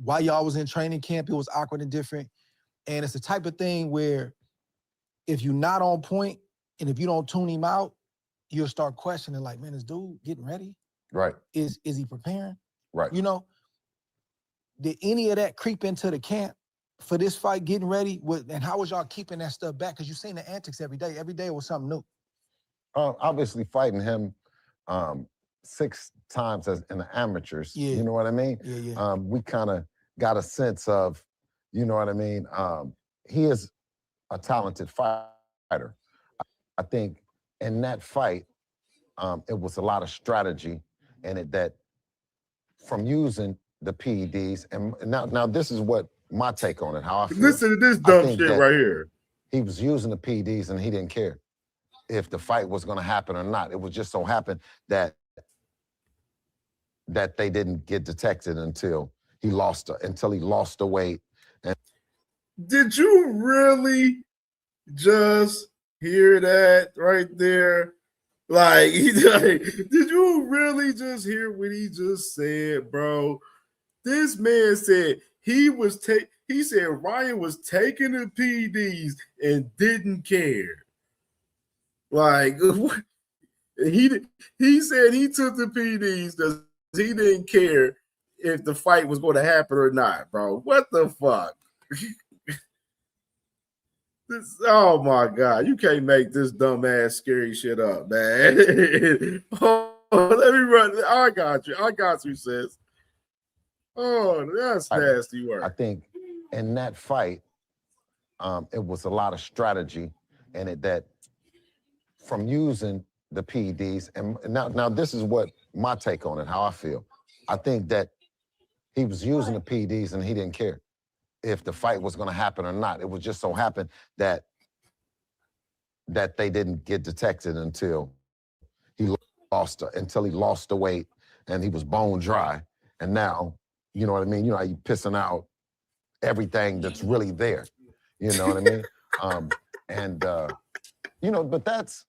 While y'all was in training camp, it was awkward and different. And it's the type of thing where if you're not on point and if you don't tune him out, you'll start questioning, like, man, this dude getting ready? Right. Is he preparing? Right. Did any of that creep into the camp for this fight, getting ready? And how was y'all keeping that stuff back? Because you've seen the antics every day. Every day was something new. Obviously fighting him 6 times as in the amateurs, you know what I mean? Yeah. We kind of got a sense of, you know what I mean? He is a talented fighter. I think in that fight, it was a lot of strategy in it that from using the PEDs, and now this is what my take on it, how I feel. Listen to this dumb shit right here. He was using the PEDs and he didn't care if the fight was gonna happen or not. It was just so happened that that they didn't get detected until he lost the weight. And did you really just hear that right there? Like, did you really just hear what he just said, bro? This man said he said Ryan was taking the PDs and didn't care. Like, he said he took the PDs because he didn't care if the fight was going to happen or not, bro. What the fuck? Oh my God, you can't make this dumbass scary shit up, man. Oh, let me run. I got you, sis. Oh, that's nasty work. I think in that fight, it was a lot of strategy in it that from using the PEDs, and now this is what my take on it, how I feel. I think that he was using the PEDs and he didn't care if the fight was going to happen or not. It was just so happened that they didn't get detected until he lost the weight and he was bone dry. And now, you know what I mean? You know how you pissing out everything that's really there. You know what I mean? You know, but that's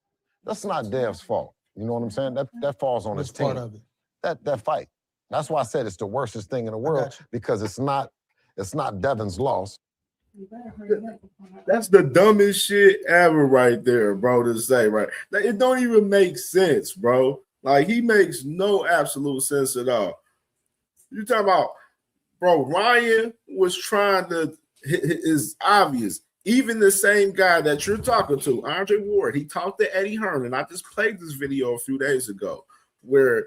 not Dev's fault. You know what I'm saying? That falls on his team. Part of it. That fight. That's why I said it's the worstest thing in the world, because it's not Devin's loss. That's the dumbest shit ever right there, bro, to say, right? Like, it don't even make sense, bro. Like, he makes no absolute sense at all. You talking about, bro, Ryan was trying to, it's obvious. Even the same guy that you're talking to, Andre Ward, he talked to Eddie Hearn, and I just played this video a few days ago where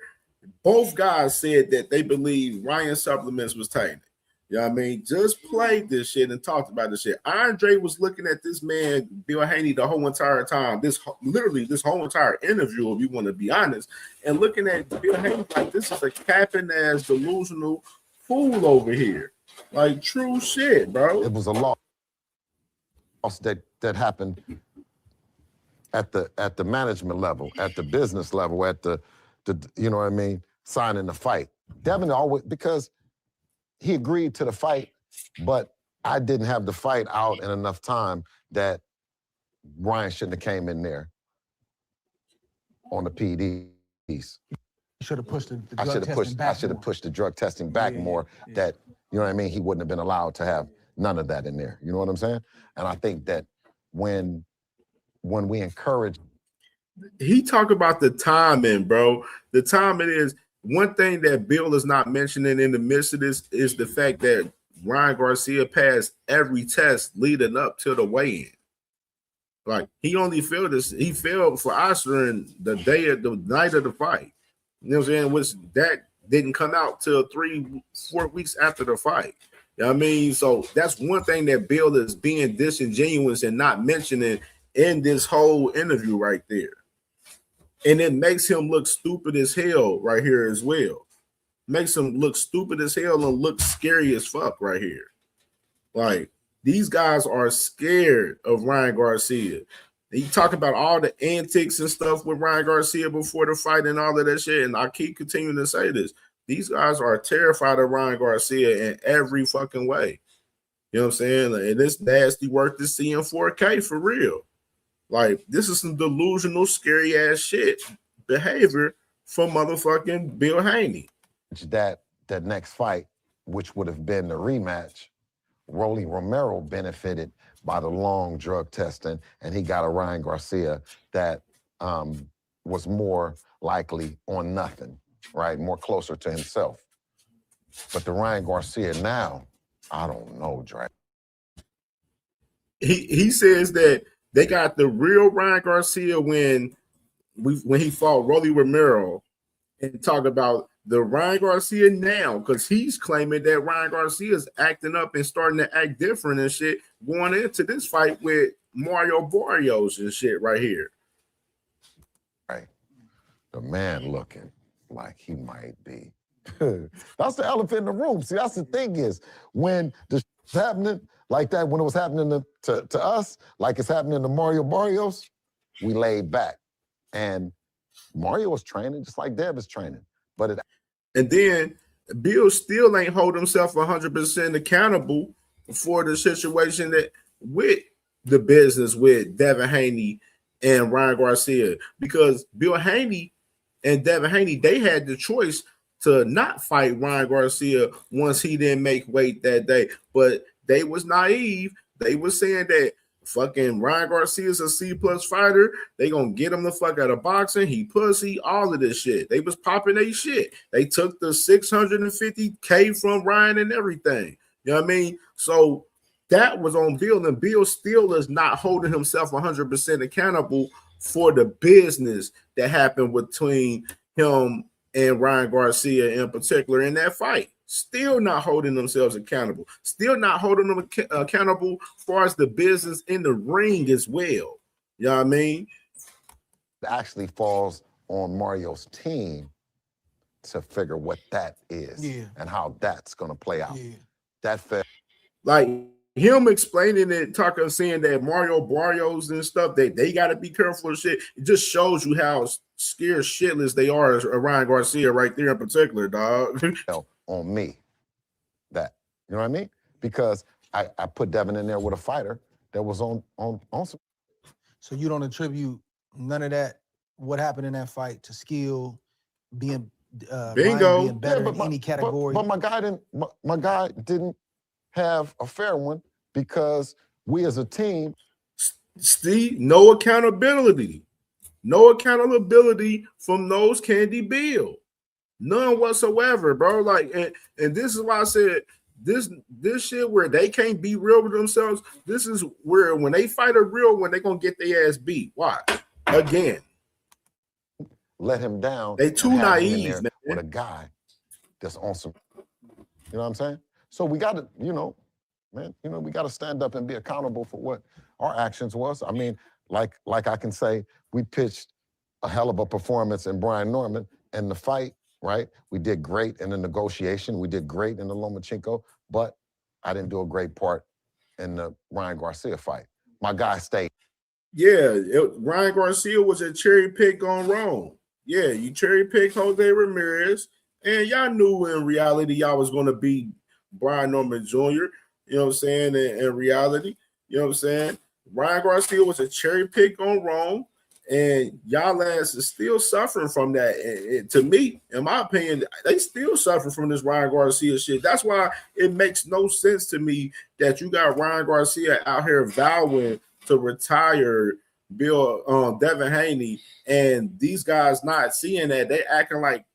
both guys said that they believe Ryan's supplements was tainted. You know what I mean? Just played this shit and talked about this shit. Andre was looking at this man, Bill Haney, the whole entire time, this whole entire interview, if you want to be honest, and looking at Bill Haney like this is a capping ass delusional fool over here. Like, true shit, bro. It was a loss that happened at the management level, at the business level, at the you know what I mean, signing the fight. Devin always, because he agreed to the fight, but I didn't have the fight out in enough time that Ryan shouldn't have came in there on the PEDs. Should have pushed the drug I should have pushed the drug testing back more. That, you know what I mean, he wouldn't have been allowed to have none of that in there. You know what I'm saying? And I think that when we encourage, he talked about the timing, bro. The timing is one thing that Bill is not mentioning in the midst of this is the fact that Ryan Garcia passed every test leading up to the weigh-in. Like, he only failed this. He failed for Oscar the night of the fight. You know what I'm saying? Which that didn't come out till 3-4 weeks after the fight. You know what I mean? So that's one thing that Bill is being disingenuous and not mentioning in this whole interview right there. And it makes him look stupid as hell right here as well. Makes him look stupid as hell and look scary as fuck right here. Like, these guys are scared of Ryan Garcia. And you talk about all the antics and stuff with Ryan Garcia before the fight and all of that shit, and I keep continuing to say this. These guys are terrified of Ryan Garcia in every fucking way. You know what I'm saying? And it's nasty work to see in 4K for real. Like, this is some delusional, scary ass shit behavior from motherfucking Bill Haney. that next fight, which would have been the rematch, Rolly Romero benefited by the long drug testing, and he got a Ryan Garcia that was more likely on nothing, right? More closer to himself. But the Ryan Garcia now, I don't know, Dre. He says that they got the real Ryan Garcia when he fought Rolly Romero, and talk about the Ryan Garcia now, because he's claiming that Ryan Garcia is acting up and starting to act different and shit going into this fight with Mario Barrios and shit right here. Right. The man looking like he might be. That's the elephant in the room. See, that's the thing is, when this happening like that, when it was happening to us, like it's happening to Mario Barrios, we laid back. And Mario was training just like Deb is training. But And then Bill still ain't hold himself 100% accountable for the situation that with the business with Devin Haney and Ryan Garcia, because Bill Haney and Devin Haney, they had the choice to not fight Ryan Garcia once he didn't make weight that day, but they was naive. They was saying that fucking Ryan Garcia is a C+ fighter. They gonna get him the fuck out of boxing. He pussy, all of this shit. They was popping their shit. They took the $650K from Ryan and everything. You know what I mean? So that was on Bill, and Bill still is not holding himself 100% accountable for the business that happened between him and Ryan Garcia in particular in that fight. Still not holding themselves accountable. Still not holding them accountable as far as the business in the ring as well. You know what I mean? It actually falls on Mario's team to figure what that is and how that's going to play out. That fair. Like him explaining it, saying that Mario Barrios and stuff, they got to be careful of shit. It just shows you how scared shitless they are as Ryan Garcia right there in particular, dog. On me, that, you know what I mean? Because I put Devin in there with a fighter that was on some. So you don't attribute none of that, what happened in that fight, to skill, being bingo, being better in any category. But my guy didn't have a fair one because we as a team, Steve, no accountability from Nose Candy Bill. None whatsoever, bro. Like, and this is why I said this shit where they can't be real with themselves. This is where when they fight a real one, they're gonna get their ass beat. Why? Again. Let him down. They too naive, man. With a guy that's on some, you know what I'm saying? So we gotta, we gotta stand up and be accountable for what our actions was. I mean, like I can say, we pitched a hell of a performance in Brian Norman in the fight. Right? We did great in the negotiation. We did great in the Lomachenko, but I didn't do a great part in the Ryan Garcia fight. My guy stayed. Yeah, Ryan Garcia was a cherry pick gone wrong. Yeah, you cherry picked Jose Ramirez, and y'all knew in reality y'all was going to beat Brian Norman Jr., you know what I'm saying, in reality, you know what I'm saying? Ryan Garcia was a cherry pick gone wrong. And y'all ass is still suffering from that. And to me, in my opinion, they still suffer from this Ryan Garcia shit. That's why it makes no sense to me that you got Ryan Garcia out here vowing to retire Devin Haney, and these guys not seeing that. They acting like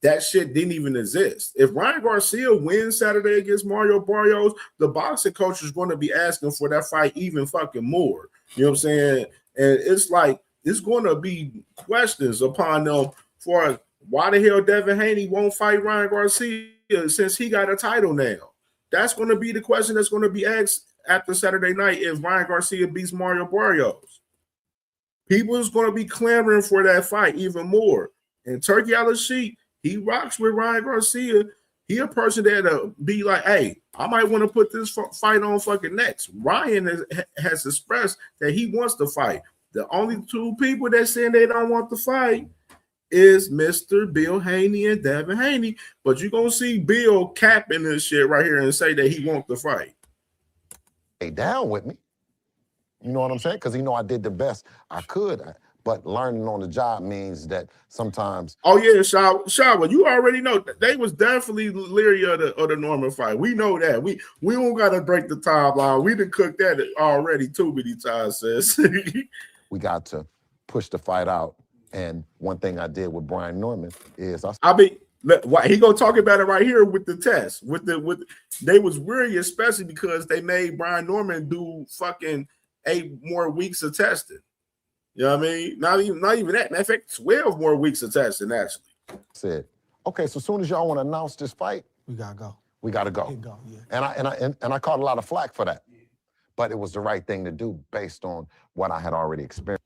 that shit didn't even exist. If Ryan Garcia wins Saturday against Mario Barrios, the boxing coach is going to be asking for that fight even fucking more. You know what I'm saying? And it's like, it's going to be questions upon them for why the hell Devin Haney won't fight Ryan Garcia since he got a title now. That's going to be the question that's going to be asked after Saturday night if Ryan Garcia beats Mario Barrios. People is going to be clamoring for that fight even more. And Turkey Al-Sheikh, he rocks with Ryan Garcia. He a person that'll be like, hey, I might want to put this fight on fucking next. Ryan has expressed that he wants to fight. The only two people that saying they don't want to fight is Mr. Bill Haney and Devin Haney. But you're going to see Bill capping this shit right here and say that he wants to fight. Stay down with me. You know what I'm saying? Because I did the best I could. But learning on the job means that sometimes. Oh yeah, Shawa, you already know they was definitely leery of the Norman fight. We know that. We don't gotta break the timeline. We done cooked that already too many times, sis. We got to push the fight out. And one thing I did with Brian Norman is he gonna talk about it right here with the test. They was weary, especially because they made Brian Norman do fucking 8 more weeks of testing. You know what I mean? Not even that. Matter of fact, 12 more weeks of testing, actually. Said, okay, so as soon as y'all want to announce this fight, we gotta go. We gotta go. Yeah. And I caught a lot of flack for that. But it was the right thing to do based on what I had already experienced.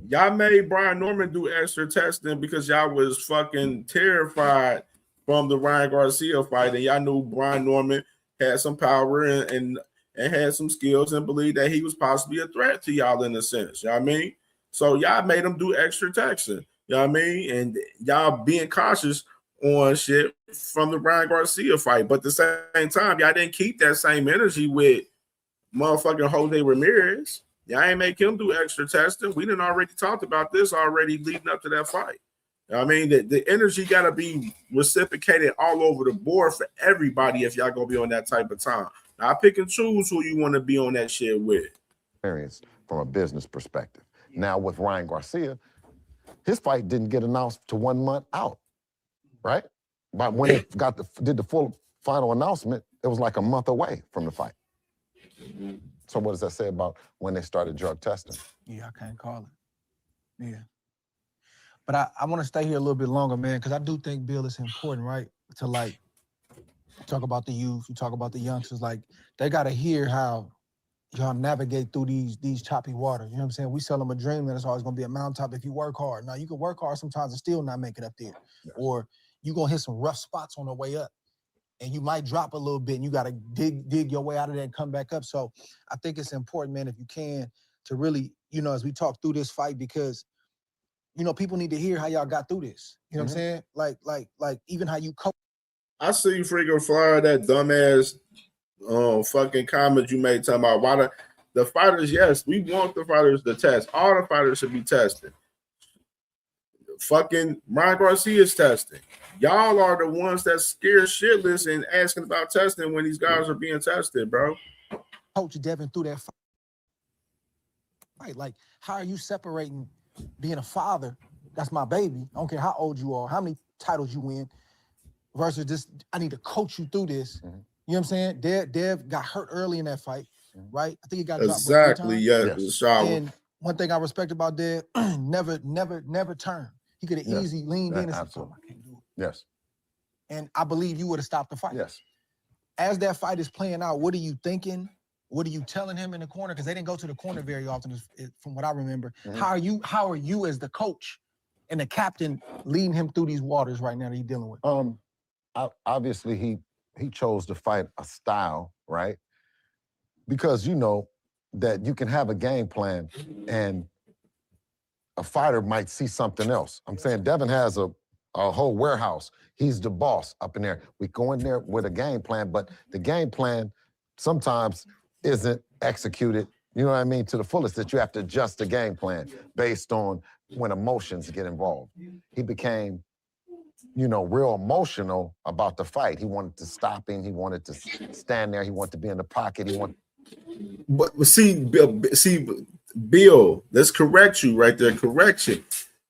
Y'all made Brian Norman do extra testing because y'all was fucking terrified from the Ryan Garcia fight, and y'all knew Brian Norman had some power and had some skills and believed that he was possibly a threat to y'all in a sense. You know what I mean? So y'all made him do extra testing. You know what I mean? And y'all being cautious on shit from the Ryan Garcia fight. But at the same time, y'all didn't keep that same energy with motherfucking Jose Ramirez. Y'all ain't make him do extra testing. We done already talked about this already leading up to that fight. I mean, the energy got to be reciprocated all over the board for everybody if y'all going to be on that type of time. Now, I pick and choose who you want to be on that shit with. Experience from a business perspective. Now, with Ryan Garcia, his fight didn't get announced to 1 month out, right? But when they did the full final announcement, it was like a month away from the fight. So what does that say about when they started drug testing? Yeah, I can't call it. Yeah. But I want to stay here a little bit longer, man, because I do think, Bill, it's important, right? To like talk about the youth, you talk about the youngsters, like they got to hear how y'all navigate through these choppy waters. You know what I'm saying? We sell them a dream that it's always going to be a mountaintop if you work hard. Now, you can work hard sometimes and still not make it up there. Yes. Or you're going to hit some rough spots on the way up. And you might drop a little bit and you got to dig your way out of there and come back up. So I think it's important, man, if you can, to really, you know, as we talk through this fight, because, you know, people need to hear how y'all got through this. You know what I'm saying? Like even how you cope. I see you freaking fly that dumbass fucking comment you made talking about why the fighters, yes, we want the fighters to test. All the fighters should be tested. Fucking Ryan Garcia's testing. Y'all are the ones that scared shitless and asking about testing when these guys are being tested, bro. Coach Devin through that fight. Like, how are you separating being a father, that's my baby, I don't care how old you are, how many titles you win, versus this, I need to coach you through this. You know what I'm saying? Dev got hurt early in that fight, right? I think he got exactly, dropped. Yes. And one thing I respect about Dev, never turned. He could have easily leaned in and said, oh, I can't do it. Yes. And I believe you would have stopped the fight. Yes. As that fight is playing out, what are you thinking? What are you telling him in the corner? Because they didn't go to the corner very often, from what I remember. How are you as the coach and the captain leading him through these waters right now that he's dealing with? Obviously, he chose to fight a style, right? Because you know that you can have a game plan and a fighter might see something else. I'm saying Devin has a whole warehouse. He's the boss up in there. We go in there with a game plan, but the game plan sometimes isn't executed, you know what I mean, to the fullest, that you have to adjust the game plan based on when emotions get involved. He became, you know, real emotional about the fight. He wanted to stop him. He wanted to stand there. He wanted to be in the pocket. But see, Bill, let's correct you right there. Correction.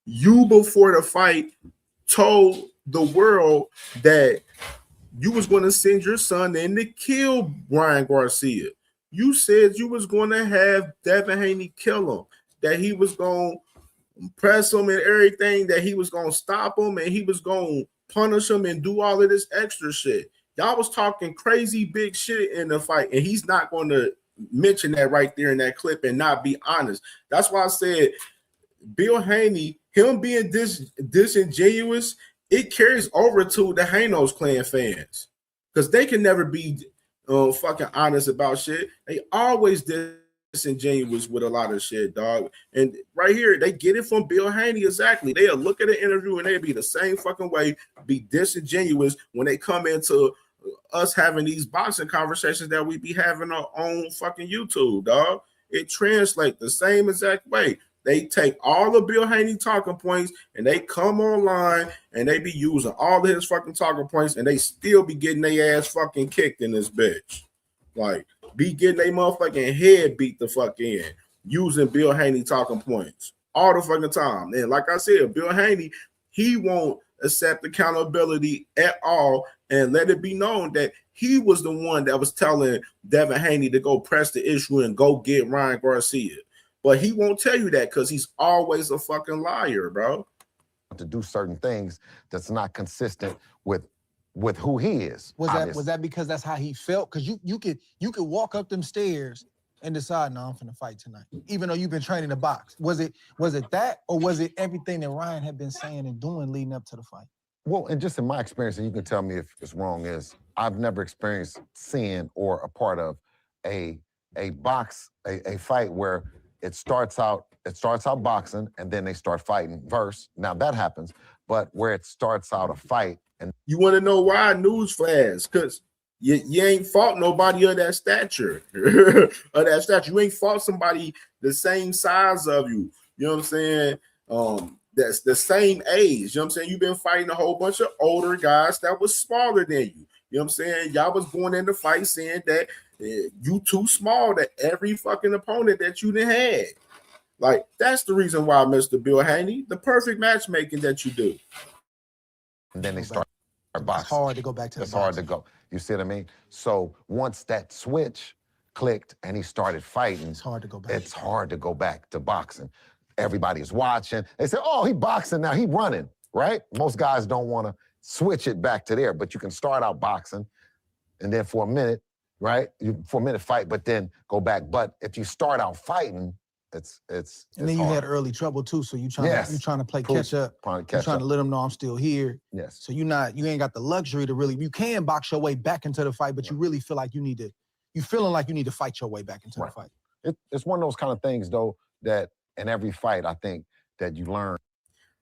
You, before the fight, told the world that you was going to send your son in to kill Ryan Garcia. You said you was going to have Devin Haney kill him, that he was going to press him and everything, that he was going to stop him and he was going to punish him and do all of this extra shit. Y'all was talking crazy big shit in the fight, and he's not going to mention that right there in that clip and not be honest. That's why I said Bill Haney, him being disingenuous, it carries over to the Hanos clan fans because they can never be fucking honest about shit. They always disingenuous with a lot of shit, dog. And right here, they get it from Bill Haney exactly. They'll look at an interview and they'll be the same fucking way, be disingenuous when they come into us having these boxing conversations that we be having on fucking YouTube, dog. It translates the same exact way. They take all the Bill Haney talking points and they come online and they be using all of his fucking talking points and they still be getting their ass fucking kicked in this bitch. Like, be getting their motherfucking head beat the fuck in using Bill Haney talking points all the fucking time. And like I said, Bill Haney, he won't accept accountability at all and let it be known that he was the one that was telling Devin Haney to go press the issue and go get Ryan Garcia. But he won't tell you that because he's always a fucking liar, bro. To do certain things that's not consistent with who he is. Was that because that's how he felt? Because you could walk up them stairs and decide, no, I'm finna fight tonight, even though you've been training to box. Was it that, or was it everything that Ryan had been saying and doing leading up to the fight? Well, and just in my experience, and you can tell me if it's wrong, is I've never experienced seeing or a part of a fight where it starts out boxing and then they start fighting. Now that happens, but where it starts out a fight And you want to know why? Newsflash, because you ain't fought nobody of that stature. You ain't fought somebody the same size of you. You know what I'm saying? That's the same age. You know what I'm saying? You've been fighting a whole bunch of older guys that was smaller than you. You know what I'm saying? Y'all was going in the fight saying that you too small to every fucking opponent that you done had. Like, that's the reason why, Mr. Bill Haney, the perfect matchmaking that you do. And then they start boxing. It's hard to go back to the It's hard to go. You see what I mean? So once that switch clicked and he started fighting, it's hard to go back. It's hard to go back to boxing. Everybody's watching. They say, oh, he boxing now, he running, right? Most guys don't want to switch it back to there, but you can start out boxing and then for a minute, right? For a minute fight, but then go back. But if you start out fighting, it's and then you had early trouble too, so you trying to play catch up. You're trying to let them know I'm still here. Yes. So you ain't got the luxury to really. You can box your way back into the fight, but you really feel like you feeling like you need to fight your way back into the fight. It's one of those kind of things though that in every fight I think that you learn.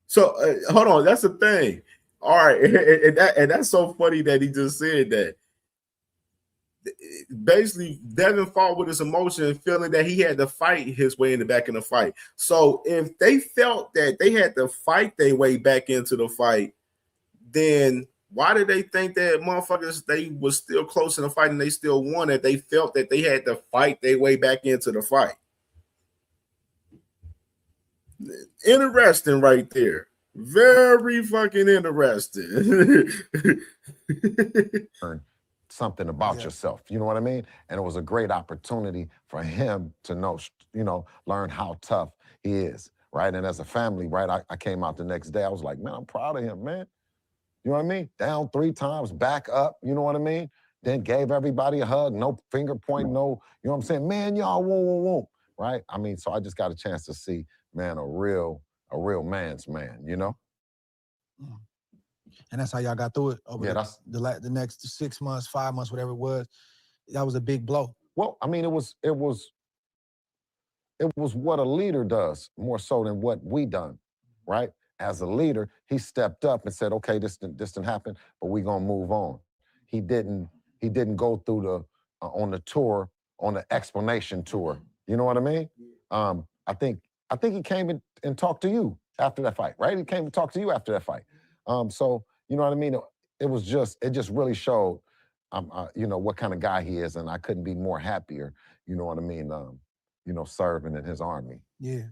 So hold on, that's the thing. All right, and that's so funny that he just said that. Basically, Devin fought with his emotion, feeling that he had to fight his way in the back in the fight. So if they felt that they had to fight their way back into the fight, then why did they think that motherfuckers, they was still close in the fight and they still won it? They felt that they had to fight their way back into the fight. Interesting right there. Very fucking interesting. Something about yourself, you know what I mean? And it was a great opportunity for him to know, learn how tough he is, right? And as a family, right, I came out the next day, I was like, man, I'm proud of him, man. You know what I mean? Down 3 times, back up, you know what I mean? Then gave everybody a hug, no finger point, no, you know what I'm saying? Man, y'all, whoa, right? I mean, so I just got a chance to see, man, a real man's man, you know? And that's how y'all got through it over the next 6 months, 5 months, whatever it was. That was a big blow. Well, I mean, it was what a leader does more so than what we done, right? As a leader, he stepped up and said, "Okay, this didn't happen, but we gonna move on." He didn't go through the on the tour, on the explanation tour. You know what I mean? I think he came and talked to you after that fight, right? He came and talked to you after that fight. So you know what I mean? It just really showed, what kind of guy he is, and I couldn't be more happier. You know what I mean? Serving in his army. Yeah.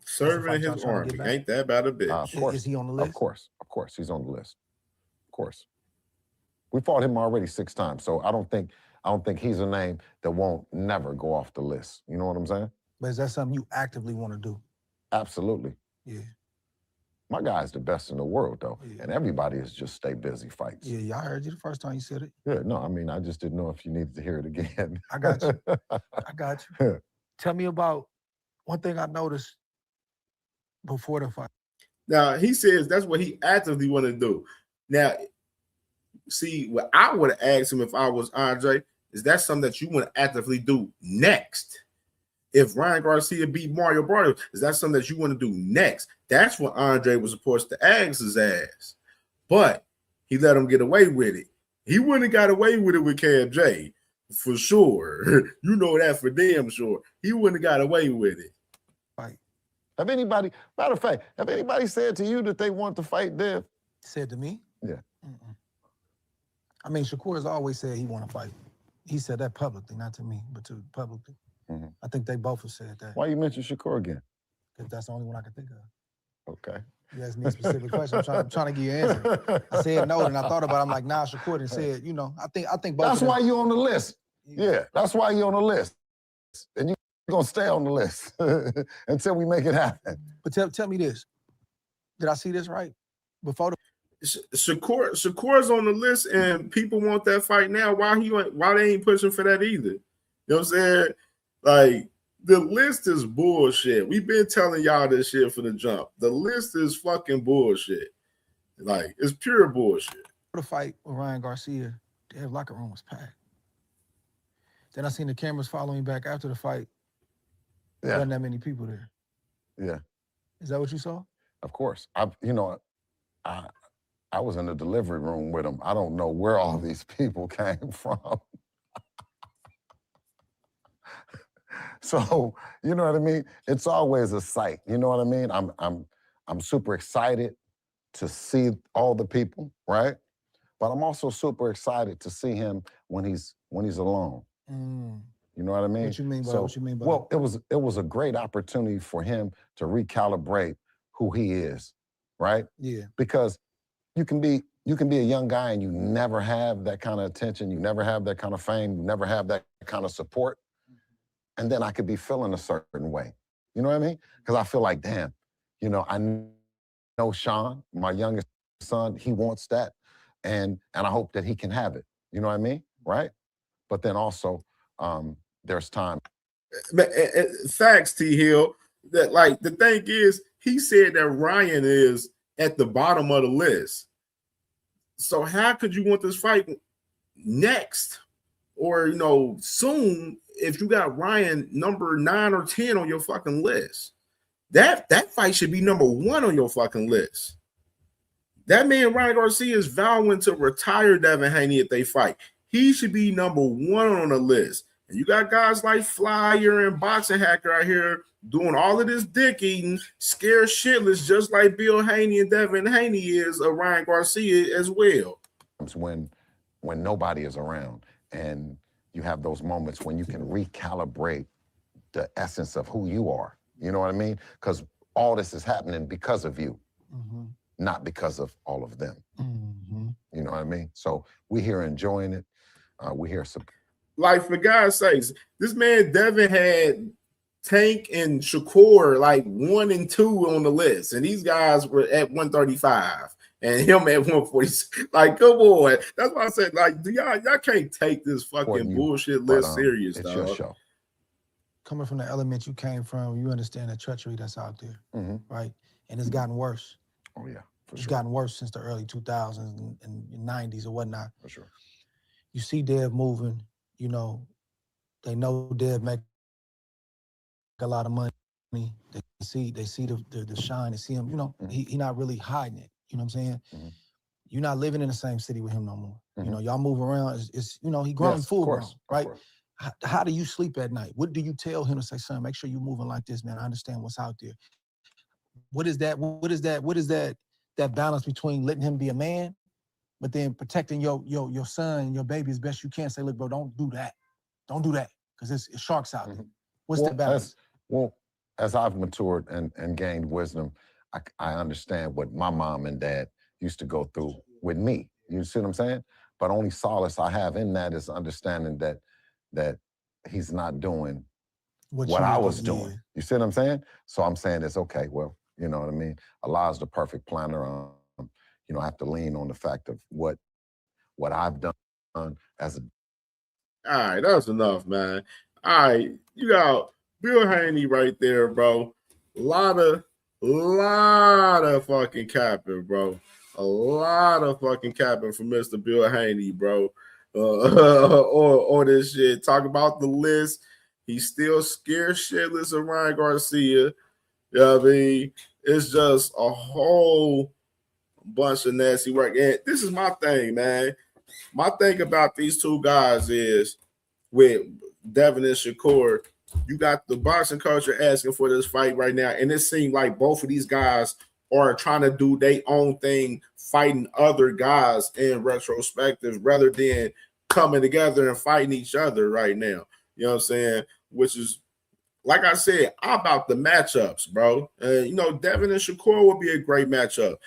Serving in his army, ain't that bad a bitch? Of course. Is he on the list? Of course, he's on the list. Of course. We fought him already 6 times, so I don't think he's a name that won't never go off the list. You know what I'm saying? But is that something you actively want to do? Absolutely. Yeah. My guy's the best in the world, though, and everybody is just stay busy fights. Yeah, I heard you the first time you said it. Yeah, no, I mean, I just didn't know if you needed to hear it again. I got you. I got you. Tell me about one thing I noticed before the fight. Now, he says that's what he actively want to do. Now, see, what I would have asked him if I was Andre, is that something that you want to actively do next? If Ryan Garcia beat Mario Barrio, is that something that you want to do next? That's what Andre was supposed to ask his ass. But he let him get away with it. He wouldn't have got away with it with CamJ, for sure. You know that for damn sure. He wouldn't have got away with it. Right. Matter of fact, have anybody said to you that they want to fight Dev? Said to me? Yeah. I mean, Shakur has always said he want to fight. He said that publicly, not to me, but to publicly. I think they both have said that. Why you mention Shakur again? Because that's the only one I can think of. Okay. You asked me a specific question. I'm trying to give you an answer. I said no, and I thought about it. I'm like, nah, Shakur done said, I think both. That's why you on the list. Yeah, that's why you on the list. And you're going to stay on the list until we make it happen. But tell me this. Did I see this right? Before the Shakur's on the list, and people want that fight now. Why they ain't pushing for that either? You know what I'm saying? Like, the list is bullshit. We've been telling y'all this shit from the jump. The list is fucking bullshit. Like, it's pure bullshit. The fight with Ryan Garcia, their locker room was packed. Then I seen the cameras following back after the fight. There wasn't that many people there. Yeah. Is that what you saw? Of course. I was in the delivery room with him. I don't know where all these people came from. So, you know what I mean? It's always a sight. You know what I mean? I'm super excited to see all the people, right? But I'm also super excited to see him when he's alone. You know what I mean? What you mean by? So, What you mean by? well, it was a great opportunity for him to recalibrate who he is, right? Yeah. Because you can be a young guy and you never have that kind of attention, you never have that kind of fame, you never have that kind of support. And then I could be feeling a certain way. You know what I mean? Because I feel like, damn, you know, I know Sean, my youngest son, he wants that. And I hope that he can have it. You know what I mean? Right? But then also, there's time. Facts, T Hill. That like the thing is, he said that Ryan is at the bottom of the list. So how could you want this fight next or soon if you got Ryan number 9 or 10 on your fucking list? That fight should be number 1 on your fucking list. That man Ryan Garcia is vowing to retire Devin Haney if they fight. He should be number 1 on the list. And you got guys like Flyer and Boxing Hacker out here doing all of this dick eating, scared shitless, just like Bill Haney and Devin Haney is of Ryan Garcia as well. When nobody is around and you have those moments when you can recalibrate the essence of who you are. You know what I mean? Because all this is happening because of you, not because of all of them. You know what I mean? So we're here enjoying it. We're here. Like, for God's sakes, this man Devin had Tank and Shakur like 1 and 2 on the list, and these guys were at 135 and him at 146. Like, come on. That's why I said, like, y'all can't take this fucking bullshit list serious, it's dog. your show. Coming from the element you came from, you understand the treachery that's out there, right? And it's gotten worse. Oh yeah, for It's sure. gotten worse since the early 2000s and 90s or whatnot. For sure. You see Dev moving, they know Dev make a lot of money. They see the shine, they see him, he not really hiding it. You know what I'm saying? You're not living in the same city with him no more. Y'all move around, it's he grown, Yes, full of grown, course, right? of course. How do you sleep at night? What do you tell him to say, son, make sure you're moving like this, man? I understand what's out there. What is that balance between letting him be a man, but then protecting your son and your baby as best you can? Say, look, bro, don't do that. Don't do that. Because it's sharks out there. What's the balance? As I've matured and gained wisdom, I understand what my mom and dad used to go through with me. You see what I'm saying? But only solace I have in that is understanding that he's not doing what I was doing. You see what I'm saying? So I'm saying it's okay. Well, you know what I mean? Allah's the perfect planner. I have to lean on the fact of what I've done as a. All right, that's enough, man. All right, you got Bill Haney right there, bro. A lot of fucking capping, bro. A lot of fucking capping from Mr. Bill Haney, bro. Or this shit. Talk about the list. He's still scared shitless of Ryan Garcia. You know what I mean? It's just a whole bunch of nasty work. And this is my thing, man. My thing about these two guys is with Devin and Shakur, you got the boxing culture asking for this fight right now. And it seemed like both of these guys are trying to do their own thing, fighting other guys in retrospective rather than coming together and fighting each other right now. You know what I'm saying? Which is, like I said, I'm about the matchups, bro. Devin and Shakur would be a great matchup.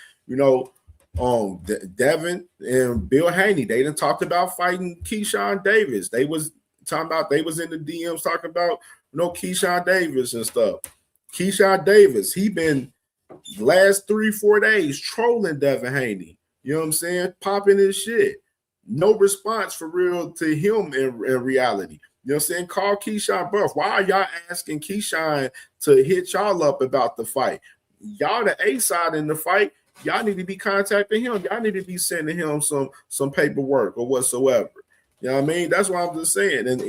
Devin and Bill Haney, they done talked about fighting Keyshawn Davis. They was talking about, they was in the DMs talking about, Keyshawn Davis and stuff. Keyshawn Davis, he been last 3-4 days trolling Devin Haney. You know what I'm saying? Popping his shit. No response for real to him in reality. You know what I'm saying? Call Keyshawn Buff. Why are y'all asking Keyshawn to hit y'all up about the fight? Y'all the A side in the fight. Y'all need to be contacting him. Y'all need to be sending him some paperwork or whatsoever. You know what I mean? That's what I'm just saying. And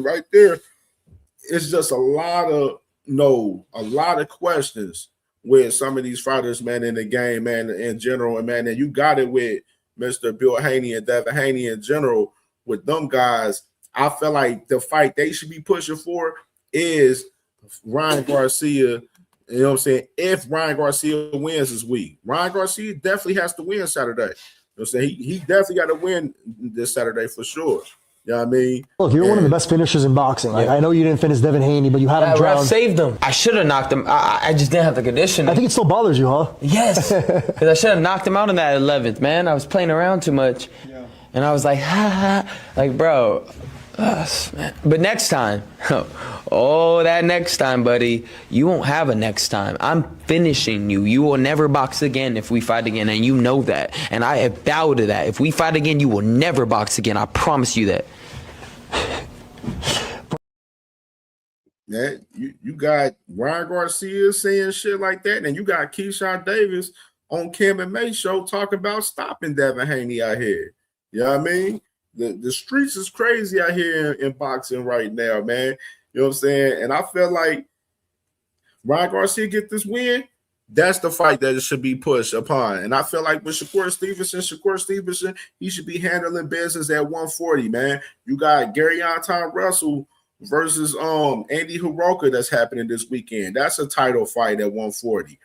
right there, it's just a lot of questions with some of these fighters, man, in the game, man, in general, and man, and you got it with Mr. Bill Haney and Devin Haney in general. With them guys, I feel like the fight they should be pushing for is Ryan Garcia. You know what I'm saying? If Ryan Garcia wins this week, Ryan Garcia definitely has to win Saturday. You know what I'm saying? He definitely got to win this Saturday for sure. You know what I mean? Look, you're one of the best finishers in boxing. Like, I know you didn't finish Devin Haney, but you had him That ref drowned. saved him. I should have knocked him. I just didn't have the conditioning. I think it still bothers you, huh? Yes, because I should have knocked him out in that 11th, man. I was playing around too much. Yeah. And I was like, ha, ha. Like, bro. Man. But next time, that next time, buddy, you won't have a next time. I'm finishing you. You will never box again if we fight again, and you know that. And I have vowed to that. If we fight again, you will never box again. I promise you that. Yeah, you got Ryan Garcia saying shit like that, and you got Keyshawn Davis on Cam and May show talking about stopping Devin Haney out here. You know what I mean? The streets is crazy out here in boxing right now, man. You know what I'm saying? And I feel like Ryan Garcia get this win, that's the fight that it should be pushed upon. And I feel like with Shakur Stevenson, he should be handling business at 140, man. You got Gary Anton Russell versus Andy Hiroka that's happening this weekend. That's a title fight at 140.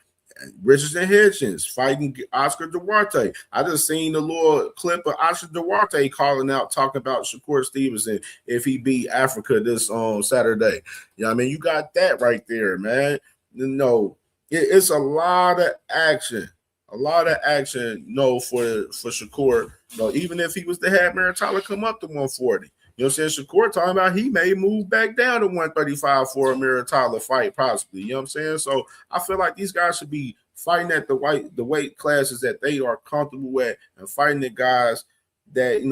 Richardson Hitchens fighting Oscar Duarte. I just seen the little clip of Oscar Duarte calling out, talking about Shakur Stevenson if he beat Africa this Saturday. You know what I mean? You got that right there, man. You know, it's a lot of action. A lot of action, for Shakur. You know, even if he was to have Maritala come up to 140. You know what I'm saying? Shakur talking about he may move back down to 135 for a Maritala fight, possibly. You know what I'm saying? So I feel like these guys should be fighting at the weight classes that they are comfortable at, and fighting the guys that,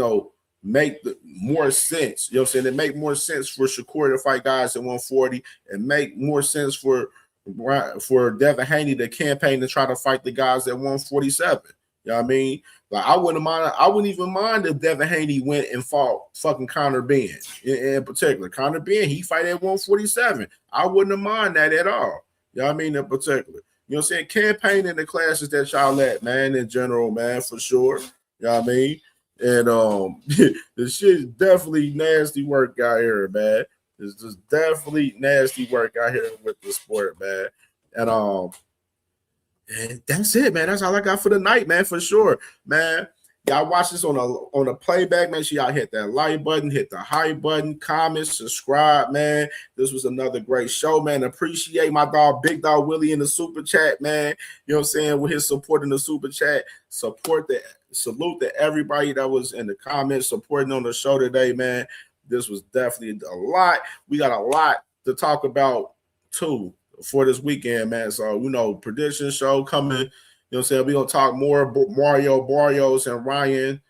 make more sense. You know what I'm saying? It make more sense for Shakur to fight guys at 140, and make more sense for Devin Haney to campaign to try to fight the guys at 147. You know what I mean? Like, I wouldn't even mind if Devin Haney went and fought fucking Conor Benn in particular. Conor Benn, he fight at 147. I wouldn't have mind that at all. You know what I mean? In particular. You know what I'm saying? Campaigning the classes that y'all at, man, in general, man, for sure. You know what I mean? And the shit is definitely nasty work out here, man. It's just definitely nasty work out here with the sport, man. And that's it, man. That's all I got for the night, man, for sure, man. Y'all watch this on a playback. Make sure y'all hit that like button, hit the hype button, comment, subscribe, man. This was another great show, man. Appreciate my dog, Big Dog Willie, in the super chat, man. You know what I'm saying? With his support in the super chat. Salute to everybody that was in the comments supporting on the show today, man. This was definitely a lot. We got a lot to talk about too for this weekend, man. So, prediction show coming. You know what I'm saying? We're going to talk more Mario Barrios and Ryan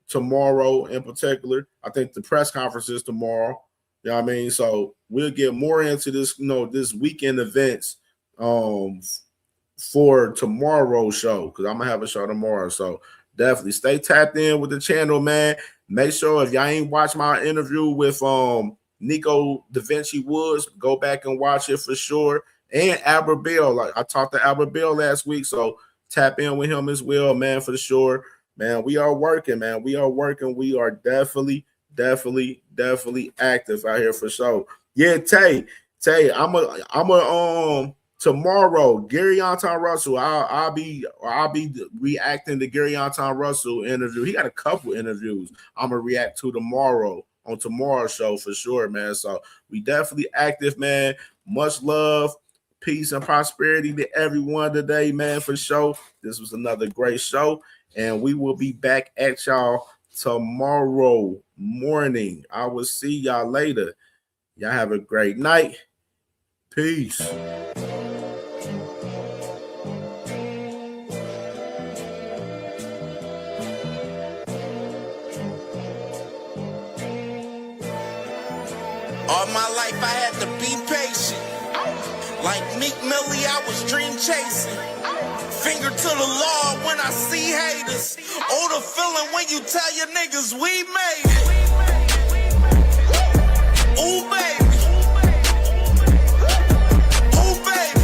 tomorrow in particular. I think the press conference is tomorrow. You know what I mean? So we'll get more into this, this weekend events for tomorrow's show, because I'm going to have a show tomorrow. So definitely stay tapped in with the channel, man. Make sure if y'all ain't watched my interview with Nico Da Vinci Woods, go back and watch it for sure. And Albert Bill. Like, I talked to Albert Bill last week, so tap in with him as well, man, for sure. Man, we are working, man. We are working. We are definitely active out here for sure. Yeah, Tay, I'm a tomorrow, Gary Anton Russell. I'll be reacting to Gary Anton Russell interview. He got a couple interviews I'm gonna react to tomorrow on tomorrow's show for sure, man. So we definitely active, man. Much love, peace, and prosperity to everyone today, man, for sure. This was another great show, and we will be back at y'all tomorrow morning. I will see y'all later. Y'all have a great night. Peace. All my life I had to be patient. Like Meek Millie, I was dream chasing. Finger to the law when I see haters. Oh, the feeling when you tell your niggas we made it. Ooh, baby. Ooh, baby.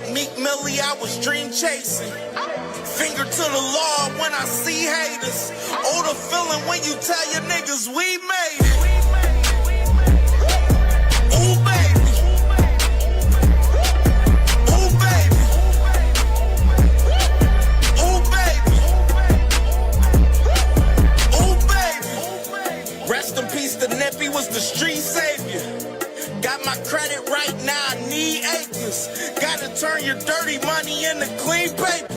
like Meek Millie, I was dream chasing. Finger to the law when I see haters. Oh, the feeling when you tell your niggas we made it. Ooh, baby. Ooh, baby. Ooh, baby. Ooh, baby. Rest in peace, the Neppy was the street savior. Got my credit right now, I need acres. Gotta turn your dirty money into clean paper.